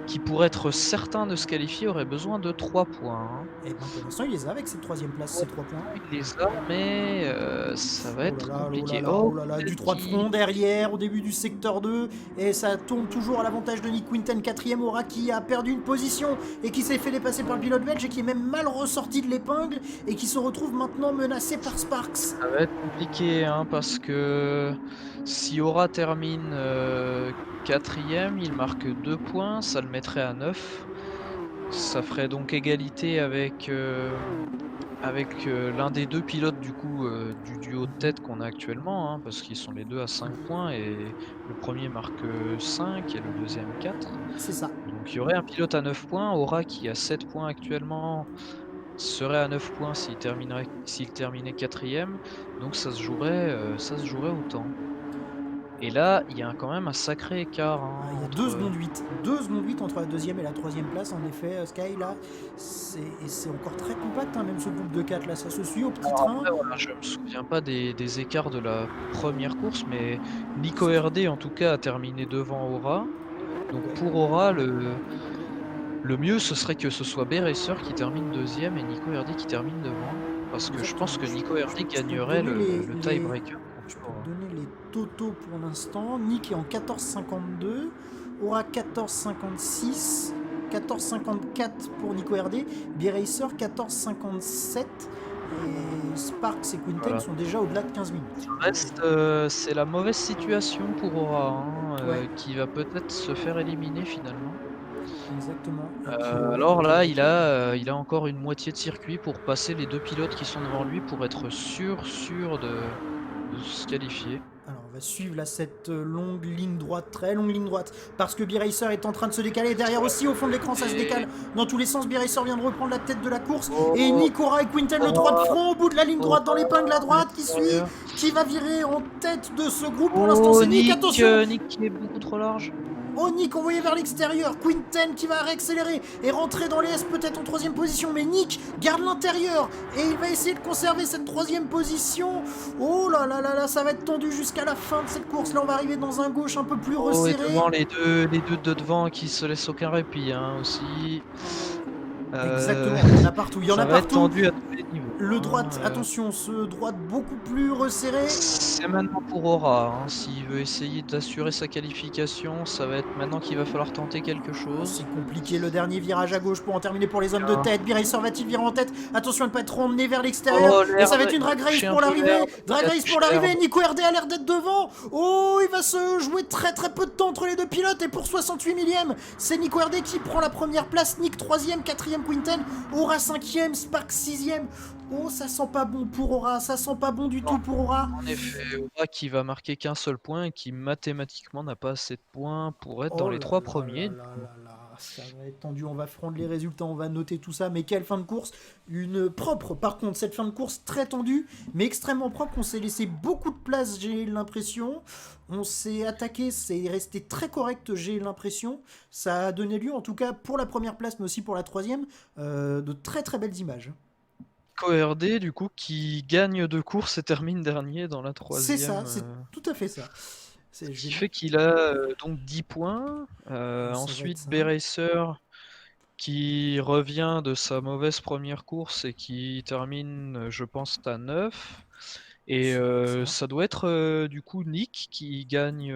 qui pour être certain de se qualifier aurait besoin de 3 points, hein. Et ben pour l'instant, il les a avec cette troisième place, ces 3 points. Il les a mais ça va Oh là être là, oh là compliqué. là, Oh oh là là, du Quinten 3 de front derrière au début du secteur 2. Et ça tourne toujours à l'avantage de Nick Quinten, quatrième. Aura qui a perdu une position et qui s'est fait dépasser par le pilote belge et qui est même mal ressorti de l'épingle et qui se retrouve maintenant menacé par Sparks. Ça va être compliqué, hein, parce que si Aura termine 4e, il marque 2 points, ça le mettrait à 9. Ça ferait donc égalité avec, l'un des 2 pilotes du coup, du duo de tête qu'on a actuellement, hein, parce qu'ils sont les 2 à 5 points et le premier marque 5 et le deuxième 4. C'est ça. Donc il y aurait un pilote à 9 points, Aura qui a 7 points actuellement serait à 9 points s'il terminait 4e, donc ça se jouerait autant. Et là, il y a quand même un sacré écart, Ah, hein, il y a 2 entre secondes 8. 2 secondes 8 entre la deuxième et la troisième place, en effet, Sky, là. C'est encore très compact, hein, même ce groupe de 4, là. Ça se suit au petit alors train. après voilà, je me souviens pas des écarts de la première course, mais Nico RD en tout cas a terminé devant Aura. Donc Ouais. pour Aura, le mieux ce serait que ce soit B-Racer qui termine 2e et Nico RD qui termine devant. Parce que je pense Exactement. que Nico RD Je peux te gagnerait donner le tie-breaker je contre peux Aura. te donner les totaux pour l'instant. Nick est en 14,52. Aura 14,56. 14,54 pour Nico RD. B-Racer 14,57. Et Sparks et Quinten Voilà. sont déjà au-delà de 15 minutes. Reste, c'est la mauvaise situation pour Aura, hein, Ouais, qui va peut-être se faire éliminer finalement. exactement. Et puis, ouais, le Alors là, tie-breaker. il a encore une moitié de circuit pour passer les 2 pilotes qui sont devant lui pour être sûr de se qualifier. Alors on va suivre là cette longue ligne droite, très longue ligne droite, parce que B-Racer est en train de se décaler. Derrière aussi, au fond de l'écran, ça se décale dans tous les sens. B-Racer vient de reprendre la tête de la course. Et Nick, Aura et Quinten, le droit de front au bout de la ligne droite, dans l'épingle à droite, qui suit, qui va virer en tête de ce groupe. Pour l'instant, c'est Nick, attention. Nick qui est beaucoup trop large. Oh, Nick envoyé vers l'extérieur, Quinten qui va réaccélérer et rentrer dans les S peut-être en troisième position, mais Nick garde l'intérieur et il va essayer de conserver cette troisième position. Oh là là là là, ça va être tendu jusqu'à la fin de cette course. Là, on va arriver dans un gauche un peu plus resserré. Et devant, les deux de devant qui se laissent aucun répit hein, aussi. Exactement, il y en a partout, il y en a partout. Tendu à tous les niveaux. Le droite, attention, ce droite beaucoup plus resserré. C'est maintenant pour Aura, hein. S'il veut essayer d'assurer sa qualification, ça va être maintenant qu'il va falloir tenter quelque chose. C'est compliqué, le dernier virage à gauche pour en terminer pour les hommes de tête. B-Racer va-t-il virer en tête? Attention à ne pas être emmené vers l'extérieur. Et ça va être une drag race pour l'arrivée. Drag race pour l'arrivée, Nico RD a l'air d'être devant. Oh, il va se jouer très très peu de temps entre les deux pilotes. Et pour 68 millième, c'est Nico RD qui prend la première place. Nick 3ème, 4ème Quinten, Aura 5ème, Spark 6ème. Oh, ça sent pas bon pour Aura, ça sent pas bon du tout pour Aura. En effet, Aura qui va marquer qu'un seul point et qui mathématiquement n'a pas assez de points pour être dans les 3 premiers. Ça va être tendu, on va prendre les résultats, on va noter tout ça, mais quelle fin de course, une propre par contre, cette fin de course très tendue, mais extrêmement propre, on s'est laissé beaucoup de place, j'ai l'impression, on s'est attaqué, c'est resté très correct, j'ai l'impression, ça a donné lieu en tout cas pour la première place, mais aussi pour la troisième, de très très belles images. KORD du coup qui gagne 2 courses et termine dernier dans la troisième. C'est ça, c'est tout à fait ça. Ce qui fait qu'il a donc 10 points. Ensuite, B-Racer qui revient de sa mauvaise première course et qui termine, je pense, à 9. Et ça doit être du coup Nick qui gagne.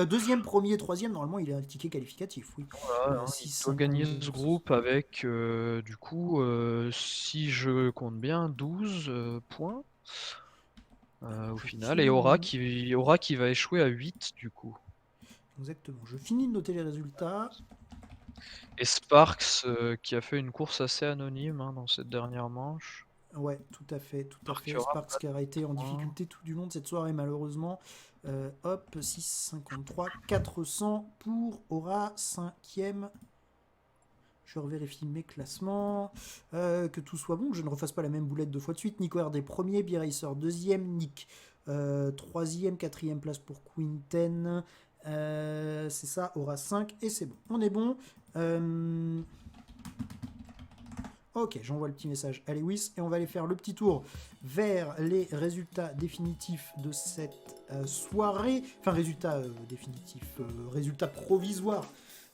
Deuxième, premier, troisième, normalement il a un ticket qualificatif, oui. Voilà, il doit gagner ce groupe avec du coup, si je compte bien, 12 points. Au final, et Aura qui va échouer à 8 du coup. Exactement, je finis de noter les résultats. Et Sparks qui a fait une course assez anonyme hein, dans cette dernière manche. Ouais, tout à fait. Sparks qui a été en difficulté tout du long de cette soirée malheureusement. Hop, 6,53, 400 pour Aura, 5ème. Je revérifie mes classements, que tout soit bon, que je ne refasse pas la même boulette 2 fois de suite. Nico RD premier, B-Racer deuxième, Nick 3ème, 4ème place pour Quinten, c'est ça, Aura 5, et c'est bon. On est bon. Ok, j'envoie le petit message à Lewis, et on va aller faire le petit tour vers les résultats définitifs de cette soirée. Enfin, résultats définitifs, résultats provisoires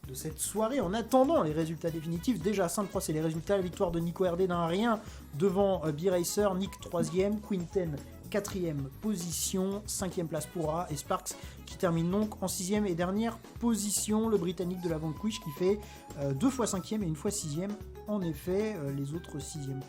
de cette soirée. En attendant les résultats définitifs, déjà 5-3 c'est les résultats, la victoire de Nico RD d'un rien devant B-Racer, Nick 3ème, Quinten 4ème position, 5ème place pour Aura, et Sparks qui termine donc en 6ème et dernière position, le Britannique de la Vanquish qui fait 2 fois 5ème et 1 fois 6ème, en effet les autres 6ème.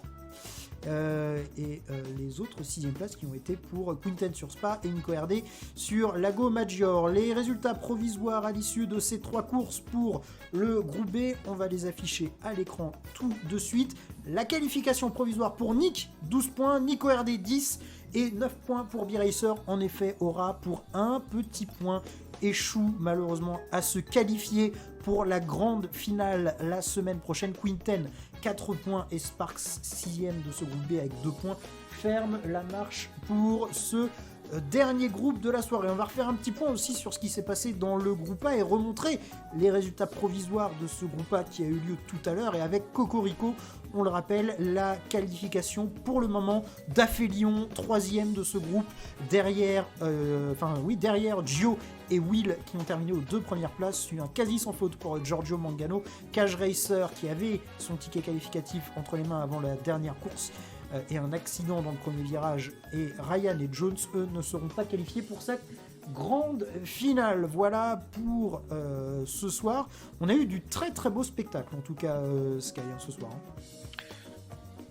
Les autres 6ème places qui ont été pour Quinten sur Spa et Nico RD sur Lago Maggiore. Les résultats provisoires à l'issue de ces 3 courses pour le groupe B, on va les afficher à l'écran tout de suite. La qualification provisoire pour Nick, 12 points, Nico RD 10 et 9 points pour B-Racer. En effet, Aura pour un petit point échoue malheureusement à se qualifier pour la grande finale la semaine prochaine. Quinten 4 points et Sparks 6ème de ce groupe B avec 2 points ferme la marche pour ce dernier groupe de la soirée. On va refaire un petit point aussi sur ce qui s'est passé dans le groupe A et remontrer les résultats provisoires de ce groupe A qui a eu lieu tout à l'heure, et avec Cocorico, on le rappelle, la qualification pour le moment d'Aphelion, 3ème de ce groupe, derrière Gio et Will qui ont terminé aux 2 premières places, sur un quasi sans faute pour Giorgio Mangano. Cage Racer qui avait son ticket qualificatif entre les mains avant la dernière course et un accident dans le premier virage, et Ryan et Jones, eux, ne seront pas qualifiés pour cette grande finale. Voilà pour ce soir. On a eu du très très beau spectacle, en tout cas Sky, ce soir.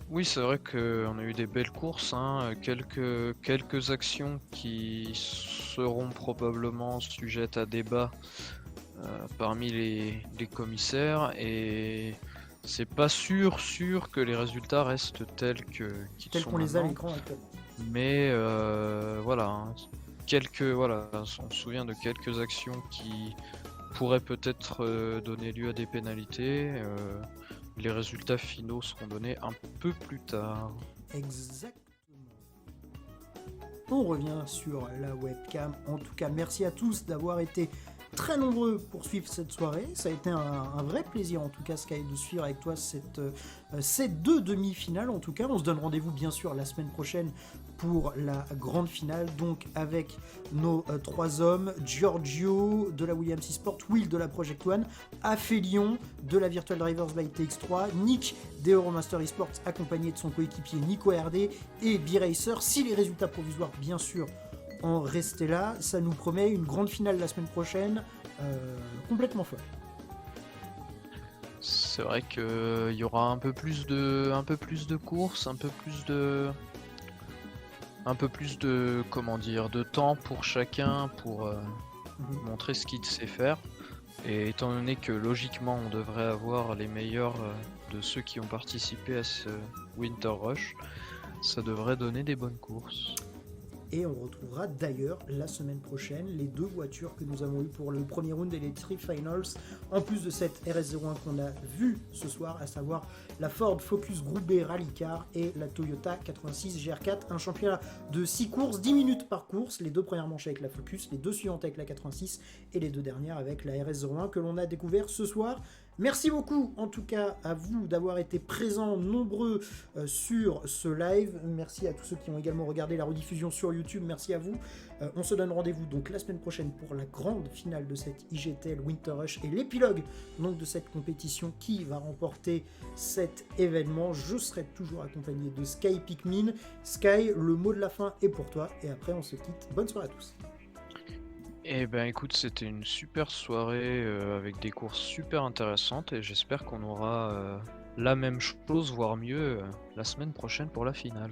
Oui, c'est vrai qu'on a eu des belles courses, hein. Quelques actions qui seront probablement sujettes à débat parmi les commissaires, et c'est pas sûr que les résultats restent tels qu'on les a à l'écran actuellement. Mais voilà, hein, on se souvient de quelques actions qui pourraient peut-être donner lieu à des pénalités. Les résultats finaux seront donnés un peu plus tard. Exactement. On revient sur la webcam. En tout cas, merci à tous d'avoir été très nombreux pour suivre cette soirée. Ça a été un vrai plaisir, en tout cas, Sky, de suivre avec toi ces deux demi-finales. En tout cas, on se donne rendez-vous, bien sûr, la semaine prochaine pour la grande finale, donc avec nos trois hommes, Giorgio de la Williams eSport, Will de la Project One, Aphelion de la Virtual Drivers by TX3, Nick des Euromaster eSports accompagné de son coéquipier Nico RD et B-Racer. Si les résultats provisoires, bien sûr, en rester là, ça nous promet une grande finale la semaine prochaine, complètement folle. C'est vrai qu'il y aura un peu plus de courses, un peu plus de comment dire, de temps pour chacun pour montrer ce qu'il sait faire. Et étant donné que logiquement on devrait avoir les meilleurs de ceux qui ont participé à ce Winter Rush, ça devrait donner des bonnes courses. Et on retrouvera d'ailleurs la semaine prochaine les deux voitures que nous avons eues pour le premier round et les 3 finals, en plus de cette RS01 qu'on a vue ce soir, à savoir la Ford Focus Group B Rally Car et la Toyota 86 GR4, un championnat de 6 courses, 10 minutes par course, les deux premières manches avec la Focus, les deux suivantes avec la 86 et les deux dernières avec la RS01 que l'on a découvert ce soir. Merci beaucoup en tout cas à vous d'avoir été présents nombreux sur ce live. Merci à tous ceux qui ont également regardé la rediffusion sur YouTube. Merci à vous. On se donne rendez-vous donc la semaine prochaine pour la grande finale de cette IGTL Winter Rush et l'épilogue donc de cette compétition qui va remporter cet événement. Je serai toujours accompagné de Sky Pikmin. Sky, le mot de la fin est pour toi et après on se quitte. Bonne soirée à tous. Eh ben écoute, c'était une super soirée avec des courses super intéressantes et j'espère qu'on aura la même chose, voire mieux, la semaine prochaine pour la finale.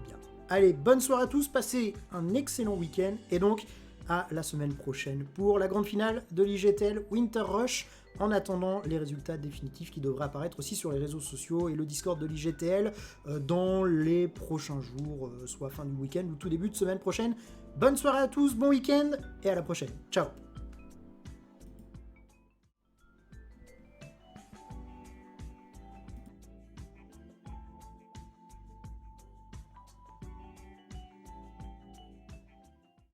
Bien. Allez, bonne soirée à tous, passez un excellent week-end et donc à la semaine prochaine pour la grande finale de l'IGTL Winter Rush. En attendant les résultats définitifs qui devraient apparaître aussi sur les réseaux sociaux et le Discord de l'IGTL dans les prochains jours, soit fin du week-end ou tout début de semaine prochaine. Bonne soirée à tous, bon week-end et à la prochaine. Ciao.